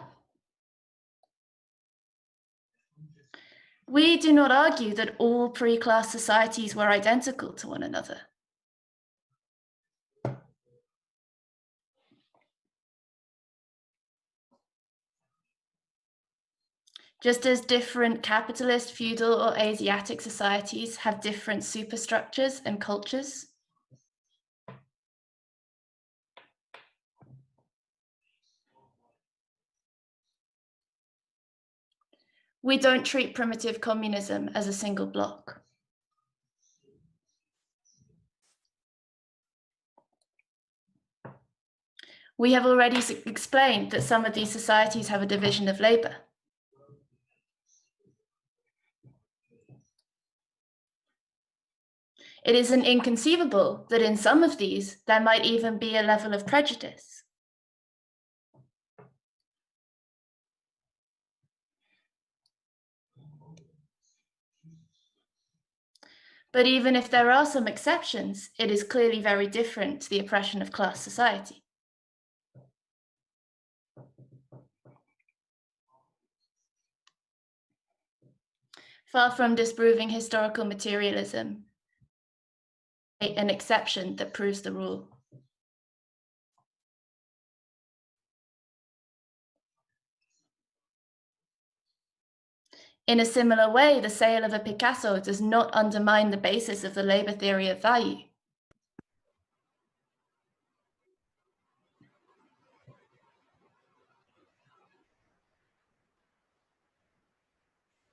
We do not argue that all pre-class societies were identical to one another. Just as different capitalist, feudal, or Asiatic societies have different superstructures and cultures, we don't treat primitive communism as a single block. We have already explained that some of these societies have a division of labor. It isn't inconceivable that in some of these, there might even be a level of prejudice. But even if there are some exceptions, it is clearly very different to the oppression of class society. Far from disproving historical materialism, an exception that proves the rule. In a similar way, the sale of a Picasso does not undermine the basis of the labor theory of value.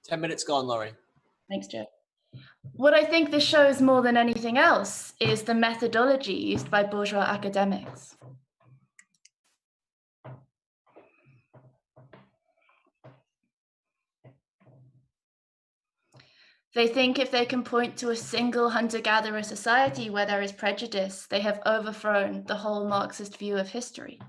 Ten minutes gone, Laurie. Thanks, Joe. What I think this shows more than anything else is the methodology used by bourgeois academics. They think if they can point to a single hunter-gatherer society where there is prejudice, they have overthrown the whole Marxist view of history.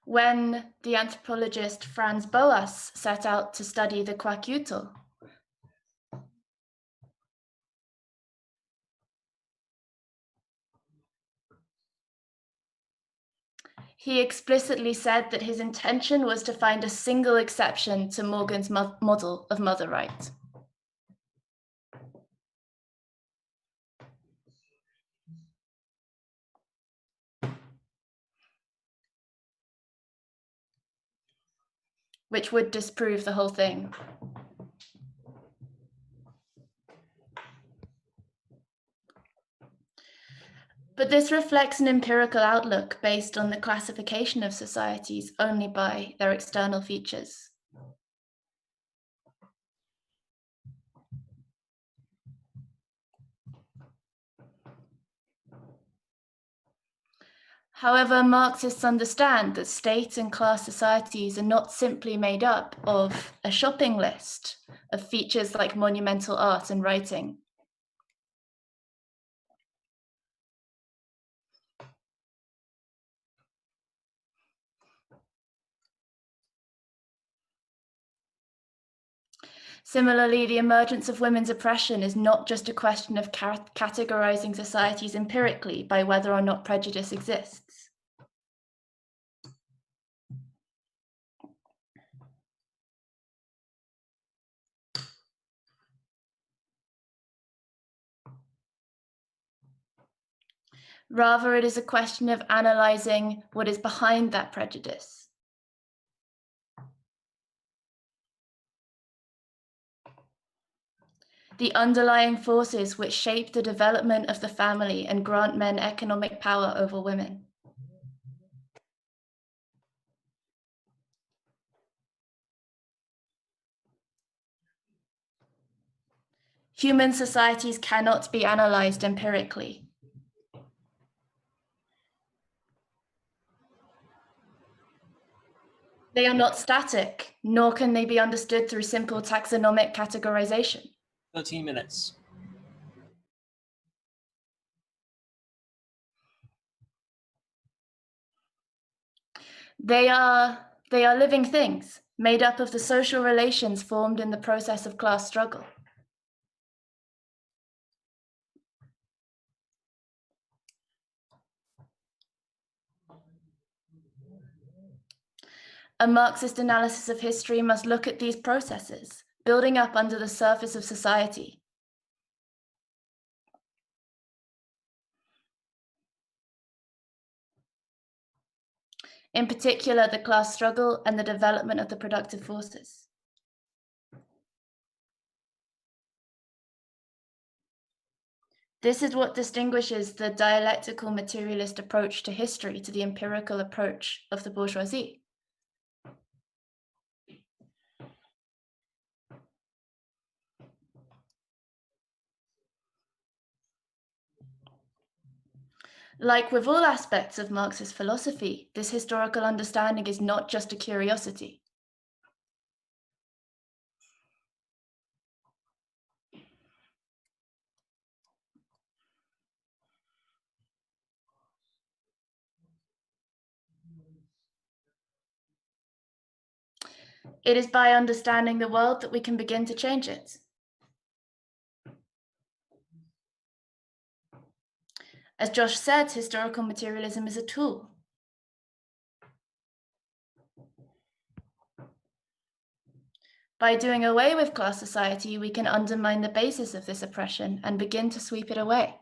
When the anthropologist Franz Boas set out to study the Kwakiutl, he explicitly said that his intention was to find a single exception to Morgan's model of mother right. which would disprove the whole thing. But this reflects an empirical outlook based on the classification of societies only by their external features. However, Marxists understand that state and class societies are not simply made up of a shopping list of features like monumental art and writing. Similarly, the emergence of women's oppression is not just a question of categorizing societies empirically by whether or not prejudice exists. Rather, it is a question of analyzing what is behind that prejudice. The underlying forces which shape the development of the family and grant men economic power over women. Human societies cannot be analyzed empirically. They are not static, nor can they be understood through simple taxonomic categorization. 13 minutes. They are living things, made up of the social relations formed in the process of class struggle. A Marxist analysis of history must look at these processes, building up under the surface of society. In particular, the class struggle and the development of the productive forces. This is what distinguishes the dialectical materialist approach to history to the empirical approach of the bourgeoisie. Like with all aspects of Marxist philosophy, this historical understanding is not just a curiosity. It is by understanding the world that we can begin to change it. As Josh said, historical materialism is a tool. By doing away with class society, we can undermine the basis of this oppression and begin to sweep it away.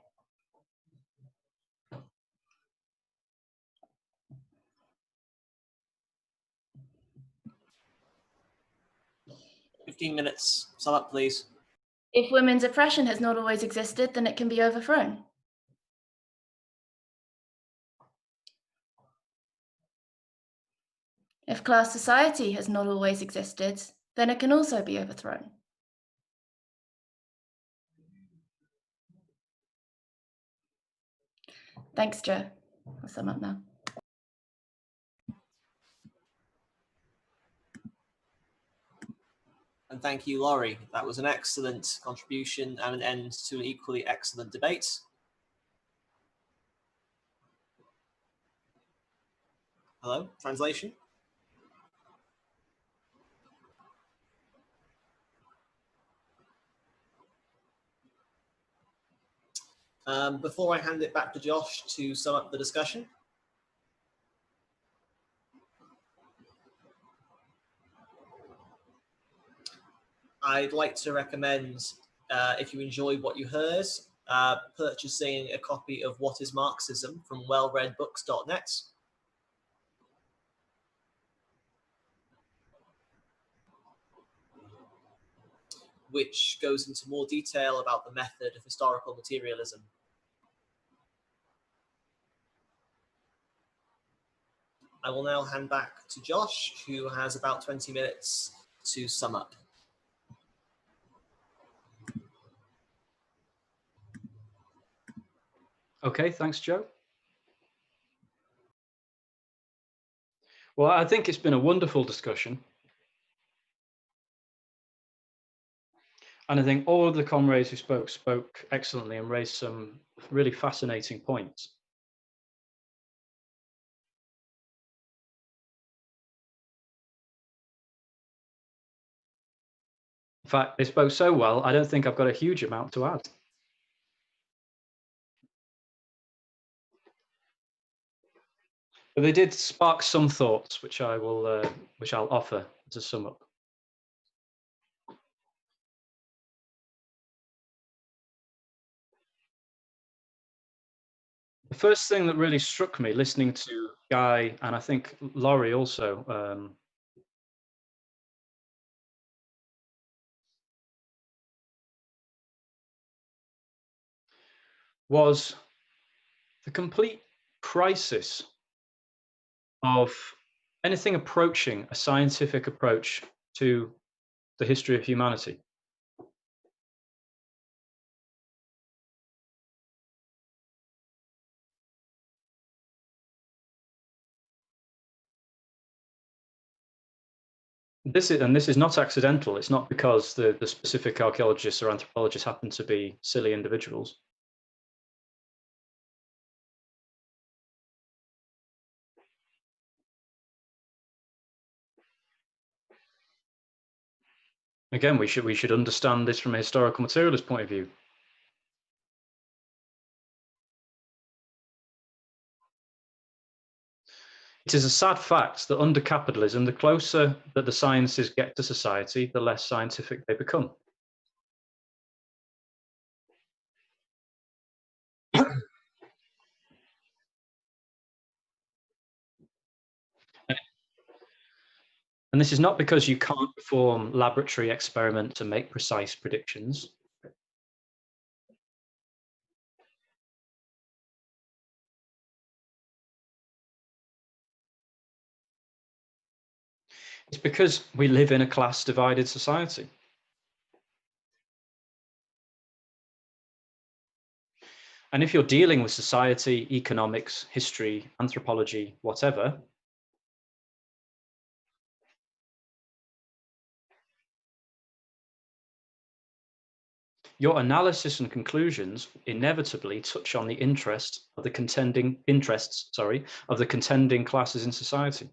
Fifteen minutes. Sum up, please. If women's oppression has not always existed, then it can be overthrown. If class society has not always existed, then it can also be overthrown. Thanks, Joe. I'll sum up now. And thank you, Laurie. That was an excellent contribution and an end to an equally excellent debate. Hello, translation? Before I hand it back to Josh to sum up the discussion, I'd like to recommend, if you enjoyed what you heard, purchasing a copy of What is Marxism from wellreadbooks.net. which goes into more detail about the method of historical materialism. I will now hand back to Josh, who has about 20 minutes to sum up. Okay, thanks, Joe. Well, I think it's been a wonderful discussion. And I think all of the comrades who spoke excellently and raised some really fascinating points. In fact, they spoke so well, I don't think I've got a huge amount to add. But they did spark some thoughts, which I'll offer to sum up. The first thing that really struck me listening to Guy, and I think Laurie also, was the complete crisis of anything approaching a scientific approach to the history of humanity. This is not accidental. It's not because the specific archaeologists or anthropologists happen to be silly individuals. Again, we should understand this from a historical materialist point of view. It is a sad fact that under capitalism, the closer that the sciences get to society, the less scientific they become. And this is not because you can't perform laboratory experiments to make precise predictions. It's because we live in a class-divided society. And if you're dealing with society, economics, history, anthropology, whatever, your analysis and conclusions inevitably touch on the interests of the contending classes in society.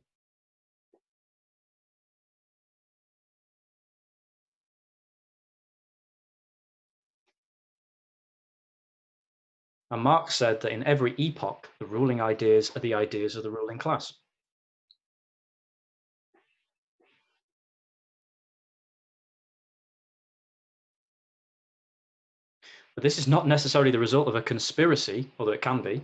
And Marx said that in every epoch, the ruling ideas are the ideas of the ruling class. But this is not necessarily the result of a conspiracy, although it can be.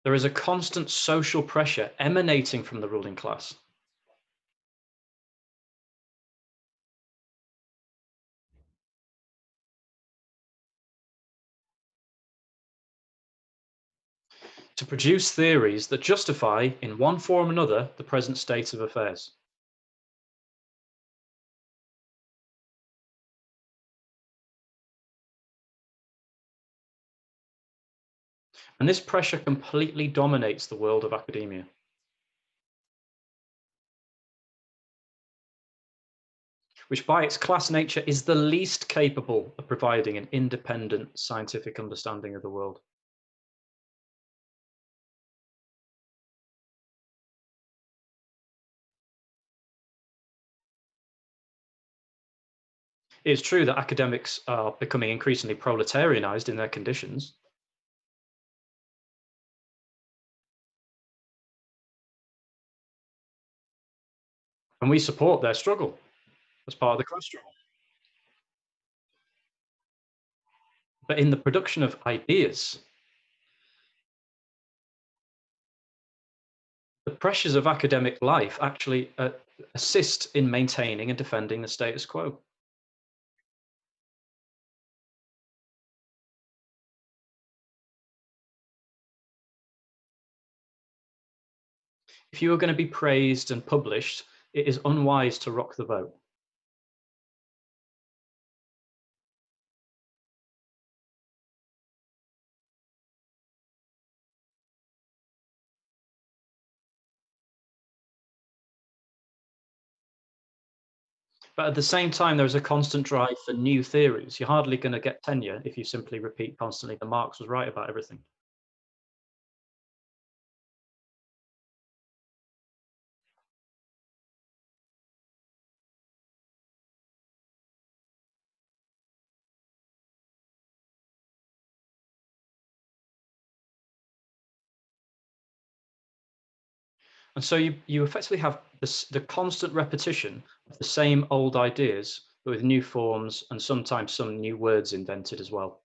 There is a constant social pressure emanating from the ruling class. To produce theories that justify, in one form or another, the present state of affairs. And this pressure completely dominates the world of academia. Which by its class nature is the least capable of providing an independent scientific understanding of the world. It is true that academics are becoming increasingly proletarianized in their conditions. And we support their struggle as part of the class struggle. But in the production of ideas, the pressures of academic life actually assist in maintaining and defending the status quo. If you are going to be praised and published, it is unwise to rock the boat. But at the same time, there is a constant drive for new theories. You're hardly going to get tenure if you simply repeat constantly that Marx was right about everything. And so you effectively have the constant repetition of the same old ideas, but with new forms and sometimes some new words invented as well.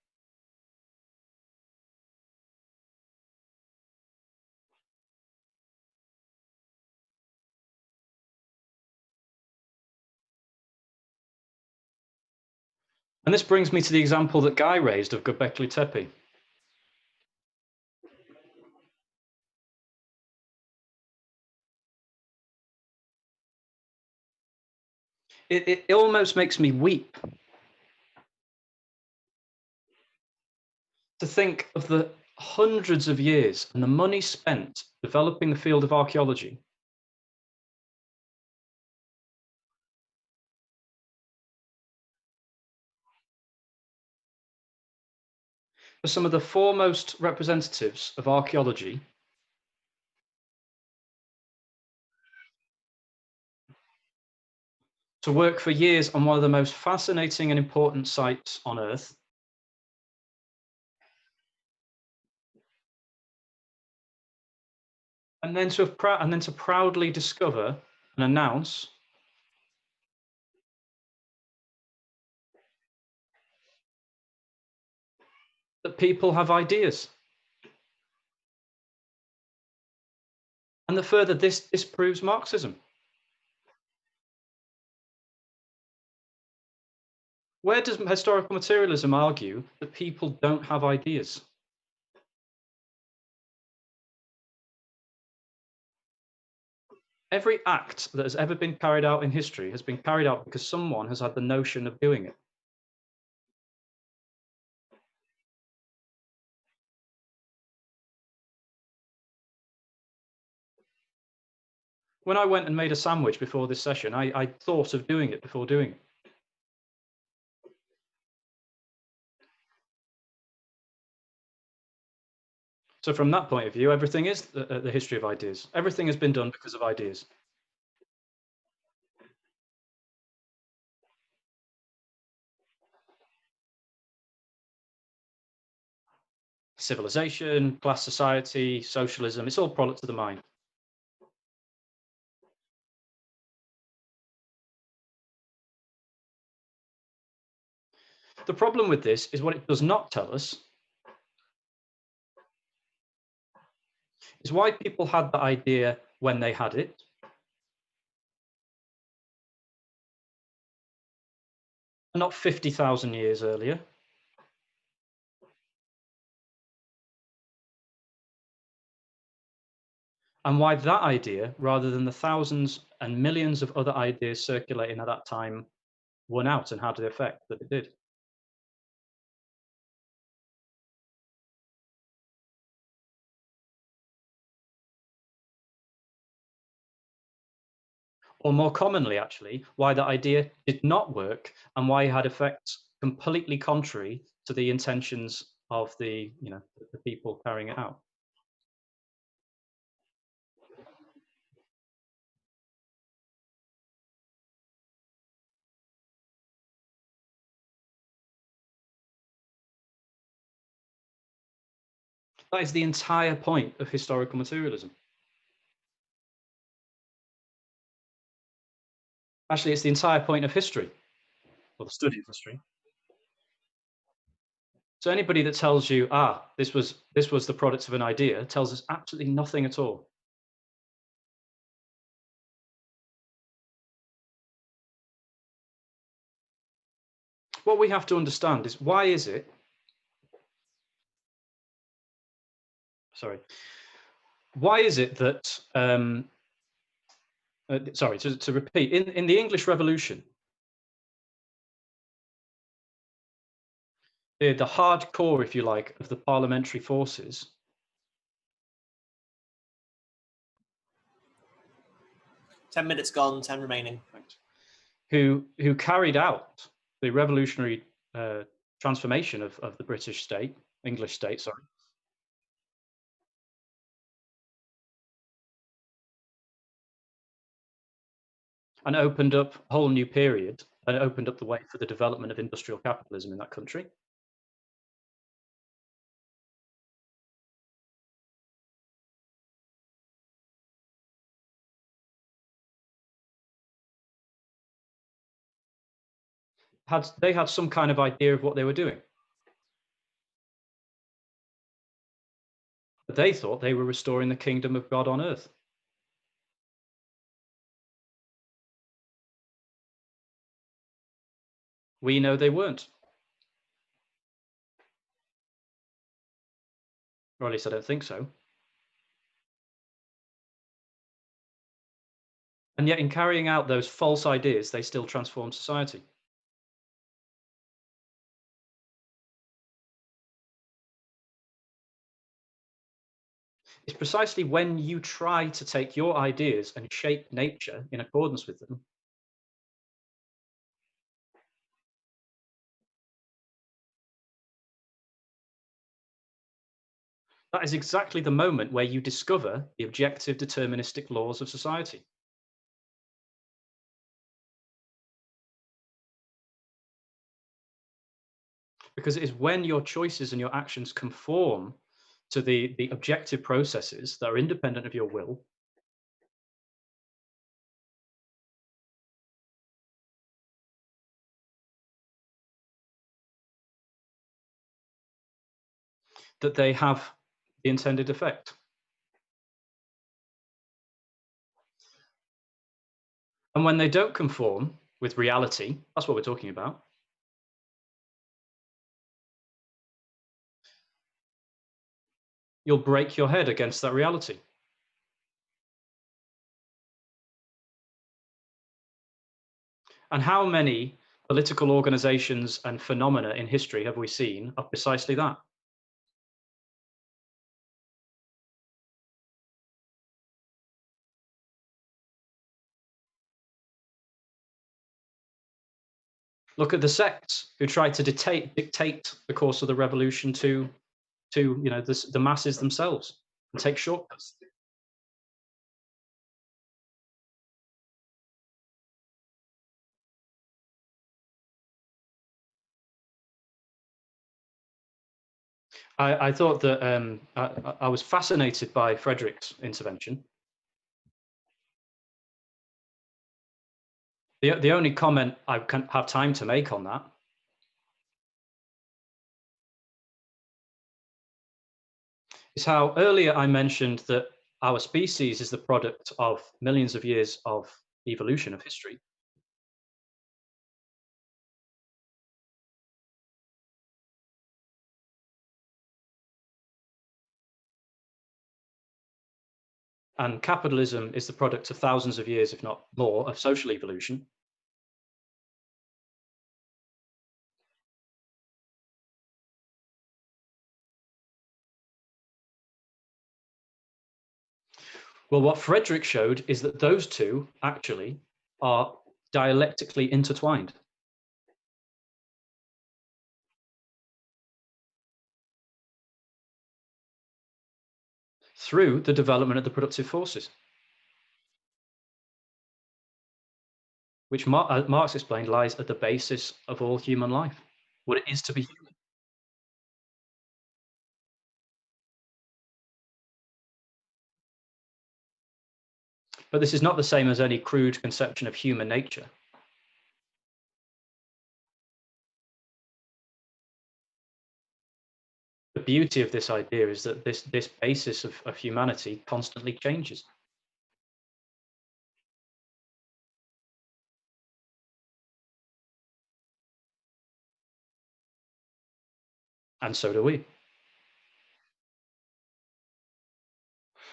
And this brings me to the example that Guy raised of Göbekli Tepe. It almost makes me weep to think of the hundreds of years and the money spent developing the field of archaeology for some of the foremost representatives of archaeology to work for years on one of the most fascinating and important sites on Earth, and then to proudly discover and announce that people have ideas, and that further this disproves Marxism. Where does historical materialism argue that people don't have ideas? Every act that has ever been carried out in history has been carried out because someone has had the notion of doing it. When I went and made a sandwich before this session, I thought of doing it before doing it. So from that point of view, everything is the history of ideas. Everything has been done because of ideas. Civilization, class society, socialism, it's all products of the mind. The problem with this is what it does not tell us is why people had the idea when they had it, and not 50,000 years earlier. And why that idea, rather than the thousands and millions of other ideas circulating at that time, won out and had the effect that it did. Or more commonly, actually, why the idea did not work and why it had effects completely contrary to the intentions of the people carrying it out. That is the entire point of historical materialism. Actually, it's the entire point of history, or the study of history. So anybody that tells you, this was the product of an idea, tells us absolutely nothing at all. what we have to understand is why is it, that, sorry, to repeat, in the English Revolution, the hardcore, if you like, of the parliamentary forces 10 minutes gone, 10 remaining. who carried out the revolutionary transformation of the British state, English state, sorry. And opened up a whole new period and opened up the way for the development of industrial capitalism in that country. They had some kind of idea of what they were doing. But they thought they were restoring the kingdom of God on earth. We know they weren't. Or at least I don't think so. And yet in carrying out those false ideas, they still transform society. It's precisely when you try to take your ideas and shape nature in accordance with them that is exactly the moment where you discover the objective deterministic laws of society. Because it is when your choices and your actions conform to the objective processes that are independent of your will that they have the intended effect. And when they don't conform with reality, that's what we're talking about. You'll break your head against that reality. And how many political organizations and phenomena in history have we seen of precisely that? Look at the sects who tried to dictate the course of the revolution to the masses themselves and take shortcuts. I thought that I was fascinated by Frederick's intervention. The only comment I can have time to make on that is how earlier I mentioned that our species is the product of millions of years of evolution of history. And capitalism is the product of thousands of years, if not more, of social evolution. Well, what Frederick showed is that those two actually are dialectically intertwined. Through the development of the productive forces, which Marx explained lies at the basis of all human life, what it is to be human. But this is not the same as any crude conception of human nature. The beauty of this idea is that this basis of humanity constantly changes. And so do we.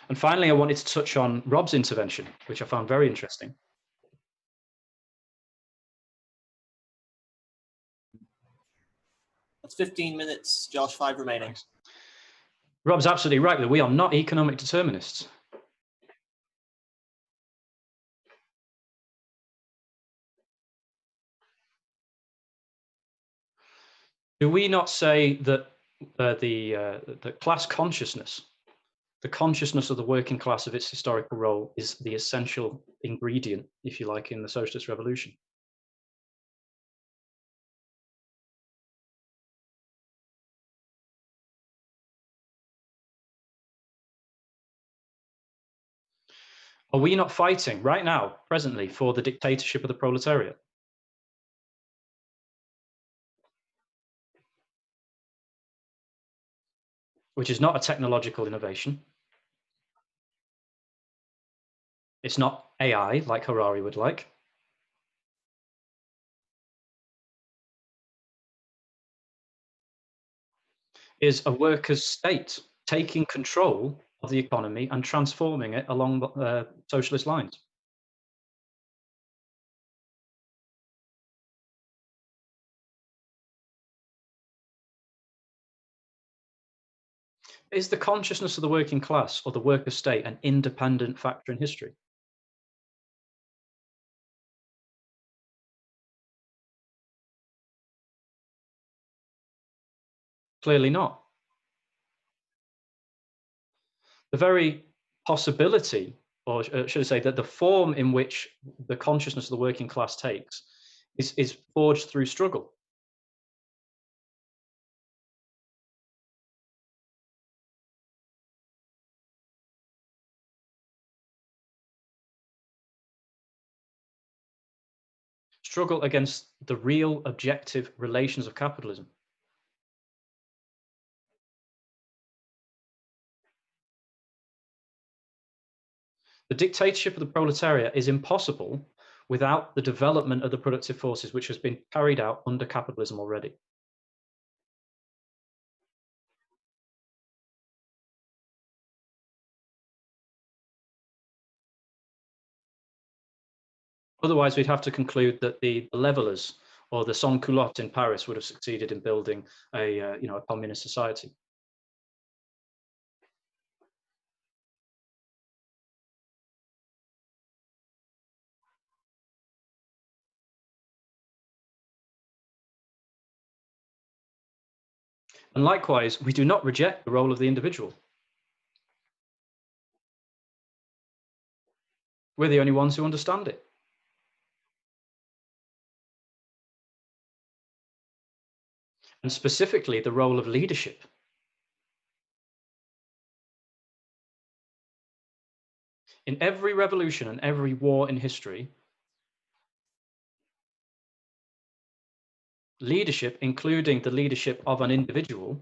And finally, I wanted to touch on Rob's intervention, which I found very interesting. That's 15 minutes, Josh, 5 remaining. Thanks. Rob's absolutely right that we are not economic determinists. Do we not say that the class consciousness, the consciousness of the working class of its historical role, is the essential ingredient, if you like, in the socialist revolution? Are we not fighting right now, presently, for the dictatorship of the proletariat? Which is not a technological innovation. It's not AI, like Harari would like. Is a workers' state taking control of the economy and transforming it along socialist lines. Is the consciousness of the working class or the workers' state an independent factor in history? Clearly not. The very possibility, or should I say that the form in which the consciousness of the working class takes is forged through struggle. Struggle against the real objective relations of capitalism. The dictatorship of the proletariat is impossible without the development of the productive forces, which has been carried out under capitalism already. Otherwise, we'd have to conclude that the levelers or the sans-culottes in Paris would have succeeded in building a communist society. And likewise, we do not reject the role of the individual. We're the only ones who understand it. And specifically, the role of leadership. In every revolution and every war in history, leadership, including the leadership of an individual,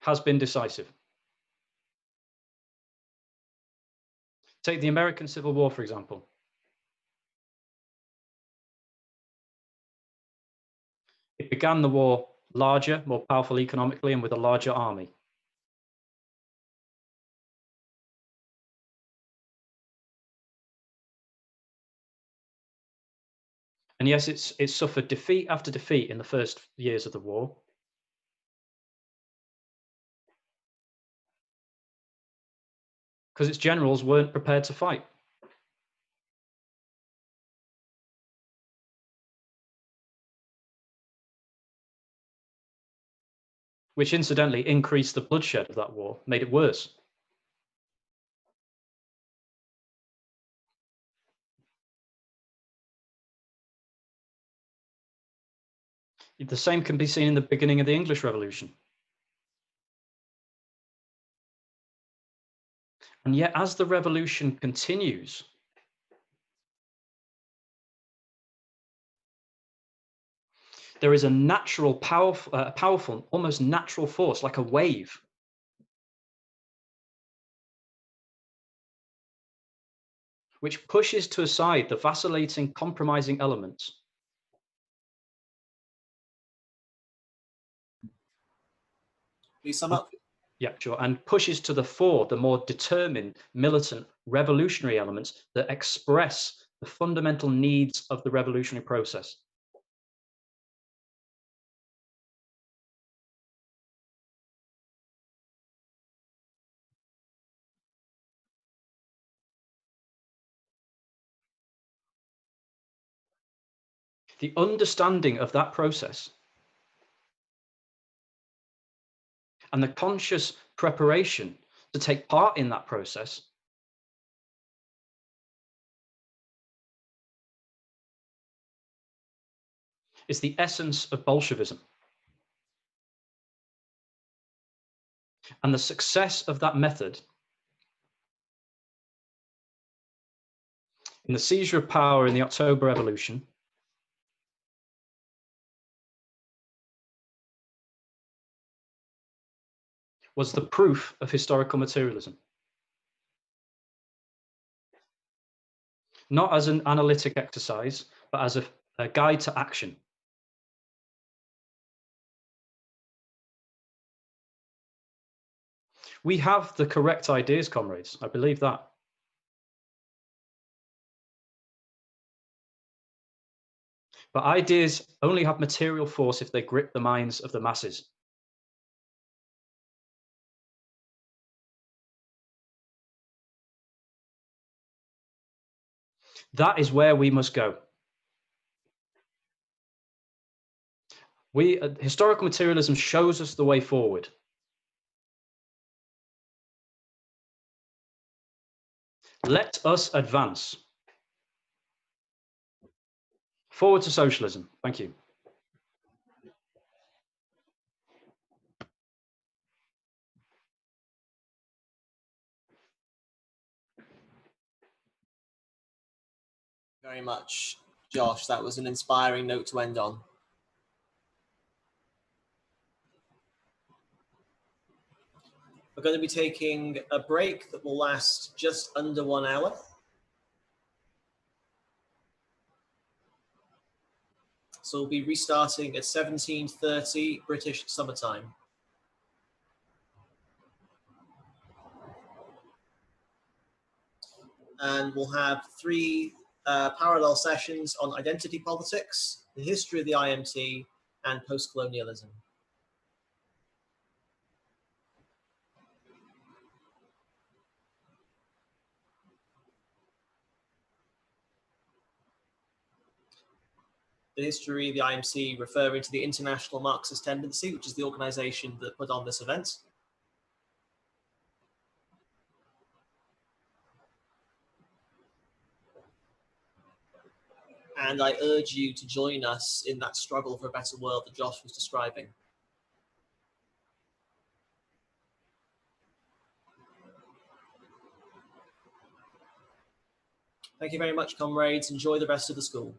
has been decisive. Take the American Civil War, for example. It began the war larger, more powerful economically, and with a larger army. And yes, it suffered defeat after defeat in the first years of the war. Because its generals weren't prepared to fight. Which incidentally increased the bloodshed of that war, made it worse. The same can be seen in the beginning of the English Revolution. And yet, as the revolution continues, there is a natural, powerful, almost natural force, like a wave, which pushes to aside the vacillating, compromising elements Please sum up. Yeah, sure. And pushes to the fore the more determined, militant, revolutionary elements that express the fundamental needs of the revolutionary process. The understanding of that process and the conscious preparation to take part in that process is the essence of Bolshevism. And the success of that method in the seizure of power in the October Revolution was the proof of historical materialism. Not as an analytic exercise, but as a guide to action. We have the correct ideas, comrades. I believe that. But ideas only have material force if they grip the minds of the masses. That is where we must go. Historical materialism shows us the way forward. Let us advance. Forward to socialism. Thank you. Very much, Josh. That was an inspiring note to end on. We're going to be taking a break that will last just under 1 hour. So we'll be restarting at 17:30 British summertime. And we'll have 3 parallel sessions on identity politics, the history of the IMT, and post-colonialism. The history of the IMC referring to the International Marxist Tendency, which is the organization that put on this event. And I urge you to join us in that struggle for a better world that Josh was describing. Thank you very much, comrades. Enjoy the rest of the school.